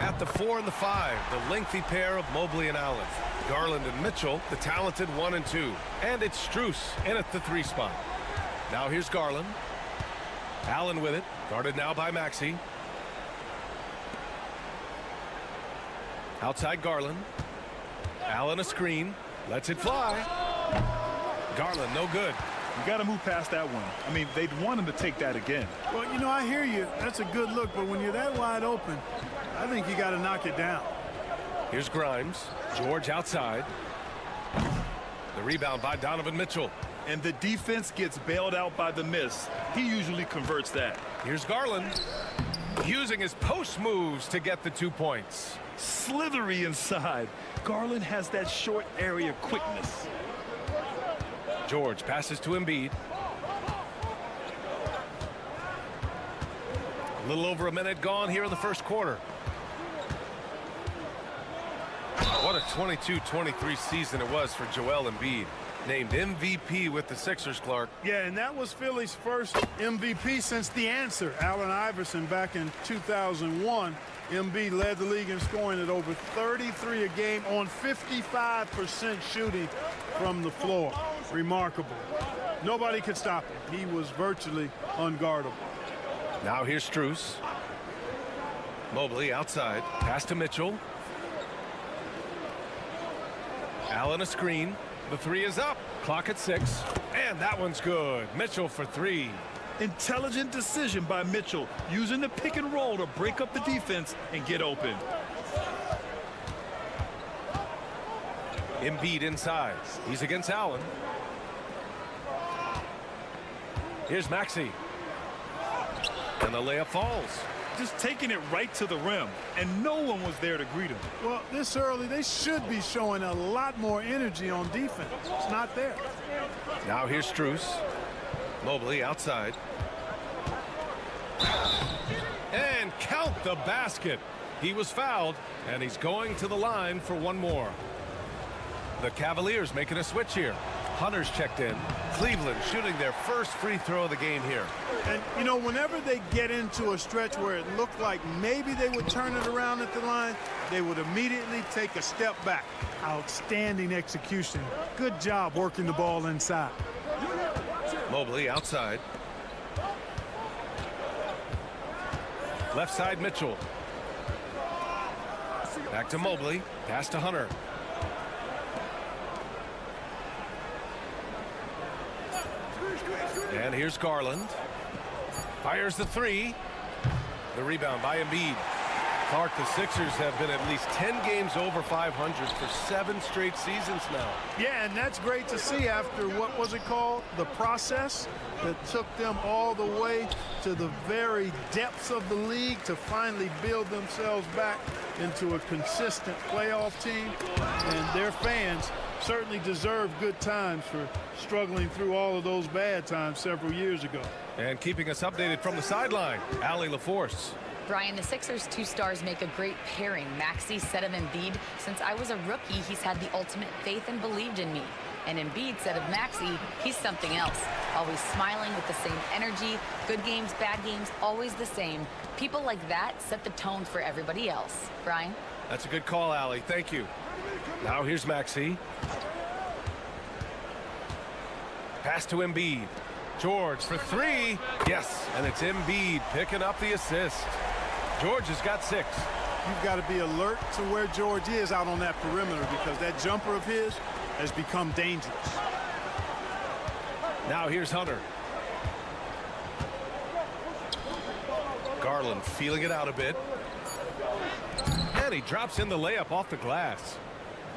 At the 4 and the 5, the lengthy pair of Mobley and Allen. Garland and Mitchell, the talented 1 and 2. And it's Strus in at the 3 spot. Now here's Garland. Allen with it, guarded now by Maxey. Outside Garland. Allen a screen, lets it fly. Garland no good. You got to move past that one. I mean, they'd want him to take that again. Well, you know, I hear you. That's a good look, but when you're that wide open, I think you got to knock it down. Here's Grimes. George outside. The rebound by Donovan Mitchell. And the defense gets bailed out by the miss. He usually converts that. Here's Garland. Using his post moves to get the 2 points. Slithery inside. Garland has that short area quickness. George passes to Embiid. A little over a minute gone here in the first quarter. What a 22-23 season it was for Joel Embiid. Named MVP with the Sixers, Clark. Yeah, and that was Philly's first MVP since the answer, Allen Iverson, back in 2001. Embiid led the league in scoring at over 33 a game on 55% shooting from the floor. Remarkable. Nobody could stop him. He was virtually unguardable. Now here's Strus. Mobley outside. Pass to Mitchell. Allen a screen. The 3 is up. Clock at 6. And that one's good. Mitchell for 3. Intelligent decision by Mitchell, using the pick and roll to break up the defense and get open. Embiid inside. He's against Allen. Here's Maxey. And the layup falls. Just taking it right to the rim, and no one was there to greet him. Well, this early, they should be showing a lot more energy on defense. It's not there. Now here's Strus. Mobley outside. And count the basket. He was fouled, and he's going to the line for one more. The Cavaliers making a switch here. Hunter's checked in. Cleveland shooting their first free throw of the game here. And, you know, whenever they get into a stretch where it looked like maybe they would turn it around at the line, they would immediately take a step back. Outstanding execution. Good job working the ball inside. Mobley outside. Left side Mitchell. Back to Mobley. Pass to Hunter. And here's Garland. Fires the 3. The rebound by Embiid. Clark, the Sixers have been at least 10 games over 500 for 7 straight seasons now. Yeah, and that's great to see after, what was it called? The process that took them all the way to the very depths of the league to finally build themselves back into a consistent playoff team. And their fans certainly deserve good times for struggling through all of those bad times several years ago. And keeping us updated from the sideline, Allie LaForce. Brian, the Sixers' 2 stars make a great pairing. Maxey said of Embiid, since I was a rookie, he's had the ultimate faith and believed in me. And Embiid said of Maxey, he's something else. Always smiling with the same energy. Good games, bad games, always the same. People like that set the tone for everybody else. Brian? That's a good call, Allie. Thank you. Now here's Maxey. Pass to Embiid. George for 3. Yes, and it's Embiid picking up the assist. George has got 6. You've got to be alert to where George is out on that perimeter, because that jumper of his has become dangerous. Now here's Hunter. Garland feeling it out a bit. And he drops in the layup off the glass.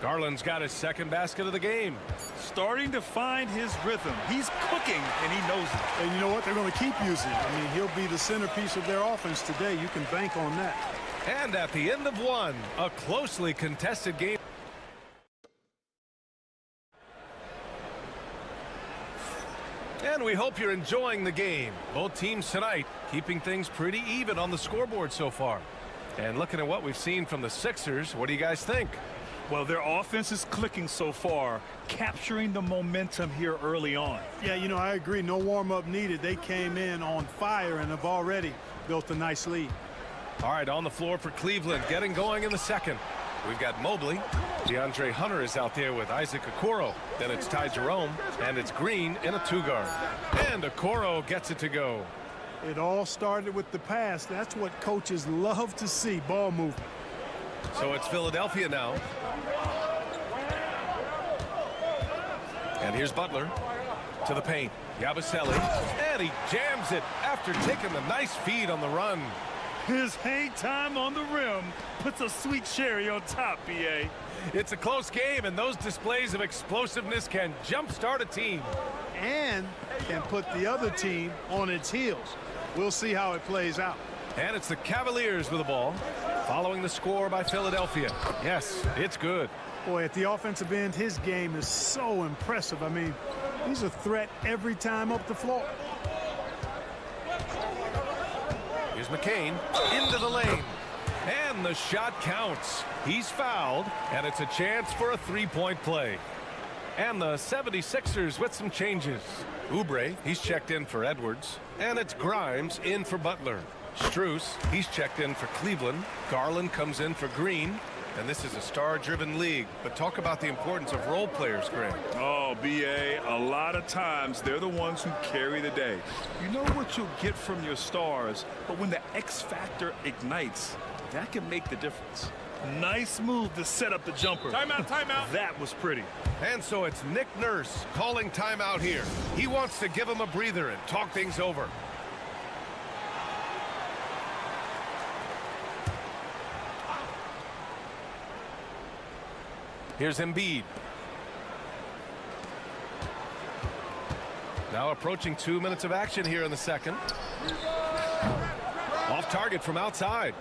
Garland's got his 2nd basket of the game. Starting to find his rhythm. He's cooking, and he knows it. And you know what? They're going to keep using him. I mean, he'll be the centerpiece of their offense today. You can bank on that. And at the end of 1, a closely contested game. And we hope you're enjoying the game. Both teams tonight keeping things pretty even on the scoreboard so far. And looking at what we've seen from the Sixers, what do you guys think? Well, their offense is clicking so far, capturing the momentum here early on. Yeah, you know, I agree. No warm-up needed. They came in on fire and have already built a nice lead. All right, on the floor for Cleveland, getting going in the 2nd. We've got Mobley. DeAndre Hunter is out there with Isaac Okoro. Then it's Ty Jerome, and it's Green in a 2-guard. And Okoro gets it to go. It all started with the pass. That's what coaches love to see, ball movement. So it's Philadelphia now. And here's Butler to the paint. Yabusele, and he jams it after taking the nice feed on the run. His hang time on the rim puts a sweet cherry on top, B.A. It's a close game, and those displays of explosiveness can jumpstart a team. And can put the other team on its heels. We'll see how it plays out. And it's the Cavaliers with the ball, following the score by Philadelphia. Yes, it's good. Boy, at the offensive end, his game is so impressive. I mean, he's a threat every time up the floor. Here's McCain into the lane. And the shot counts. He's fouled, and it's a chance for a 3-point play. And the 76ers with some changes. Oubre, he's checked in for Edwards. And it's Grimes in for Butler. Strus, he's checked in for Cleveland. Garland comes in for Green. And this is a star-driven league. But talk about the importance of role players, Graham. Oh, B.A., a lot of times they're the ones who carry the day. You know what you'll get from your stars, but when the X factor ignites, that can make the difference. Nice move to set up the jumper. Timeout, timeout. That was pretty. And so it's Nick Nurse calling timeout here. He wants to give him a breather and talk things over. Here's Embiid. Now approaching 2 minutes of action here in the 2nd. Off target from outside.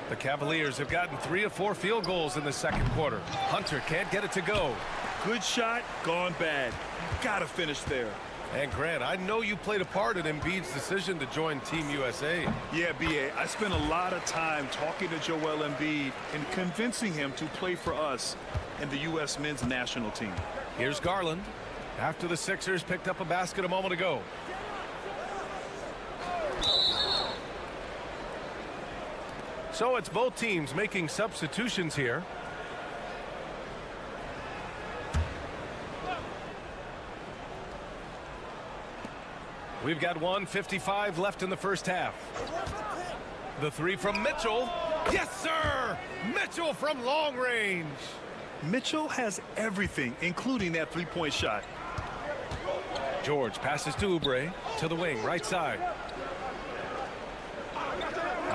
The Cavaliers have gotten 3 of 4 field goals in the 2nd quarter. Hunter can't get it to go. Good shot, gone bad. You gotta finish there. And Grant, I know you played a part in Embiid's decision to join Team USA. Yeah, B.A., I spent a lot of time talking to Joel Embiid and convincing him to play for us and the U.S. men's national team. Here's Garland after the Sixers picked up a basket a moment ago. So it's both teams making substitutions here. We've got 1:55 left in the first half. The 3 from Mitchell. Yes, sir! Mitchell from long range. Mitchell has everything, including that 3-point shot. George passes to Oubre to the wing, right side.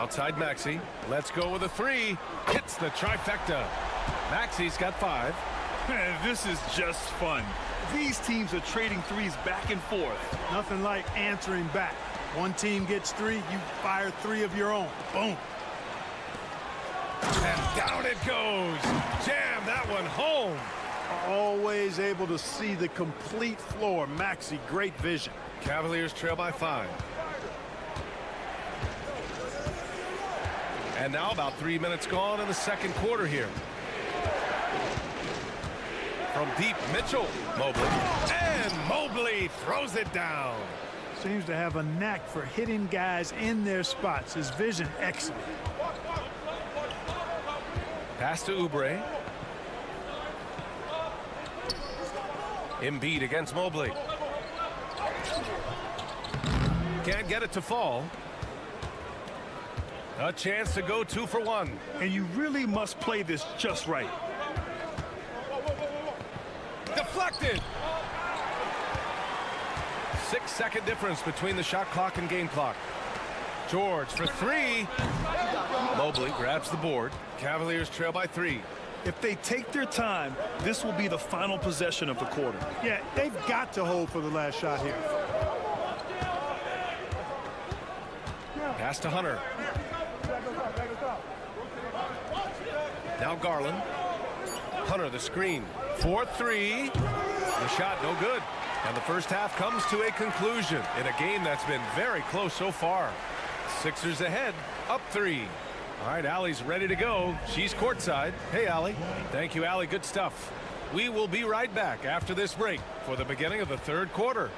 Outside Maxey. Let's go with a three. Hits the trifecta. Maxey's got 5. Man, this is just fun. These teams are trading threes back and forth. Nothing like answering back. One team gets 3, you fire 3 of your own. Boom. And down it goes. Jam that one home. Always able to see the complete floor. Maxey, great vision. Cavaliers trail by 5. And now about 3 minutes gone in the second quarter here. From deep, Mitchell. Mobley. And Mobley throws it down. Seems to have a knack for hitting guys in their spots. His vision, excellent. Pass to Oubre. Embiid against Mobley. Can't get it to fall. A chance to go 2 for 1. And you really must play this just right. Deflected. 6-second difference between the shot clock and game clock. George for 3. Mobley grabs the board. Cavaliers trail by 3. If they take their time, this will be the final possession of the quarter. Yeah, they've got to hold for the last shot here. Pass to Hunter. Now Garland. Hunter the screen. 4-3. The shot no good. And the first half comes to a conclusion in a game that's been very close so far. Sixers ahead, up 3. All right, Allie's ready to go. She's courtside. Hey, Allie. Thank you, Allie. Good stuff. We will be right back after this break for the beginning of the third quarter.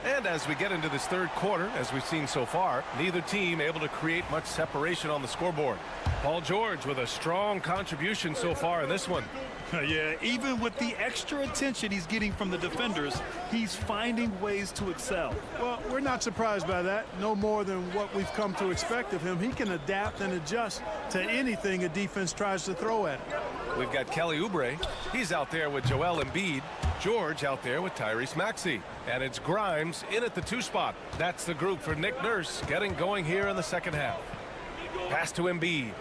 And as we get into this third quarter, as we've seen so far, neither team able to create much separation on the scoreboard. Paul George with a strong contribution so far in this one. Yeah, even with the extra attention he's getting from the defenders, he's finding ways to excel. Well, we're not surprised by that. No more than what we've come to expect of him. He can adapt and adjust to anything a defense tries to throw at him. We've got Kelly Oubre. He's out there with Joel Embiid. George out there with Tyrese Maxey. And it's Grimes in at the 2 spot. That's the group for Nick Nurse getting going here in the second half. Pass to Embiid.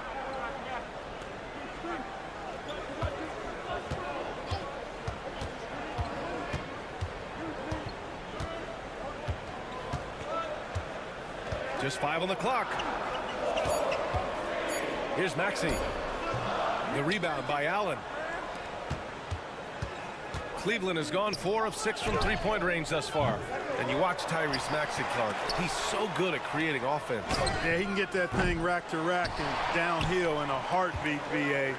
Just 5 on the clock. Here's Maxey. The rebound by Allen. Cleveland has gone 4 of 6 from 3-point range thus far. And you watch Tyrese Maxey, Clark. He's so good at creating offense. Yeah, he can get that thing rack to rack and downhill in a heartbeat, VA.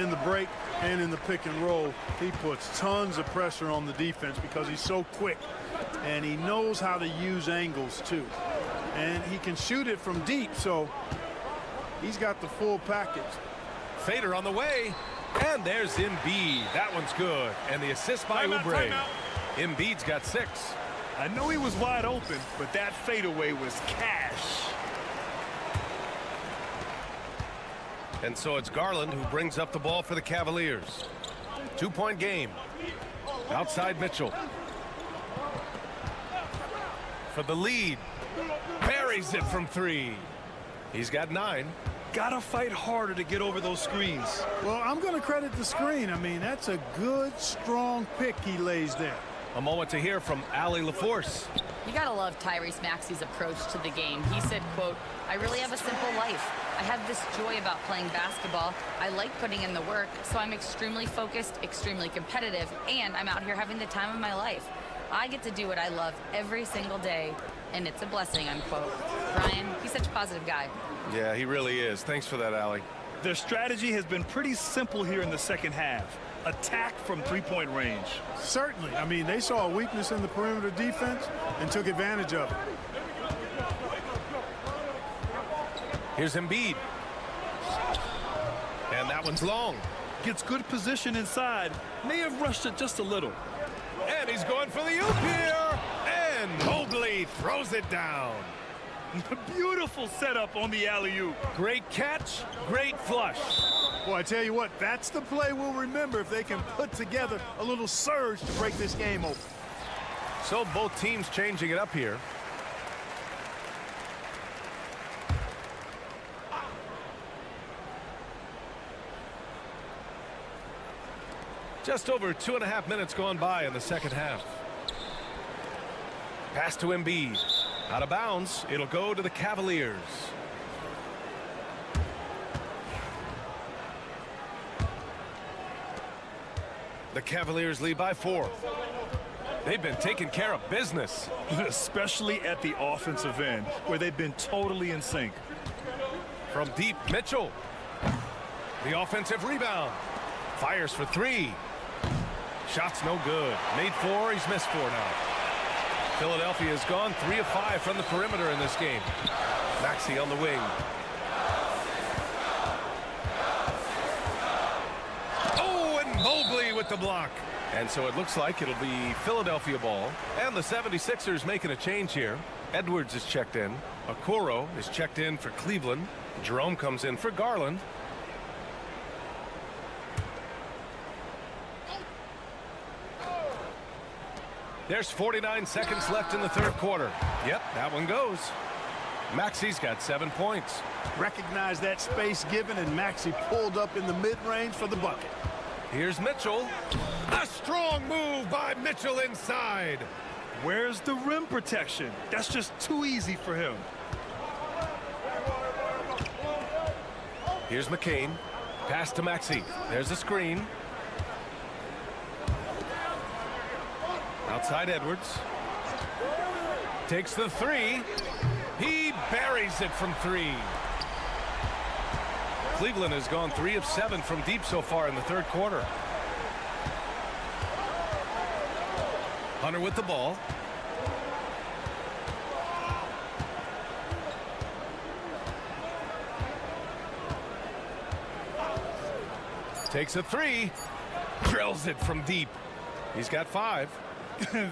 In the break and in the pick and roll, he puts tons of pressure on the defense because he's so quick. And he knows how to use angles, too. And he can shoot it from deep, so he's got the full package. Fader on the way. And there's Embiid. That one's good. And the assist by Oubre. Embiid's got 6. I know he was wide open, but that fadeaway was cash. And so it's Garland who brings up the ball for the Cavaliers. 2-point game. Outside Mitchell. For the lead. Buries it from 3. He's got 9. Gotta fight harder to get over those screens. Well, I'm going to credit the screen. I mean, that's a good, strong pick he lays there. A moment to hear from Allie LaForce. You gotta love Tyrese Maxey's approach to the game. He said, quote, "I really have a simple life. I have this joy about playing basketball. I like putting in the work, so I'm extremely focused, extremely competitive, and I'm out here having the time of my life. I get to do what I love every single day, and it's a blessing," unquote. Brian, he's such a positive guy. Yeah, he really is. Thanks for that, Allie. Their strategy has been pretty simple here in the second half. Attack from 3-point range. Certainly. I mean, they saw a weakness in the perimeter defense and took advantage of it. Here's Embiid. And that one's long. Gets good position inside. May have rushed it just a little. And he's going for the oop here. and Mobley throws it down. Beautiful setup on the alley-oop. Great catch, great flush. Boy, I tell you what, that's the play we'll remember if they can put together a little surge to break this game open. So both teams changing it up here. Just over 2.5 minutes gone by in the second half. Pass to Embiid. Out of bounds. It'll go to the Cavaliers. The Cavaliers lead by 4. They've been taking care of business. Especially at the offensive end, where they've been totally in sync. From deep, Mitchell. The offensive rebound. Fires for 3. Shot's no good. Made 4, he's missed 4 now. Philadelphia has gone 3 of 5 from the perimeter in this game. Maxey on the wing. Oh, and Mobley with the block. And so it looks like it'll be Philadelphia ball. And the 76ers making a change here. Edwards is checked in. Okoro is checked in for Cleveland. Jerome comes in for Garland. There's 49 seconds left in the third quarter. Yep, that one goes. Maxey's got 7 points. Recognize that space given, and Maxey pulled up in the mid-range for the bucket. Here's Mitchell. A strong move by Mitchell inside. Where's the rim protection? That's just too easy for him. Here's McCain. Pass to Maxey. There's a screen. Outside Edwards. Takes the 3. He buries it from 3. Cleveland has gone 3 of 7 from deep so far in the third quarter. Hunter with the ball. Takes a 3. Drills it from deep. He's got 5.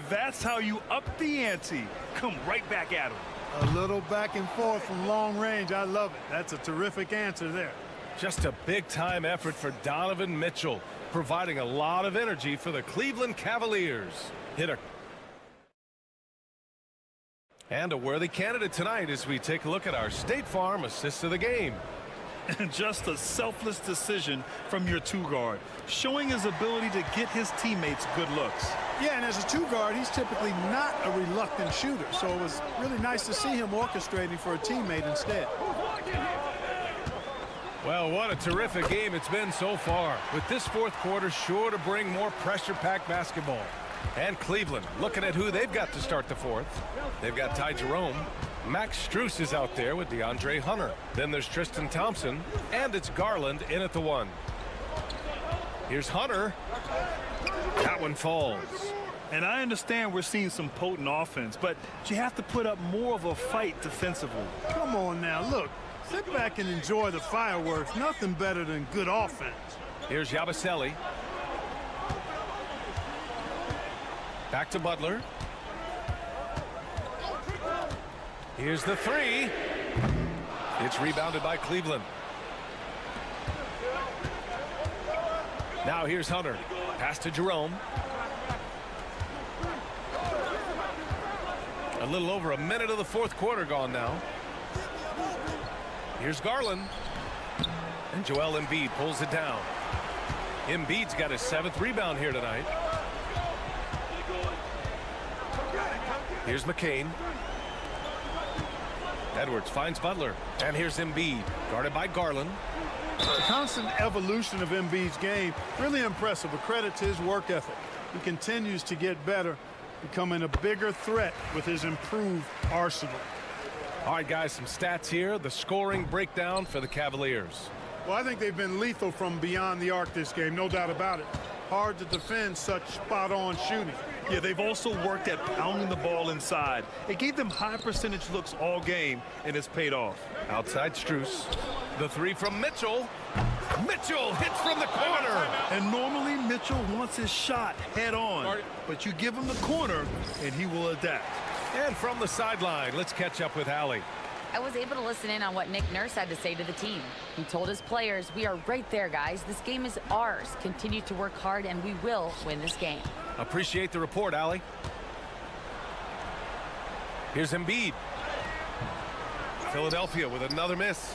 That's how you up the ante. Come right back at him. A little back and forth from long range. I love it. That's a terrific answer there. Just a big-time effort for Donovan Mitchell, providing a lot of energy for the Cleveland Cavaliers. And a worthy candidate tonight as we take a look at our State Farm assist of the game. And just a selfless decision from your 2-guard, showing his ability to get his teammates good looks. Yeah, and as a 2-guard, he's typically not a reluctant shooter, so it was really nice to see him orchestrating for a teammate instead. Well, what a terrific game it's been so far, with this fourth quarter sure to bring more pressure-packed basketball. And Cleveland looking at who they've got to start the fourth. They've got Ty Jerome. Max Strus is out there with DeAndre Hunter. Then there's Tristan Thompson, and it's Garland in at the 1. Here's Hunter. That one falls. And I understand we're seeing some potent offense, but you have to put up more of a fight defensively. Come on now, look. Sit back and enjoy the fireworks. Nothing better than good offense. Here's Yabusele. Back to Butler. Here's the 3. It's rebounded by Cleveland. Now here's Hunter. Pass to Jerome. A little over a minute of the fourth quarter gone now. Here's Garland. And Joel Embiid pulls it down. Embiid's got his 7th rebound here tonight. Here's McCain. Edwards finds Butler. And here's Embiid, guarded by Garland. The constant evolution of Embiid's game, really impressive. A credit to his work ethic. He continues to get better, becoming a bigger threat with his improved arsenal. All right, guys, some stats here. The scoring breakdown for the Cavaliers. Well, I think they've been lethal from beyond the arc this game, no doubt about it. Hard to defend such spot-on shooting. Yeah, they've also worked at pounding the ball inside. It gave them high percentage looks all game, and it's paid off. Outside Strus. The 3 from Mitchell. Mitchell hits from the corner. And normally Mitchell wants his shot head on. But you give him the corner, and he will adapt. And from the sideline, let's catch up with Allie. I was able to listen in on what Nick Nurse had to say to the team. He told his players, "We are right there, guys. This game is ours. Continue to work hard, and we will win this game." Appreciate the report, Allie. Here's Embiid. Philadelphia with another miss.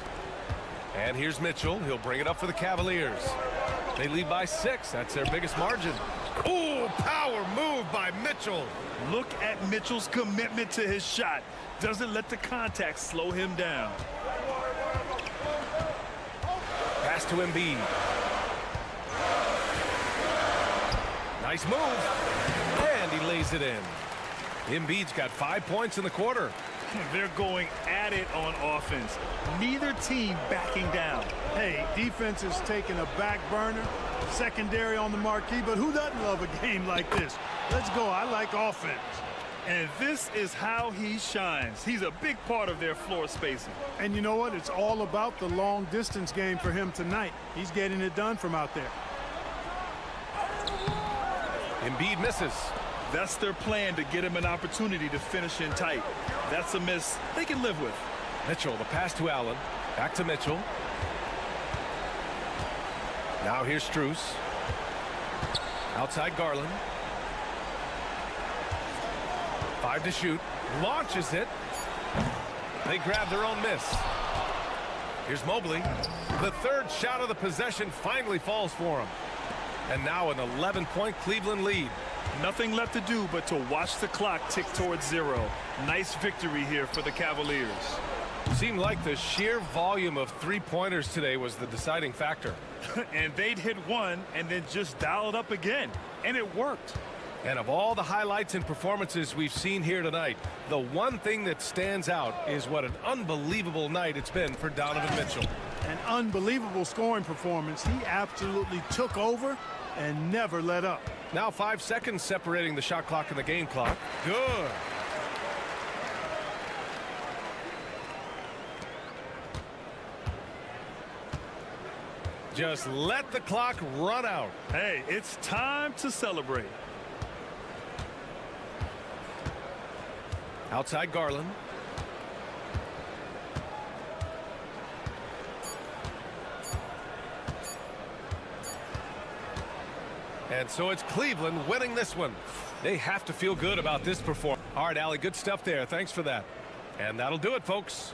And here's Mitchell. He'll bring it up for the Cavaliers. They lead by 6. That's their biggest margin. Ooh, power move by Mitchell. Look at Mitchell's commitment to his shot. Doesn't let the contact slow him down. Pass to Embiid. Nice move. And he lays it in. Embiid's got 5 points in the quarter. They're going at it on offense. Neither team backing down. Hey, defense is taking a back burner, secondary on the marquee, but who doesn't love a game like this? Let's go. I like offense. And this is how he shines. He's a big part of their floor spacing. And you know what? It's all about the long distance game for him tonight. He's getting it done from out there. Embiid misses. That's their plan, to get him an opportunity to finish in tight. That's a miss they can live with. Mitchell, the pass to Allen. Back to Mitchell. Now here's Strus. Outside Garland. 5 to shoot. Launches it. They grab their own miss. Here's Mobley. The third shot of the possession finally falls for him. And now an 11-point Cleveland lead. Nothing left to do but to watch the clock tick towards 0. Nice victory here for the Cavaliers. Seemed like the sheer volume of three-pointers today was the deciding factor. And they'd hit one and then just dial it up again. And it worked. And of all the highlights and performances we've seen here tonight, the one thing that stands out is what an unbelievable night it's been for Donovan Mitchell. An unbelievable scoring performance. He absolutely took over and never let up. Now 5 seconds separating the shot clock and the game clock. Good. Just let the clock run out. Hey, it's time to celebrate. Outside Garland. And so it's Cleveland winning this one. They have to feel good about this performance. All right, Allie, good stuff there. Thanks for that. And that'll do it, folks.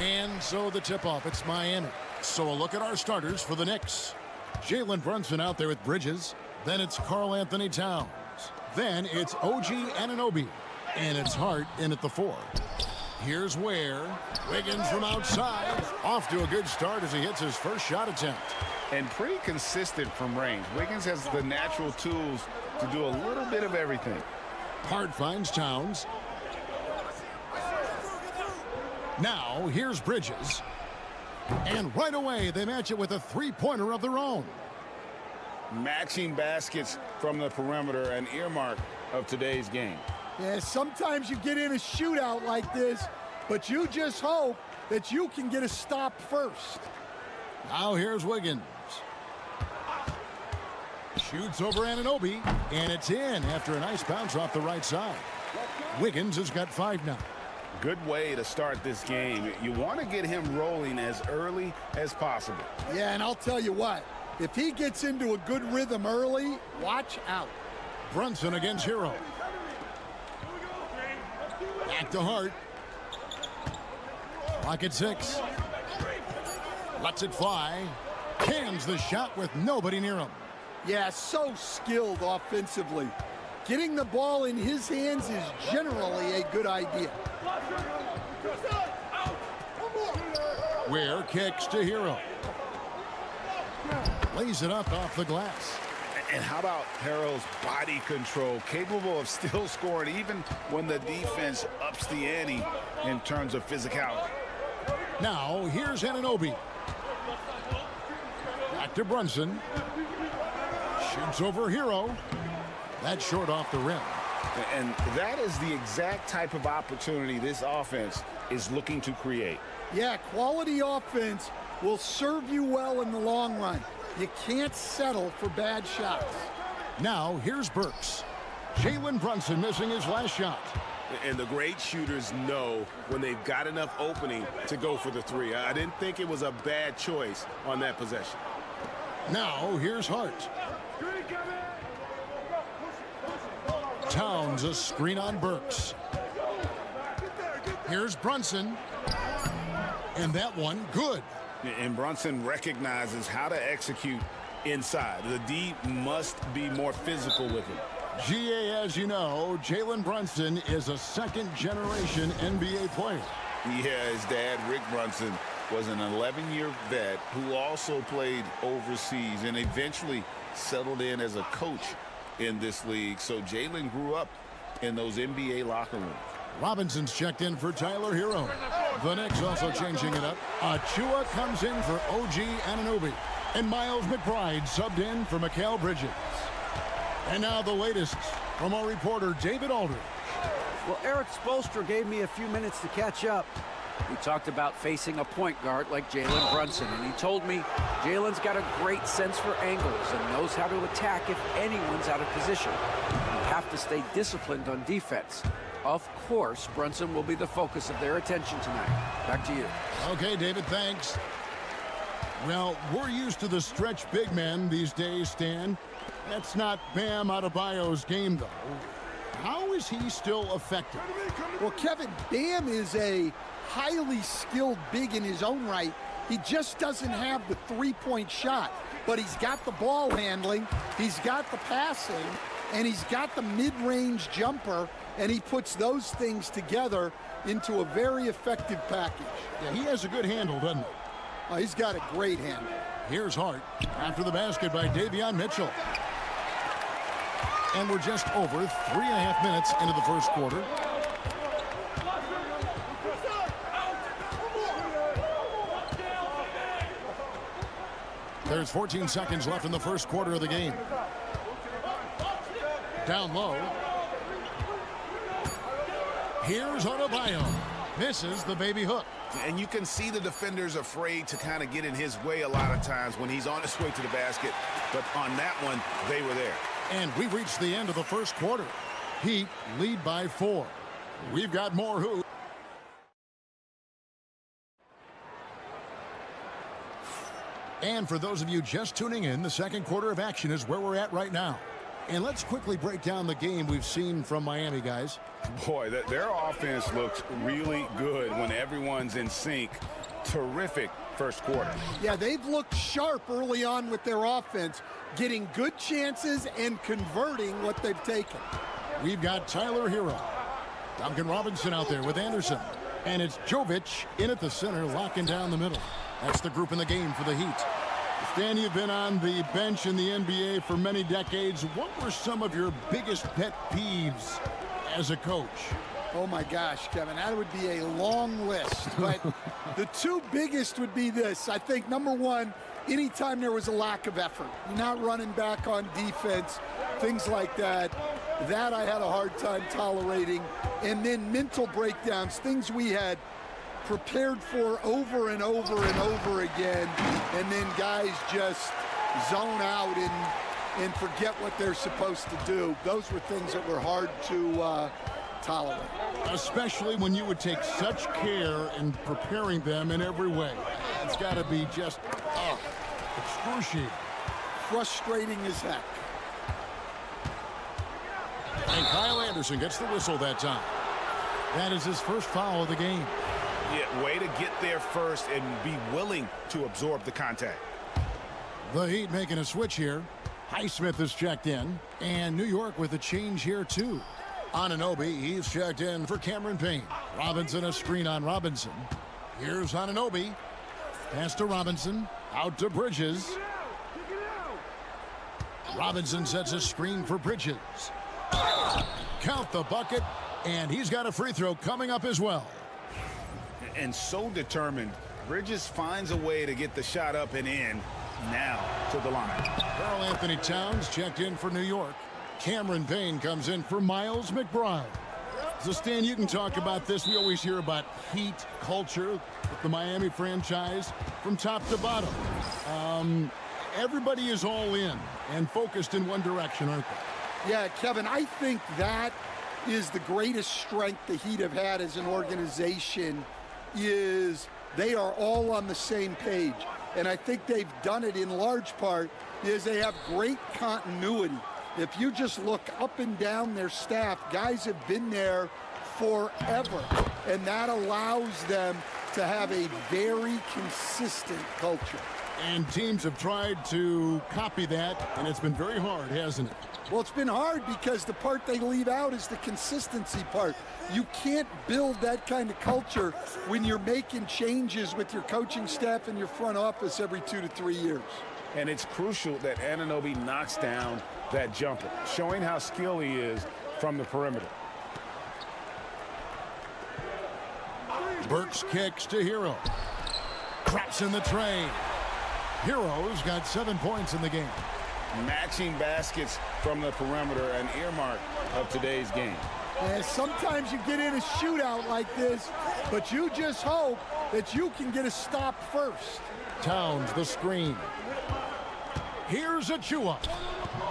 And so the tip-off, it's Miami. So a look at our starters for the Knicks. Jalen Brunson out there with Bridges. Then it's Karl Anthony Towns. Then it's OG Anunoby. And it's Hart in at the 4. Here's Ware. Wiggins from outside. Off to a good start as he hits his first shot attempt. And pretty consistent from range. Wiggins has the natural tools to do a little bit of everything. Hart finds Towns. Now, here's Bridges. And right away, they match it with a three-pointer of their own. Matching baskets from the perimeter, an earmark of today's game. Yeah, sometimes you get in a shootout like this, but you just hope that you can get a stop first. Now here's Wiggins. Shoots over Anunoby, and it's in after a nice bounce off the right side. Wiggins has got 5 now. Good way to start this game. You want to get him rolling as early as possible. Yeah, and I'll tell you what, if he gets into a good rhythm early, watch out. Brunson against Hero. Back to Hart. Clock at 6. Lets it fly. Cans the shot with nobody near him. Yeah, so skilled offensively. Getting the ball in his hands is generally a good idea. Ware kicks to Hero. Lays it up off the glass. And how about Harrell's body control, capable of still scoring even when the defense ups the ante in terms of physicality. Now, here's Anunoby. Back to Brunson. Shoots over Hero. That's short off the rim. And that is the exact type of opportunity this offense is looking to create. Yeah, quality offense will serve you well in the long run. You can't settle for bad shots. Now, here's Burks. Jalen Brunson missing his last shot. And the great shooters know when they've got enough opening to go for the 3. I didn't think it was a bad choice on that possession. Now, here's Hart. Towns a screen on Burks. Here's Brunson. And that one, good. And Brunson recognizes how to execute inside. The D must be more physical with him. GA, as you know, Jalen Brunson is a second-generation NBA player. Yeah, his dad, Rick Brunson, was an 11-year vet who also played overseas and eventually settled in as a coach in this league. So Jalen grew up in those NBA locker rooms. Robinson's checked in for Tyler Hero. The Knicks also changing it up. Achua comes in for OG Anunoby. And Miles McBride subbed in for Mikal Bridges. And now the latest from our reporter, David Aldridge. Well, Eric Spoelstra gave me a few minutes to catch up. We talked about facing a point guard like Jalen Brunson, and he told me Jalen's got a great sense for angles and knows how to attack if anyone's out of position. You have to stay disciplined on defense. Of course, Brunson will be the focus of their attention tonight. Back to you. Okay, David, thanks. Well, we're used to the stretch big men these days, Stan. That's not Bam Adebayo's game, though. How is he still effective? Well, Kevin, Bam is a highly skilled big in his own right. He just doesn't have the three-point shot, but he's got the ball handling, he's got the passing, and he's got the mid-range jumper, and he puts those things together into a very effective package. Yeah, he has a good handle, doesn't he? Oh, he's got a great handle. Here's Hart after the basket by Davion Mitchell. And we're just over 3.5 minutes into the first quarter. There's 14 seconds left in the first quarter of the game. Down low. Here's Adebayo. Misses the baby hook. And you can see the defenders afraid to kind of get in his way a lot of times when he's on his way to the basket. But on that one, they were there. And we've reached the end of the first quarter. Heat lead by 4. We've got more hoops. And for those of you just tuning in, the second quarter of action is where we're at right now. And let's quickly break down the game we've seen from Miami, guys. Boy, their offense looks really good when everyone's in sync. Terrific first quarter. Yeah, they've looked sharp early on with their offense, getting good chances and converting what they've taken. We've got Tyler Hero. Duncan Robinson out there with Anderson. And it's Jovic in at the center, locking down the middle. That's the group in the game for the Heat. Stan, you've been on the bench in the NBA for many decades. What were some of your biggest pet peeves as a coach? Oh my gosh, Kevin, that would be a long list. But the two biggest would be this. I think number one, anytime there was a lack of effort, you're not running back on defense, things like that. That I had a hard time tolerating. And then mental breakdowns, things we had prepared for over and over and over again, and then guys just zone out and forget what they're supposed to do. Those were things that were hard to tolerate. Especially when you would take such care in preparing them in every way. It's got to be just excruciating. Frustrating as heck. And Kyle Anderson gets the whistle that time. That is his first foul of the game. Yeah, way to get there first and be willing to absorb the contact. The Heat making a switch here. Highsmith is checked in. And New York with a change here, too. Anunoby, he's checked in for Cameron Payne. Robinson, a screen on Robinson. Here's Anunoby. Pass to Robinson. Out to Bridges. Robinson sets a screen for Bridges. Count the bucket. And he's got a free throw coming up as well. And so determined, Bridges finds a way to get the shot up and in. Now to the line. Karl Anthony Towns checked in for New York. Cameron Payne comes in for Miles McBride. So, Stan, you can talk about this. We always hear about Heat culture with the Miami franchise from top to bottom. Everybody is all in and focused in one direction, aren't they? Yeah, Kevin, I think that is the greatest strength the Heat have had as an organization, is they are all on the same page. And I think they've done it in large part because they have great continuity. If you just look up and down their staff, guys have been there forever. And that allows them to have a very consistent culture. And teams have tried to copy that, and it's been very hard, hasn't it? Well, it's been hard because the part they leave out is the consistency part. You can't build that kind of culture when you're making changes with your coaching staff and your front office every 2 to 3 years. And it's crucial that Anunoby knocks down that jumper, showing how skilled he is from the perimeter. Burks kicks to Hero. Drops in the tray. Hero's got 7 points in the game. Matching baskets from the perimeter, an earmark of today's game. And sometimes you get in a shootout like this, but you just hope that you can get a stop first. Towns the screen. Here's Achua.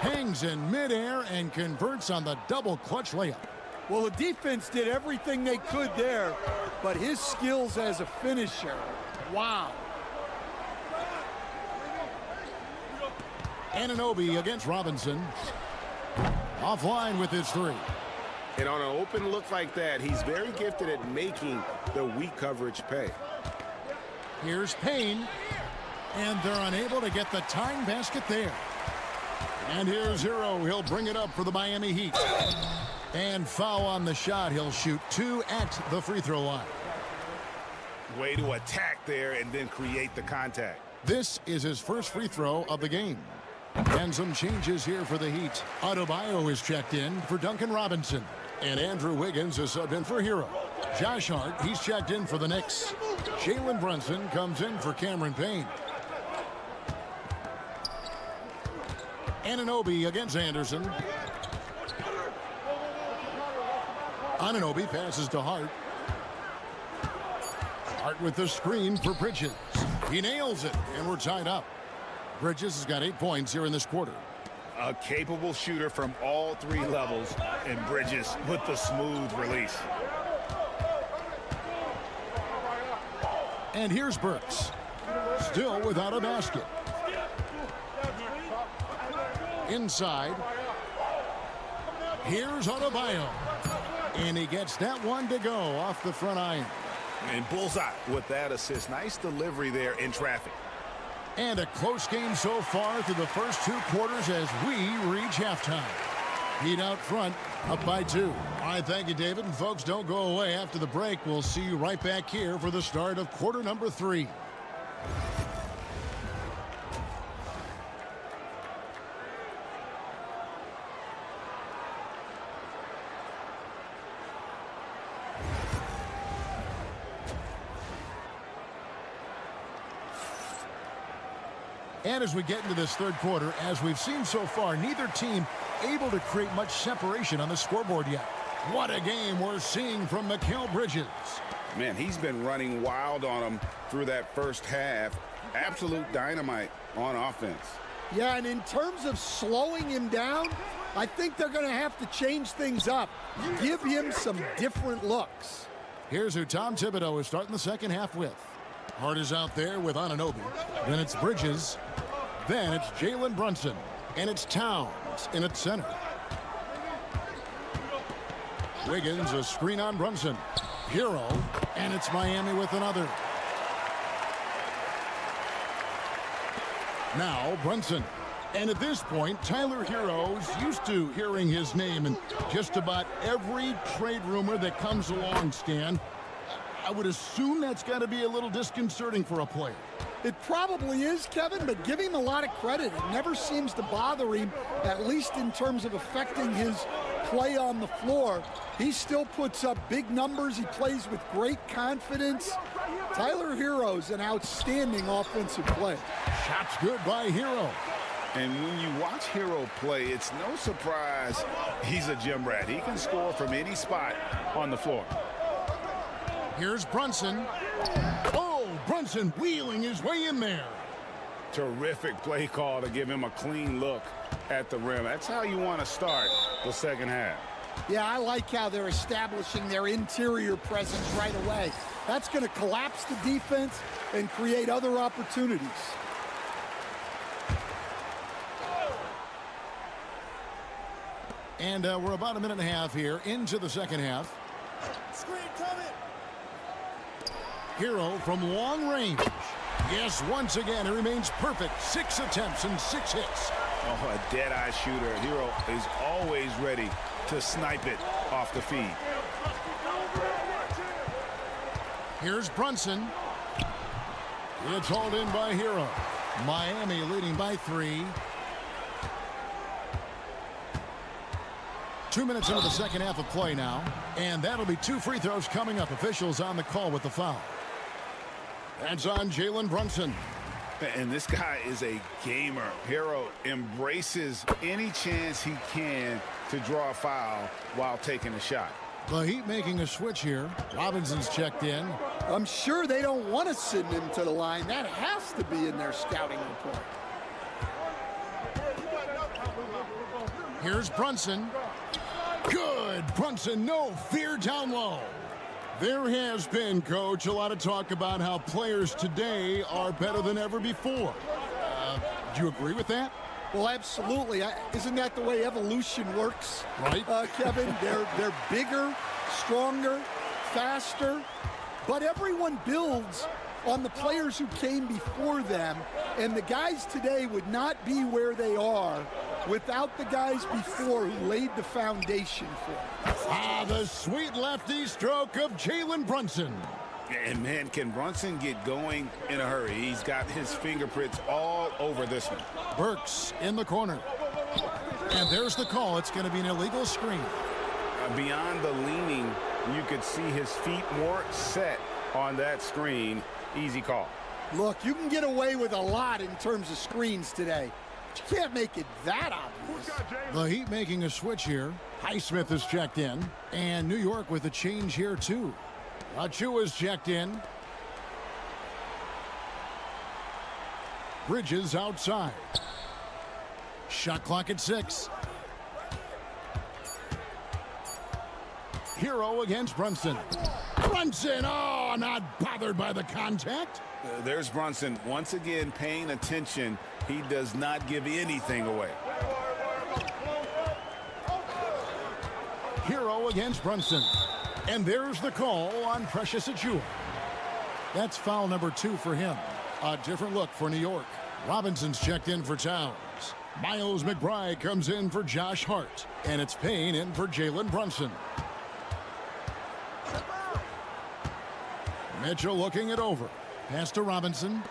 Hangs in midair and converts on the double clutch layup. Well, the defense did everything they could there, but his skills as a finisher, wow. Anunoby against Robinson. Offline with his three. And on an open look like that, he's very gifted at making the weak coverage pay. Here's Payne. And they're unable to get the tying basket there. And here's Hero. He'll bring it up for the Miami Heat. And foul on the shot. He'll shoot 2 at the free throw line. Way to attack there and then create the contact. This is his first free throw of the game. And some changes here for the Heat. Adebayo is checked in for Duncan Robinson. And Andrew Wiggins is subbed in for Hero. Josh Hart, he's checked in for the Knicks. Jalen Brunson comes in for Cameron Payne. Anunoby against Anderson. Anunoby passes to Hart. Hart with the screen for Bridges. He nails it, and we're tied up. Bridges has got 8 points here in this quarter. A capable shooter from all 3 levels, and Bridges with the smooth release. And here's Burks. Still without a basket. inside. Here's Adebayo. And he gets that one to go off the front iron. And bullseye with that assist. Nice delivery there in traffic. And a close game so far through the first 2 quarters as we reach halftime. Heat out front, up by 2. All right, thank you, David. And folks, don't go away after the break. We'll see you right back here for the start of quarter number 3. And as we get into this third quarter, as we've seen so far, neither team able to create much separation on the scoreboard yet. What a game we're seeing from Mikal Bridges. Man, he's been running wild on him through that first half. Absolute dynamite on offense. Yeah, and in terms of slowing him down, I think they're going to have to change things up. Give him some different looks. Here's who Tom Thibodeau is starting the second half with. Hart is out there with Anunoby. Then it's Bridges. Then it's Jalen Brunson. And it's Towns in at center. Wiggins, a screen on Brunson. Hero. And it's Miami with another. Now Brunson. And at this point, Tyler Hero's used to hearing his name in just about every trade rumor that comes along, Stan. I would assume that's got to be a little disconcerting for a player. It probably is, Kevin, but give him a lot of credit. It never seems to bother him, at least in terms of affecting his play on the floor. He still puts up big numbers. He plays with great confidence. Tyler Hero's an outstanding offensive play. Shots good by Hero. And when you watch Hero play, it's no surprise he's a gym rat. He can score from any spot on the floor. Here's Brunson. Oh, Brunson wheeling his way in there. Terrific play call to give him a clean look at the rim. That's how you want to start the second half. Yeah, I like how they're establishing their interior presence right away. That's going to collapse the defense and create other opportunities. And we're about a minute and a half here into the second half. Screen coming. Hero from long range. Yes, once again, he remains perfect. 6 attempts and 6 hits. Oh, a dead-eye shooter. Hero is always ready to snipe it off the feed. Here's Brunson. It's hauled in by Hero. Miami leading by 3. 2 minutes into the second half of play now. And that'll be 2 free throws coming up. Officials on the call with the foul. That's on Jalen Brunson. And this guy is a gamer. Hero embraces any chance he can to draw a foul while taking a shot. The Heat making a switch here. Robinson's checked in. I'm sure they don't want to send him to the line. That has to be in their scouting report. Here's Brunson. Good. Brunson, no fear down low. There has been, Coach, a lot of talk about how players today are better than ever before. Do you agree with that? Well, absolutely. Isn't that the way evolution works? Right. Kevin, they're bigger, stronger, faster, but everyone builds on the players who came before them, and the guys today would not be where they are without the guys before who laid the foundation for them. Ah, the sweet lefty stroke of Jalen Brunson. And, man, can Brunson get going in a hurry? He's got his fingerprints all over this one. Burks in the corner. And there's the call. It's going to be an illegal screen. Beyond the leaning, you could see his feet more set on that screen. Easy call. Look, you can get away with a lot in terms of screens today. But you can't make it that obvious. The Heat making a switch here. Highsmith is checked in. And New York with a change here, too. Achua's checked in. Bridges outside. Shot clock at 6. Hero against Brunson. Brunson, oh, not bothered by the contact. There's Brunson once again paying attention. He does not give anything away. Hero against Brunson. And there's the call on Precious Achiuwa. That's foul number 2 for him. A different look for New York. Robinson's checked in for Towns. Miles McBride comes in for Josh Hart. And it's Payne in for Jalen Brunson. Mitchell looking it over. Pass to Robinson.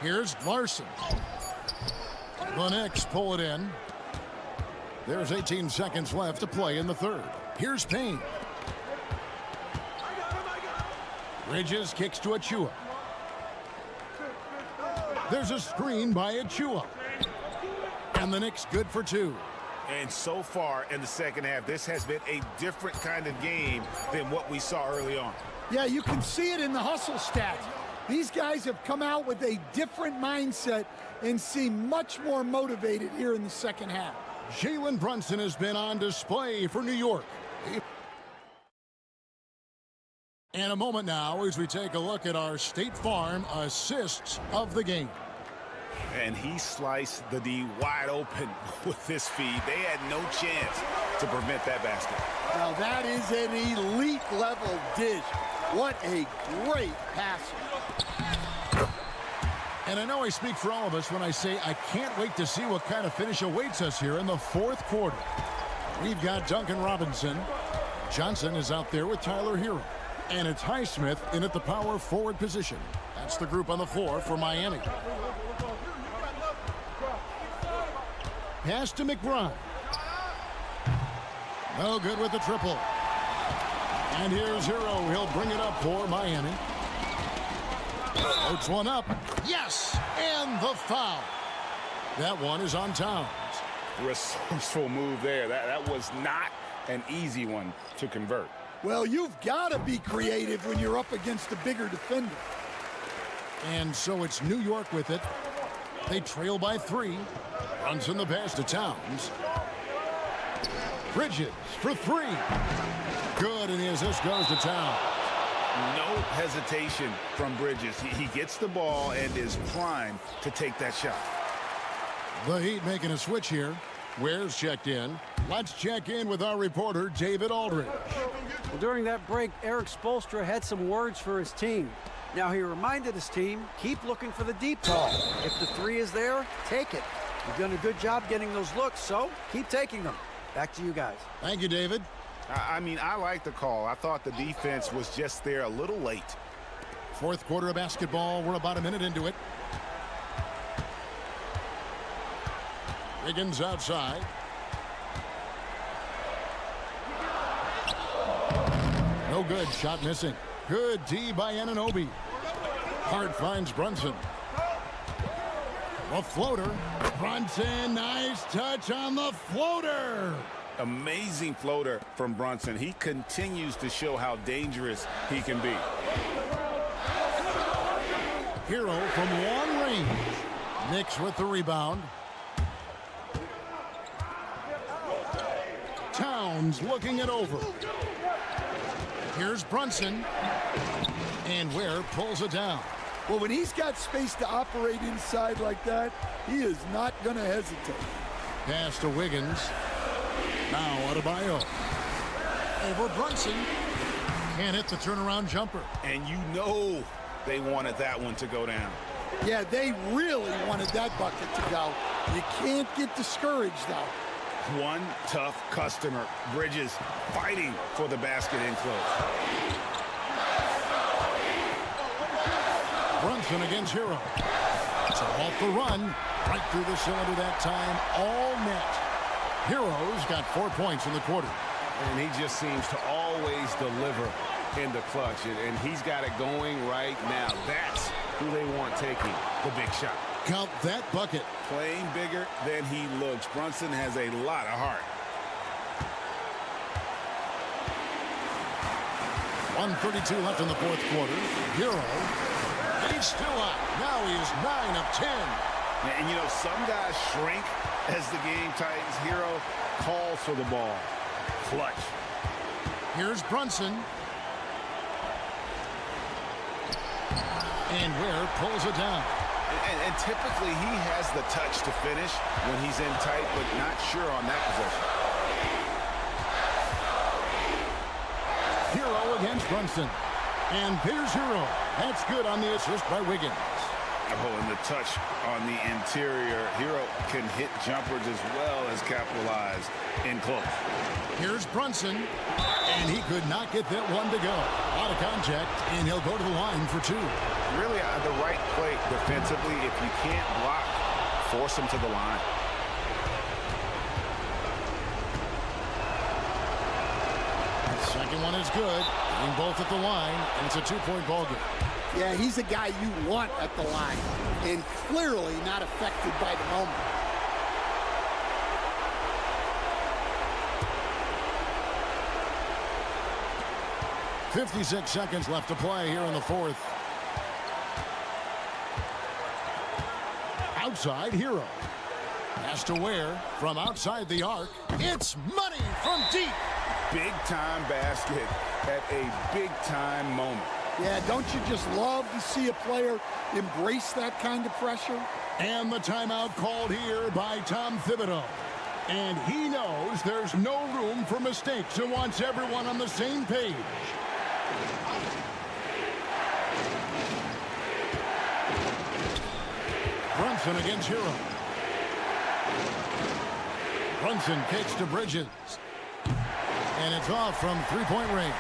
Here's Larson. The Knicks pull it in. There's 18 seconds left to play in the third. Here's Payne. Bridges kicks to Achiuwa. There's a screen by Achiuwa. And the Knicks good for 2. And so far in the second half, this has been a different kind of game than what we saw early on. Yeah, you can see it in the hustle stats. These guys have come out with a different mindset and seem much more motivated here in the second half. Jalen Brunson has been on display for New York. And a moment now as we take a look at our State Farm assists of the game. And he sliced the D wide open with this feed. They had no chance to prevent that basket. Now that is an elite level dish. What a great passer. And I know I speak for all of us when I say I can't wait to see what kind of finish awaits us here in the fourth quarter. We've got Duncan Robinson. Johnson is out there with Tyler Hero. And it's Highsmith in at the power forward position. That's the group on the floor for Miami. Pass to McBride. No good with the triple. And here's Hero. He'll bring it up for Miami. Floats one up. Yes! And the foul. That one is on Towns. Resourceful move there. That was not an easy one to convert. Well, you've got to be creative when you're up against a bigger defender. And so it's New York with it. They trail by 3. Runs in the pass to Towns. Bridges for 3. Good, and the assist goes to Towns. No hesitation from Bridges. He gets the ball and is primed to take that shot. The Heat making a switch here. Ware's checked in. Let's check in with our reporter, David Aldridge. Well, during that break, Eric Spoelstra had some words for his team. Now, he reminded his team, keep looking for the deep ball. If the 3 is there, take it. You've done a good job getting those looks, so keep taking them. Back to you guys. Thank you, David. I mean, I like the call. I thought the defense was just there a little late. Fourth quarter of basketball. We're about a minute into it. Wiggins outside. No good. Shot missing. Good D by Anunoby. Hart finds Brunson. A floater. Brunson, nice touch on the floater. Amazing floater from Brunson. He continues to show how dangerous he can be. Hero from long range. Knicks with the rebound. Towns looking it over. Here's Brunson. And Ware pulls it down. Well, when he's got space to operate inside like that, he is not going to hesitate. Pass to Wiggins. Now Adebayo. Over Brunson. Can't hit the turnaround jumper. And you know they wanted that one to go down. Yeah, they really wanted that bucket to go. You can't get discouraged, though. One tough customer. Bridges fighting for the basket in close. Brunson against Hero. It's a halt the run. Right through the cylinder that time. All net. Hero's got 4 points in the quarter. And he just seems to always deliver in the clutch. And he's got it going right now. That's who they want taking the big shot. Count that bucket. Playing bigger than he looks. Brunson has a lot of heart. 1:32 left in the fourth quarter. Hero. He's still up. Now he is 9 of 10. And you know, some guys shrink as the game tightens. Hero calls for the ball. Clutch. Here's Brunson. And Ware pulls it down. And typically he has the touch to finish when he's in tight, but not sure on that possession. against Brunson. And here's Hero. That's good on the assist by Wiggins. Oh, and the touch on the interior. Hero can hit jumpers as well as capitalize in close. Here's Brunson, and he could not get that one to go. Out of contact, and he'll go to the line for two. Really the right play defensively. If you can't block, force him to the line. Second one is good. Being both at the line, and it's a two-point ball game. Yeah, he's a guy you want at the line, and clearly not affected by the moment. .56 seconds left to play here in the fourth. Outside, Hero. Has to Ware from outside the arc. It's money from deep. Big-time basket at a big-time moment. Yeah, don't you just love to see a player embrace that kind of pressure? And the timeout called here by Tom Thibodeau. And he knows there's no room for mistakes and wants everyone on the same page. Brunson against Hero. Brunson kicks to Bridges. And it's off from three-point range.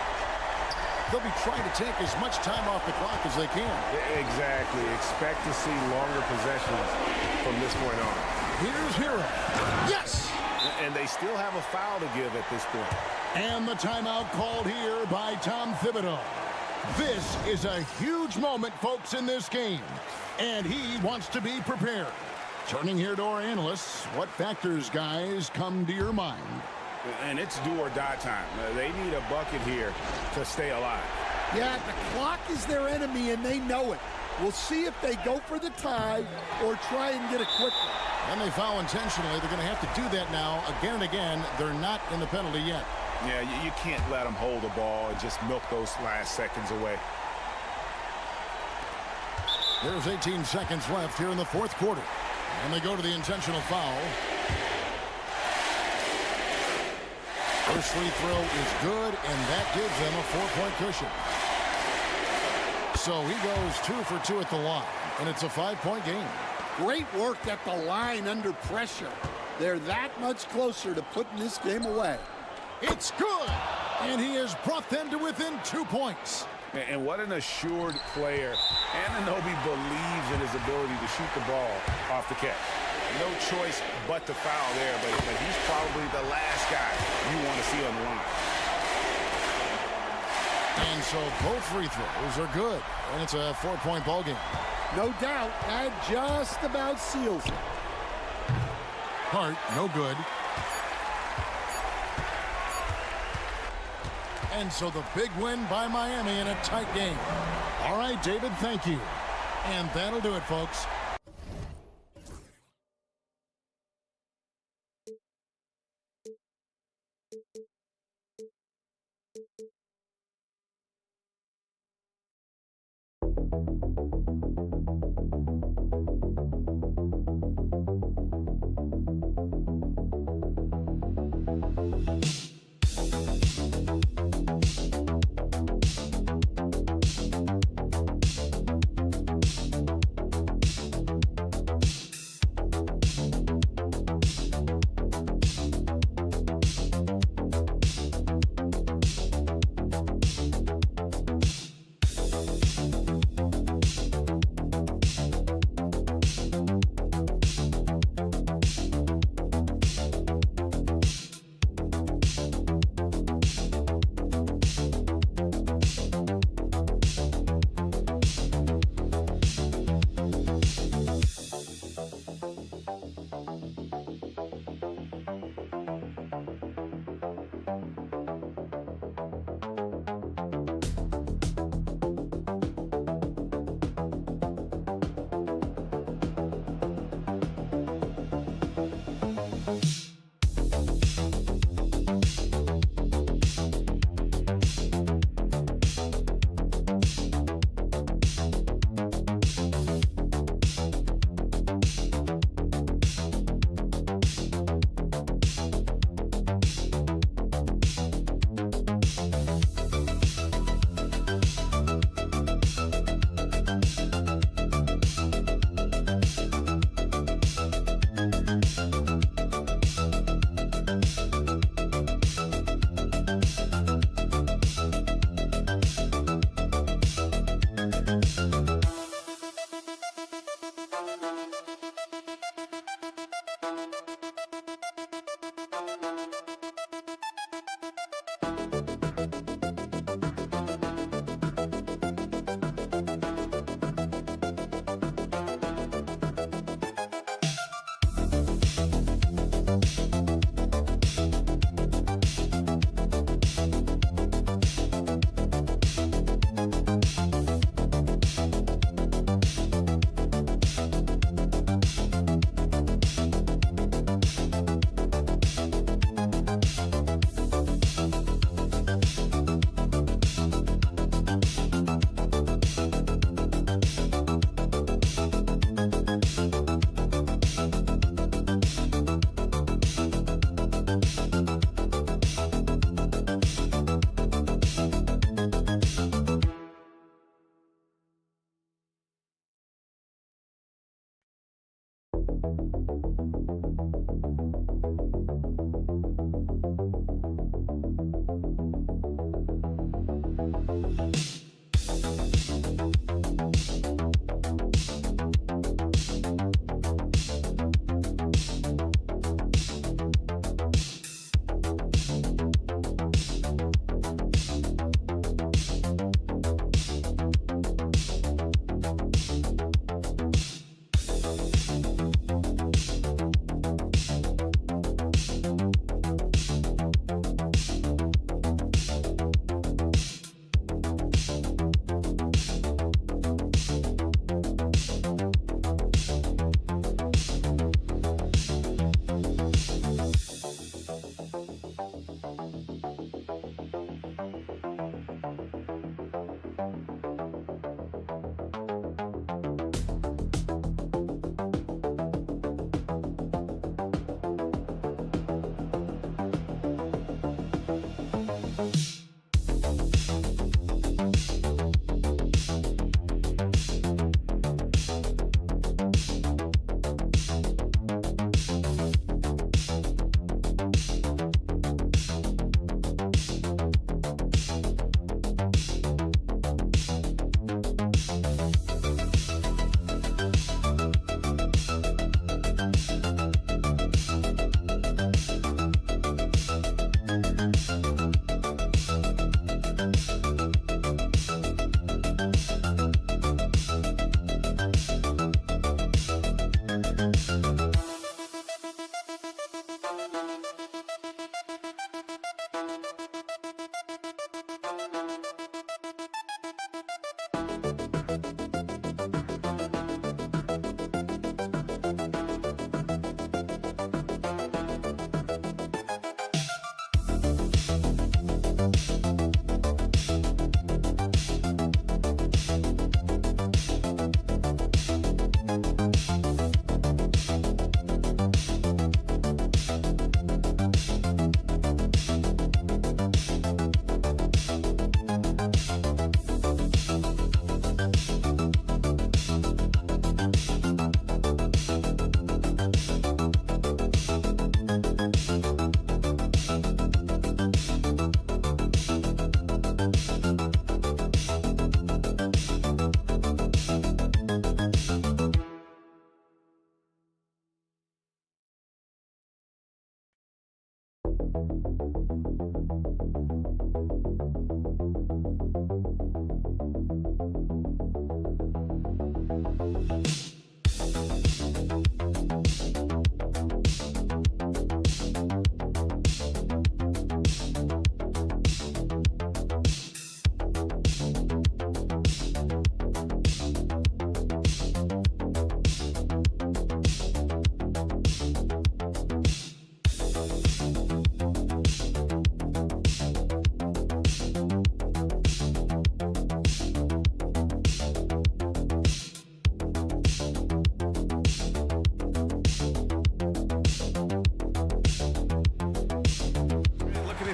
They'll be trying to take as much time off the clock as they can. Exactly. Expect to see longer possessions from this point on. Here's Hero. Yes! And they still have a foul to give at this point. And the timeout called here by Tom Thibodeau. This is a huge moment, folks, in this game. And he wants to be prepared. Turning here to our analysts, what factors, guys, come to your mind? And it's do or die time. They need a bucket here to stay alive. Yeah, the clock is their enemy, and they know it. We'll see if they go for the tie or try and get a quick one. And they foul intentionally. They're going to have to do that now again and again. They're not in the penalty yet. Yeah, you can't let them hold the ball and just milk those last seconds away. There's 18 seconds left here in the fourth quarter. And they go to the intentional foul. First free throw is good, and that gives them a 4-point cushion. So he goes 2 for 2 at the line, and it's a 5-point game. Great work at the line under pressure. They're that much closer to putting this game away. It's good, and he has brought them to within 2 points. And what an assured player. Anunoby believes in his ability to shoot the ball off the catch. No choice but to foul there, but he's probably the last guy you want to see on the line. And so both free throws are good, and it's a 4-point ball game. No doubt, that just about seals it. Hart, no good. And so the big win by Miami in a tight game. All right, David, thank you. And that'll do it, folks.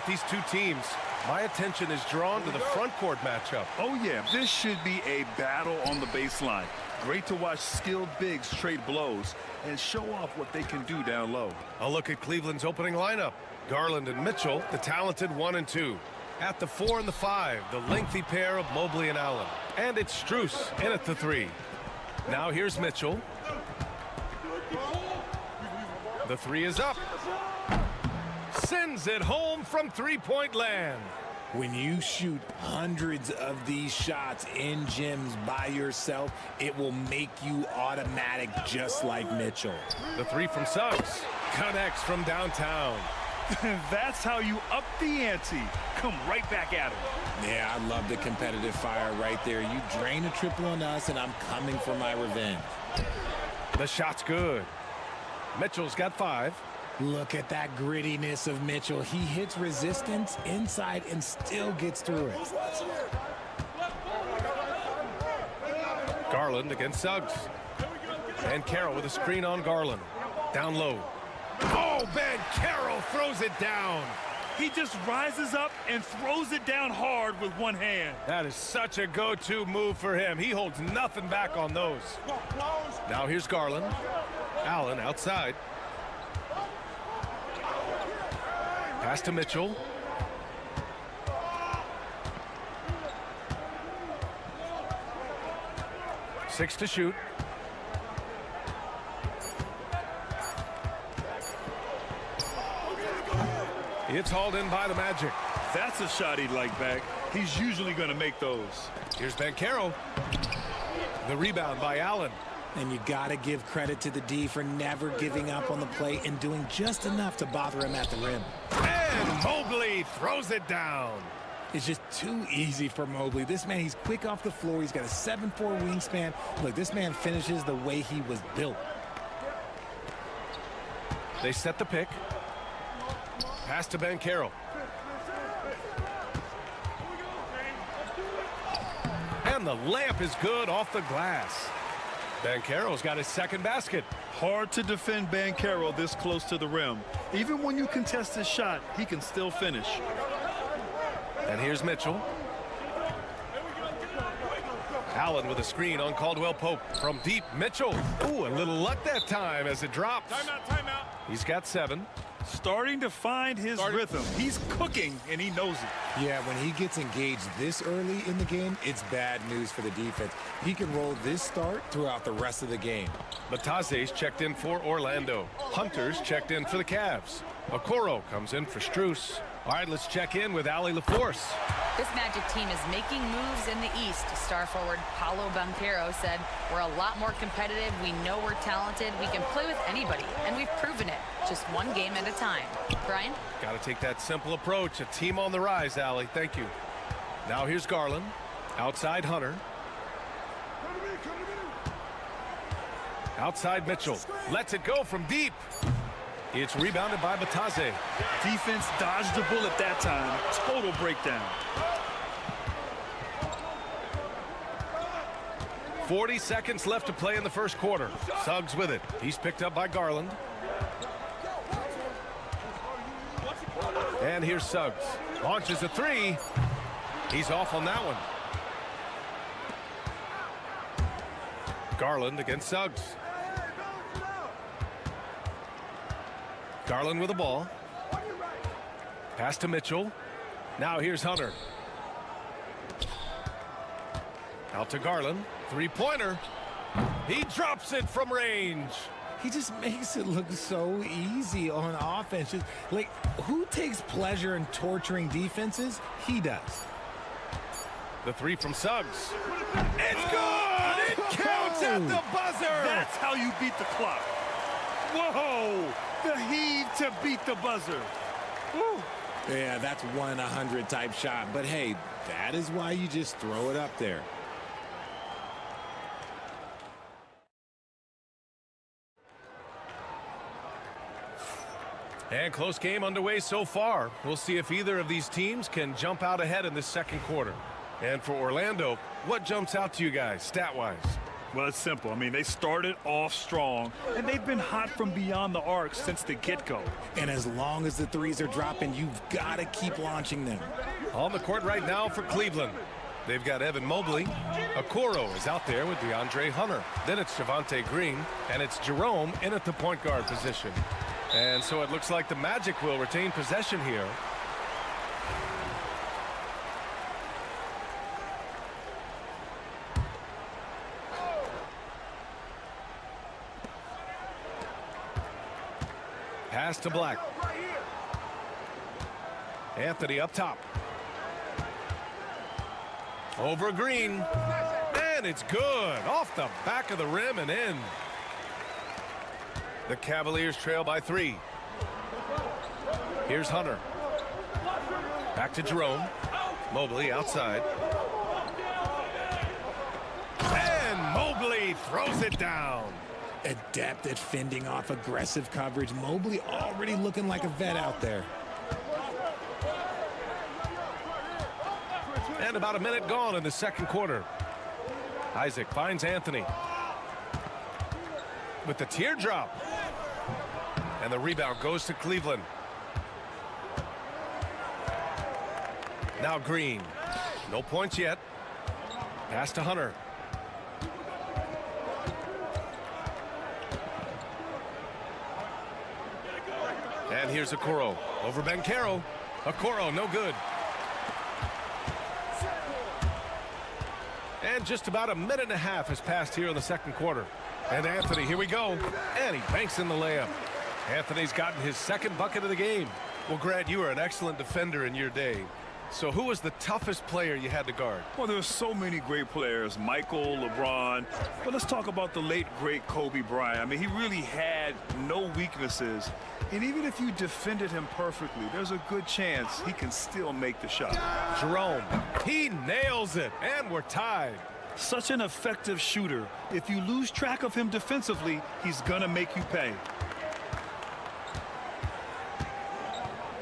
These two teams, my attention is drawn to the front court matchup. Oh, yeah, this should be a battle on the baseline. Great to watch skilled bigs trade blows and show off what they can do down low. A look at Cleveland's opening lineup. Garland and Mitchell, the talented 1 and 2. At the 4 and the 5, the lengthy pair of Mobley and Allen. And it's Strus in at the 3. Now here's Mitchell. The 3 is up. Sends it home from three-point land. When you shoot hundreds of these shots in gyms by yourself, it will make you automatic just like Mitchell. The 3 from Suggs connects from downtown. That's how you up the ante. Come right back at him. Yeah, I love the competitive fire right there. You drain a triple on us, and I'm coming for my revenge. The shot's good. Mitchell's got 5. Look at that grittiness of Mitchell. He hits resistance inside and still gets through it. Garland against Suggs. And Carroll with a screen on Garland. Down low. Oh, Ben Carroll throws it down. He just rises up and throws it down hard with one hand. That is such a go-to move for him. He holds nothing back on those. Now here's Garland. Allen outside. Pass to Mitchell. Six to shoot. It's hauled in by the Magic. That's a shot he'd like back. He's usually going to make those. Here's Banchero. The rebound by Allen. And you got to give credit to the D for never giving up on the play and doing just enough to bother him at the rim. And Mobley throws it down. It's just too easy for Mobley. This man, he's quick off the floor. He's got a 7'4" wingspan. Look, this man finishes the way he was built. They set the pick. Pass to Banchero. And the layup is good off the glass. Banchero's got his second basket. Hard to defend Banchero this close to the rim. Even when you contest his shot, he can still finish. And here's Mitchell. Allen with a screen on Caldwell Pope. From deep, Mitchell. Ooh, a little luck that time as it drops. Timeout. He's got 7. Starting to find his rhythm. He's cooking, and he knows it. Yeah, when he gets engaged this early in the game, it's bad news for the defense. He can roll this start throughout the rest of the game. Bataze's checked in for Orlando. Hunter's checked in for the Cavs. Okoro comes in for Strus. All right, let's check in with Allie LaForce. This Magic team is making moves in the East. Star forward Paolo Banchero said, "We're a lot more competitive. We know we're talented. We can play with anybody, and we've proven it. Just one game at a time." Brian? Got to take that simple approach. A team on the rise, Allie. Thank you. Now here's Garland. Outside Hunter. Outside Mitchell. Lets it go from deep. It's rebounded by Bataze. Defense dodged the bullet that time. Total breakdown. 40 seconds left to play in the first quarter. Suggs with it. He's picked up by Garland. And here's Suggs. Launches a 3. He's off on that one. Garland against Suggs. Garland with the ball. Pass to Mitchell. Now here's Hunter. Out to Garland. Three-pointer. He drops it from range. He just makes it look so easy on offense. Just, like, who takes pleasure in torturing defenses? He does. The 3 from Suggs. It's good! It counts at the buzzer! That's how you beat the clock. Whoa! The heave to beat the buzzer. Woo. Yeah, that's 1 in 100 type shot. But hey, that is why you just throw it up there. And close game underway so far. We'll see if either of these teams can jump out ahead in this second quarter. And for Orlando, what jumps out to you guys stat-wise? Well, it's simple. I mean, they started off strong, and they've been hot from beyond the arc since the get-go. And as long as the threes are dropping, you've got to keep launching them. On the court right now for Cleveland. They've got Evan Mobley. Okoro is out there with DeAndre Hunter. Then it's Javonte Green, and it's Jerome in at the point guard position. And so it looks like the Magic will retain possession here. Pass to Black. Anthony up top. Over Green. And it's good. Off the back of the rim and in. The Cavaliers trail by 3. Here's Hunter. Back to Jerome. Mobley outside. And Mobley throws it down. Adept at fending off aggressive coverage. Mobley already looking like a vet out there. And about a minute gone in the second quarter. Isaac finds Anthony. With the teardrop. And the rebound goes to Cleveland. Now Green. No points yet. Pass to Hunter. And here's Okoro over Banchero. Okoro, no good. And just about a minute and a half has passed here in the second quarter. And Anthony, here we go. And he banks in the layup. Anthony's gotten his second bucket of the game. Well, Grant, you were an excellent defender in your day. So who was the toughest player you had to guard? Well, there's so many great players, Michael, LeBron. But let's talk about the late, great Kobe Bryant. I mean, he really had no weaknesses. And even if you defended him perfectly, there's a good chance he can still make the shot. Jerome, he nails it, and we're tied. Such an effective shooter. If you lose track of him defensively, he's going to make you pay.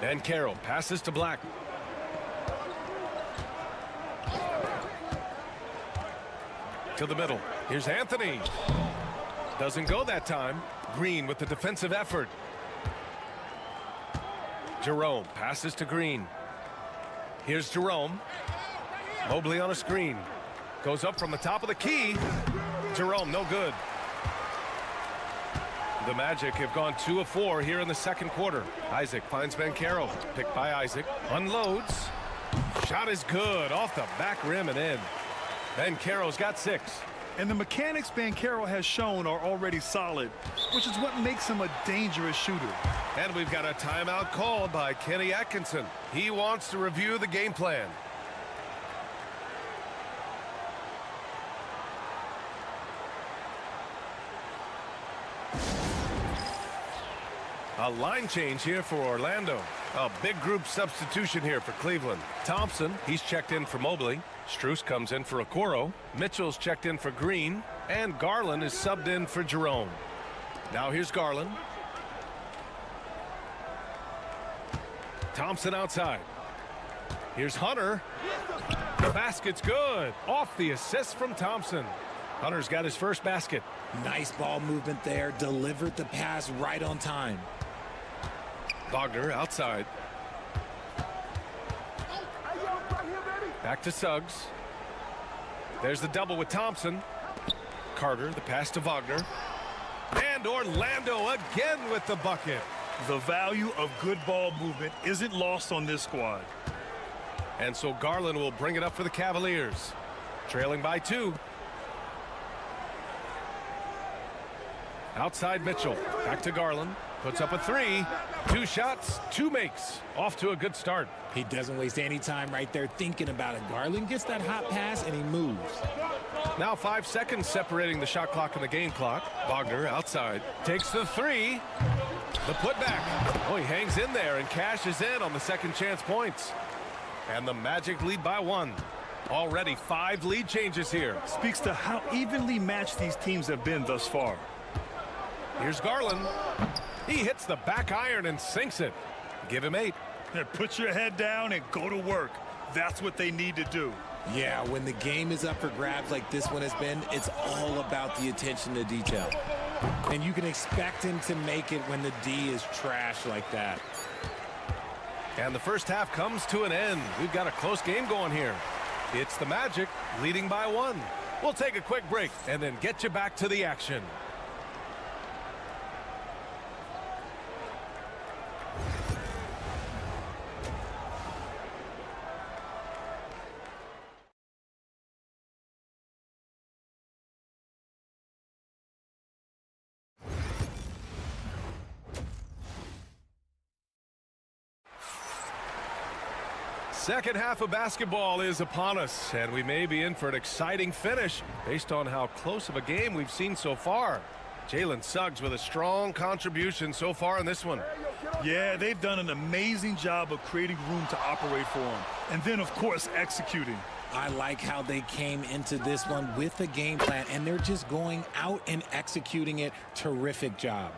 Banchero passes to Black. To the middle. Here's Anthony. Doesn't go that time. Green with the defensive effort. Jerome passes to Green. Here's Jerome. Mobley on a screen. Goes up from the top of the key. Jerome, no good. The Magic have gone 2 of 4 here in the second quarter. Isaac finds Banchero. Picked by Isaac. Unloads. Shot is good. Off the back rim and in. Banchero's got 6. And the mechanics Banchero has shown are already solid, which is what makes him a dangerous shooter. And we've got a timeout called by Kenny Atkinson. He wants to review the game plan. A line change here for Orlando. A big group substitution here for Cleveland. Thompson, he's checked in for Mobley. Strus comes in for Okoro. Mitchell's checked in for Green. And Garland is subbed in for Jerome. Now here's Garland. Thompson outside. Here's Hunter. The basket's good. Off the assist from Thompson. Hunter's got his first basket. Nice ball movement there. Delivered the pass right on time. Wagner outside. Back to Suggs. There's the double with Thompson. Carter, the pass to Wagner. And Orlando again with the bucket. The value of good ball movement isn't lost on this squad. And so Garland will bring it up for the Cavaliers. Trailing by 2. Outside Mitchell. Back to Garland. Puts up a 3. 2 shots, 2 makes. Off to a good start. He doesn't waste any time right there thinking about it. Garland gets that hot pass and he moves. Now 5 seconds separating the shot clock and the game clock. Wagner outside. Takes the 3. The putback. Oh, he hangs in there and cashes in on the second chance points. And the Magic lead by 1. Already 5 lead changes here. Speaks to how evenly matched these teams have been thus far. Here's Garland. He hits the back iron and sinks it. Give him 8. Put your head down and go to work. That's what they need to do. Yeah, when the game is up for grabs like this one has been, it's all about the attention to detail. And you can expect him to make it when the D is trash like that. And the first half comes to an end. We've got a close game going here. It's the Magic leading by 1. We'll take a quick break and then get you back to the action. Second half of basketball is upon us, and we may be in for an exciting finish based on how close of a game we've seen so far. Jalen Suggs with a strong contribution so far in this one. Yeah, they've done an amazing job of creating room to operate for him. And then, of course, executing. I like how they came into this one with a game plan, and they're just going out and executing it. Terrific job.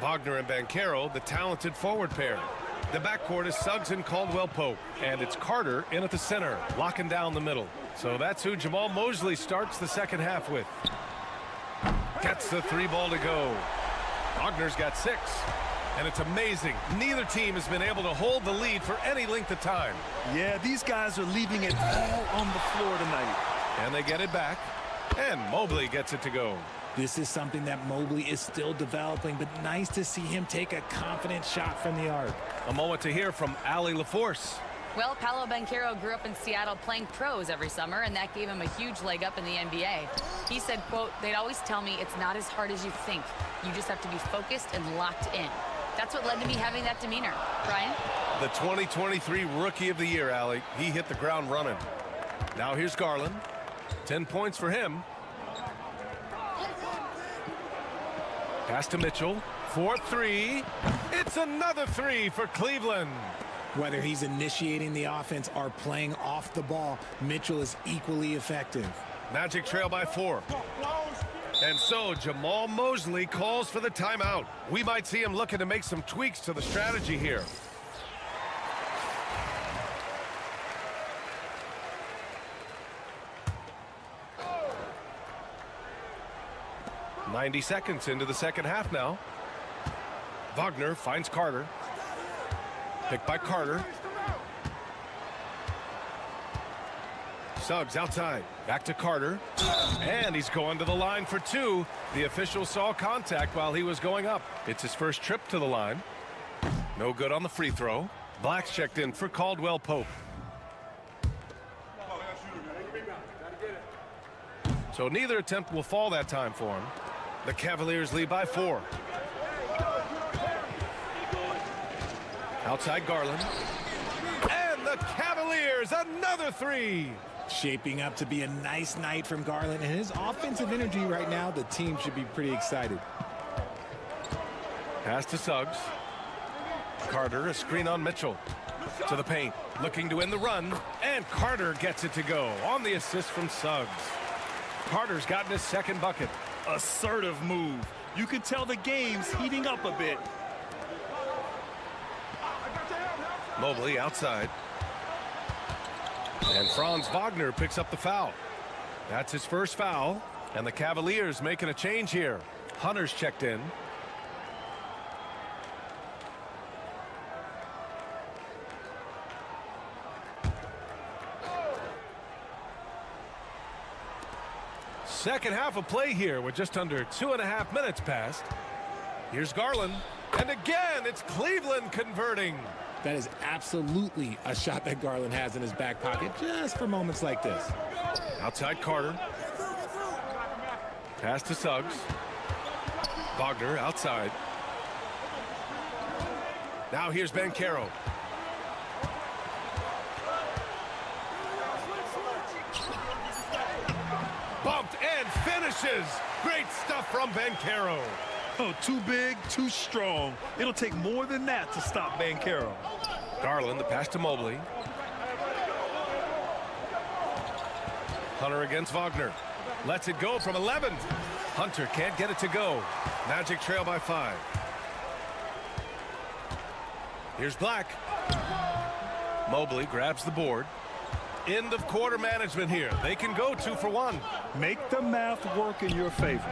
Wagner and Banchero, the talented forward pair. The backcourt is Suggs and Caldwell-Pope, and it's Carter in at the center, locking down the middle. So that's who Jamal Mosley starts the second half with. Gets the 3 ball to go. Wagner's got 6, and it's amazing. Neither team has been able to hold the lead for any length of time. Yeah, these guys are leaving it all on the floor tonight. And they get it back, and Mobley gets it to go. This is something that Mobley is still developing, but nice to see him take a confident shot from the arc. A moment to hear from Allie LaForce. Well, Paolo Banchero grew up in Seattle playing pros every summer, and that gave him a huge leg up in the NBA. He said, quote, "They'd always tell me it's not as hard as you think. You just have to be focused and locked in." That's what led to me having that demeanor. Brian? The 2023 Rookie of the Year, Allie. He hit the ground running. Now here's Garland. 10 points for him. Pass to Mitchell for three. It's another three for Cleveland. Whether he's initiating the offense or playing off the ball, Mitchell is equally effective. Magic trail by 4. And so Jamal Mosley calls for the timeout. We might see him looking to make some tweaks to the strategy here. "90 seconds into the second half now. Wagner finds Carter. Picked by Carter. Suggs outside. Back to Carter. And he's going to the line for 2. The official saw contact while he was going up. It's his first trip to the line. No good on the free throw. Black's checked in for Caldwell Pope. So neither attempt will fall that time for him. The Cavaliers lead by 4. Outside Garland. And the Cavaliers, another 3. Shaping up to be a nice night from Garland, and his offensive energy right now, the team should be pretty excited. Pass to Suggs. Carter, a screen on Mitchell. To the paint, looking to end the run, and Carter gets it to go on the assist from Suggs. Carter's gotten his second bucket. Assertive move. You can tell the game's heating up a bit. Mobley outside. And Franz Wagner picks up the foul. That's his first foul. And the Cavaliers making a change here. Hunter's checked in. Second half of play here with just under 2.5 minutes passed. Here's Garland. And again, it's Cleveland converting. That is absolutely a shot that Garland has in his back pocket just for moments like this. Outside Carter. Pass to Suggs. Wagner outside. Now here's Banchero. Bumped and finishes. Great stuff from Banchero. Oh, too big, too strong. It'll take more than that to stop Banchero. Garland, the pass to Mobley. Hunter against Wagner. Lets it go from 11. Hunter can't get it to go. Magic trail by 5. Here's Black. Mobley grabs the board. End of quarter management here. They can go 2 for 1. Make the math work in your favor.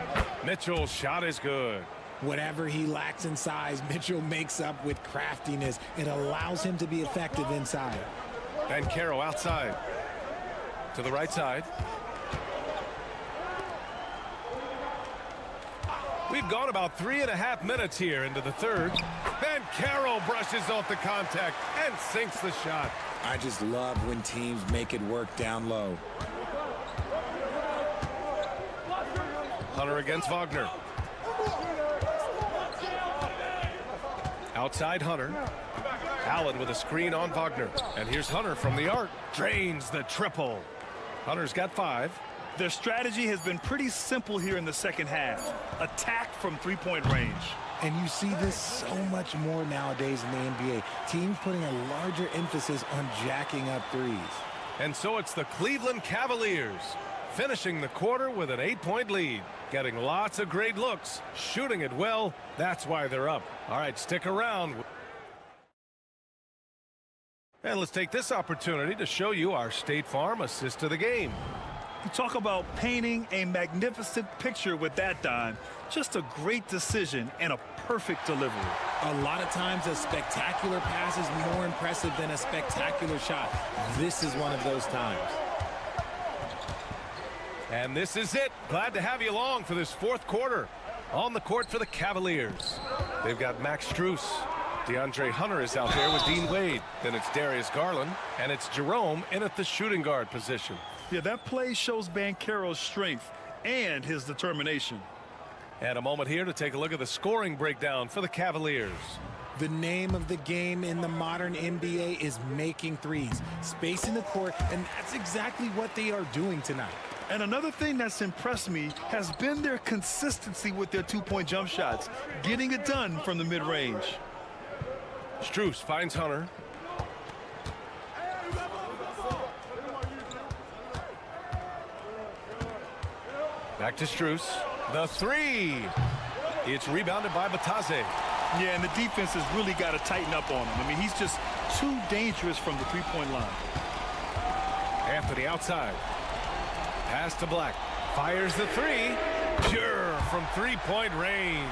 Mitchell's shot is good. Whatever he lacks in size, Mitchell makes up with craftiness. It allows him to be effective inside. Banchero outside. To the right side. We've gone about 3.5 minutes here into the third. Banchero brushes off the contact and sinks the shot. I just love when teams make it work down low. Hunter against Wagner. Outside Hunter. Allen with a screen on Wagner. And here's Hunter from the arc. Drains the triple. Hunter's got 5. Their strategy has been pretty simple here in the second half. Attack from three-point range. And you see this so much more nowadays in the NBA. Teams putting a larger emphasis on jacking up threes. And so it's the Cleveland Cavaliers finishing the quarter with an 8-point lead. Getting lots of great looks, shooting it well. That's why they're up. All right, stick around. And let's take this opportunity to show you our State Farm assist to the game. You talk about painting a magnificent picture with that dime. Just a great decision and a perfect delivery. A lot of times a spectacular pass is more impressive than a spectacular shot. This is one of those times. And this is it. Glad to have you along for this fourth quarter. On the court for the Cavaliers, they've got Max Strus. DeAndre Hunter is out there with Dean Wade. Then it's Darius Garland, and it's Jerome in at the shooting guard position. Yeah, that play shows Banchero's strength and his determination. And a moment here to take a look at the scoring breakdown for the Cavaliers. The name of the game in the modern NBA is making threes, spacing the court, and that's exactly what they are doing tonight. And another thing that's impressed me has been their consistency with their two-point jump shots, getting it done from the mid-range. Strus finds Hunter. Back to Strus. The three. It's rebounded by Batase. Yeah, and the defense has really got to tighten up on him. I mean, he's just too dangerous from the three-point line. Anthony outside. Pass to Black. Fires the three. Pure from three-point range.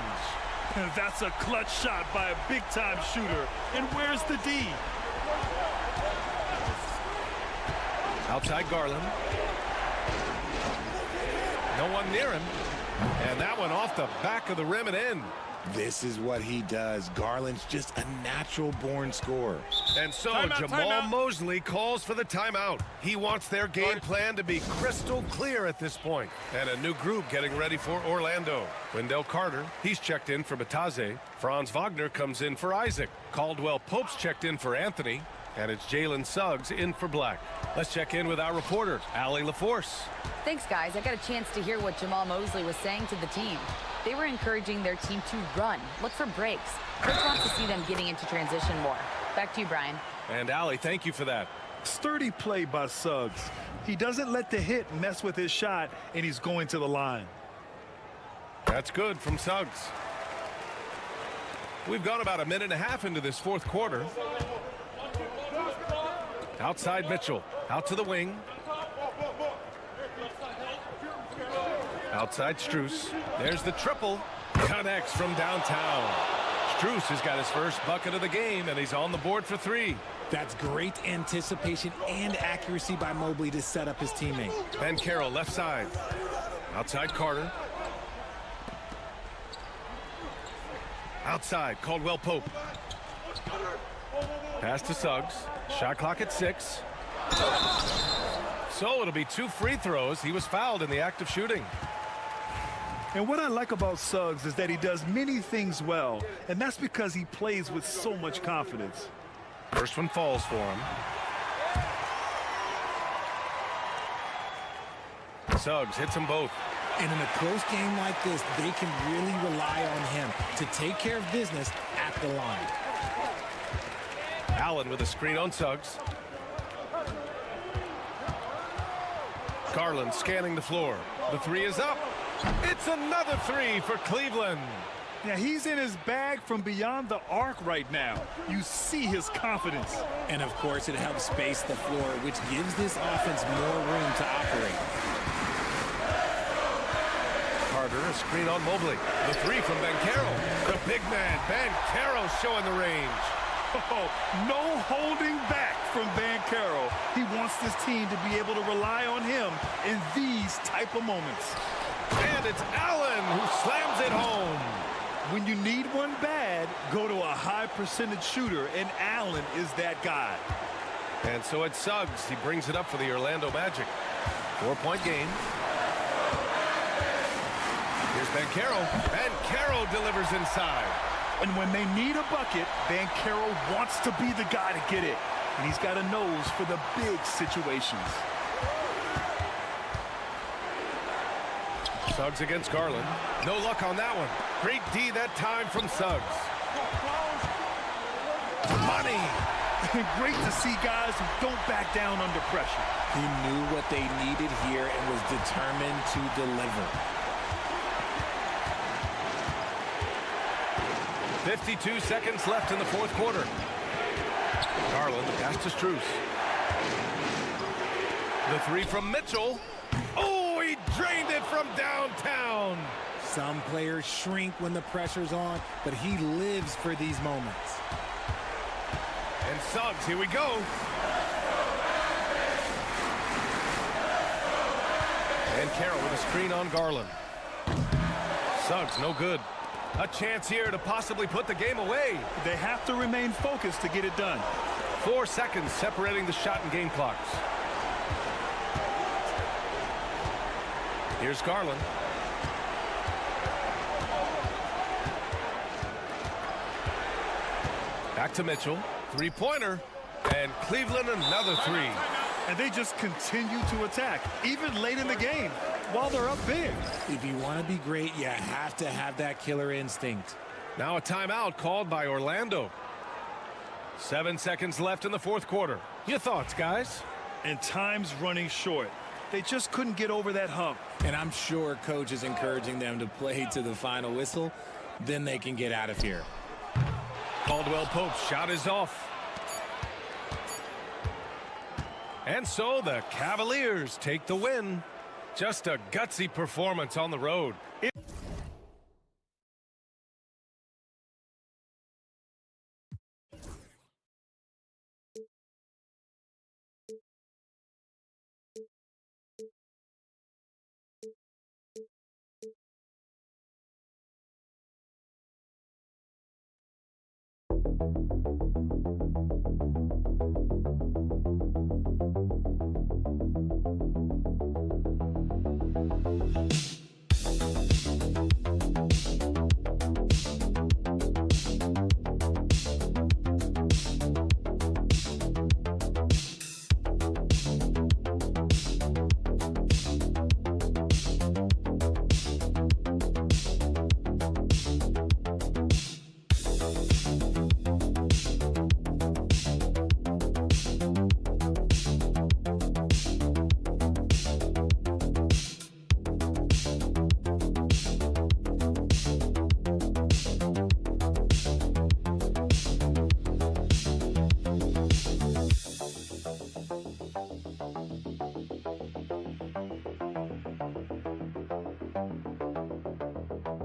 And that's a clutch shot by a big-time shooter. And where's the D? Outside Garland. No one near him. And that one off the back of the rim and in. This is what he does. Garland's just a natural-born scorer. And so Timeout, Jamal timeout. Mosley calls for the timeout. He wants their game plan to be crystal clear at this point. And a new group getting ready for Orlando. Wendell Carter, he's checked in for Batase. Franz Wagner comes in for Isaac. Caldwell Pope's checked in for Anthony. And it's Jalen Suggs in for Black. Let's check in with our reporter, Allie LaForce. Thanks, guys. I got a chance to hear what Jamal Mosley was saying to the team. They were encouraging their team to run, look for breaks. Coach wants to see them getting into transition more. Back to you, Brian. And Allie, thank you for that. Sturdy play by Suggs. He doesn't let the hit mess with his shot, and he's going to the line. That's good from Suggs. We've gone about a minute and a half into this fourth quarter. Outside Mitchell, out to the wing. Outside Strus. There's the triple. Connects from downtown. Strus has got his first bucket of the game, and he's on the board for three. That's great anticipation and accuracy by Mobley to set up his teammate. Banchero left side. Outside Carter. Outside Caldwell Pope. Pass to Suggs. Shot clock at 6. So it'll be 2 free throws. He was fouled in the act of shooting. And what I like about Suggs is that he does many things well, and that's because he plays with so much confidence. First one falls for him. Suggs hits them both. And in a close game like this, they can really rely on him to take care of business at the line. Allen with a screen on Suggs. Garland scanning the floor. The three is up. It's another three for Cleveland. Yeah, he's in his bag from beyond the arc right now. You see his confidence. And of course, it helps space the floor, which gives this offense more room to operate. Carter, a screen on Mobley. The three from Banchero. The big man, Banchero, showing the range. Oh, no holding back from Banchero. He wants this team to be able to rely on him in these type of moments. And it's Allen who slams it home. When you need one bad, go to a high percentage shooter, and Allen is that guy. And so it's Suggs. He brings it up for the Orlando Magic. 4-point game. Here's Banchero. Banchero delivers inside. And when they need a bucket, Banchero wants to be the guy to get it. And he's got a nose for the big situations. Suggs against Garland. No luck on that one. Great D that time from Suggs. Money. Great to see guys who don't back down under pressure. He knew what they needed here and was determined to deliver. 52 seconds left in the fourth quarter. Garland pass to Strus. The three from Mitchell. Oh, he drained it from downtown. Some players shrink when the pressure's on, but he lives for these moments. And Suggs, here we go. And Carroll with a screen on Garland. Suggs, no good. A chance here to possibly put the game away. They have to remain focused to get it done. 4 seconds separating the shot and game clocks. Here's Garland. Back to Mitchell. Three-pointer. And Cleveland another three. And they just continue to attack, even late in the game, while they're up big. If you want to be great, you have to have that killer instinct. Now a timeout called by Orlando. 7 seconds left in the fourth quarter. Your thoughts, guys? And time's running short. They just couldn't get over that hump. And I'm sure coach is encouraging them to play to the final whistle. Then they can get out of here. Caldwell Pope's shot is off. And so the Cavaliers take the win. Just a gutsy performance on the road.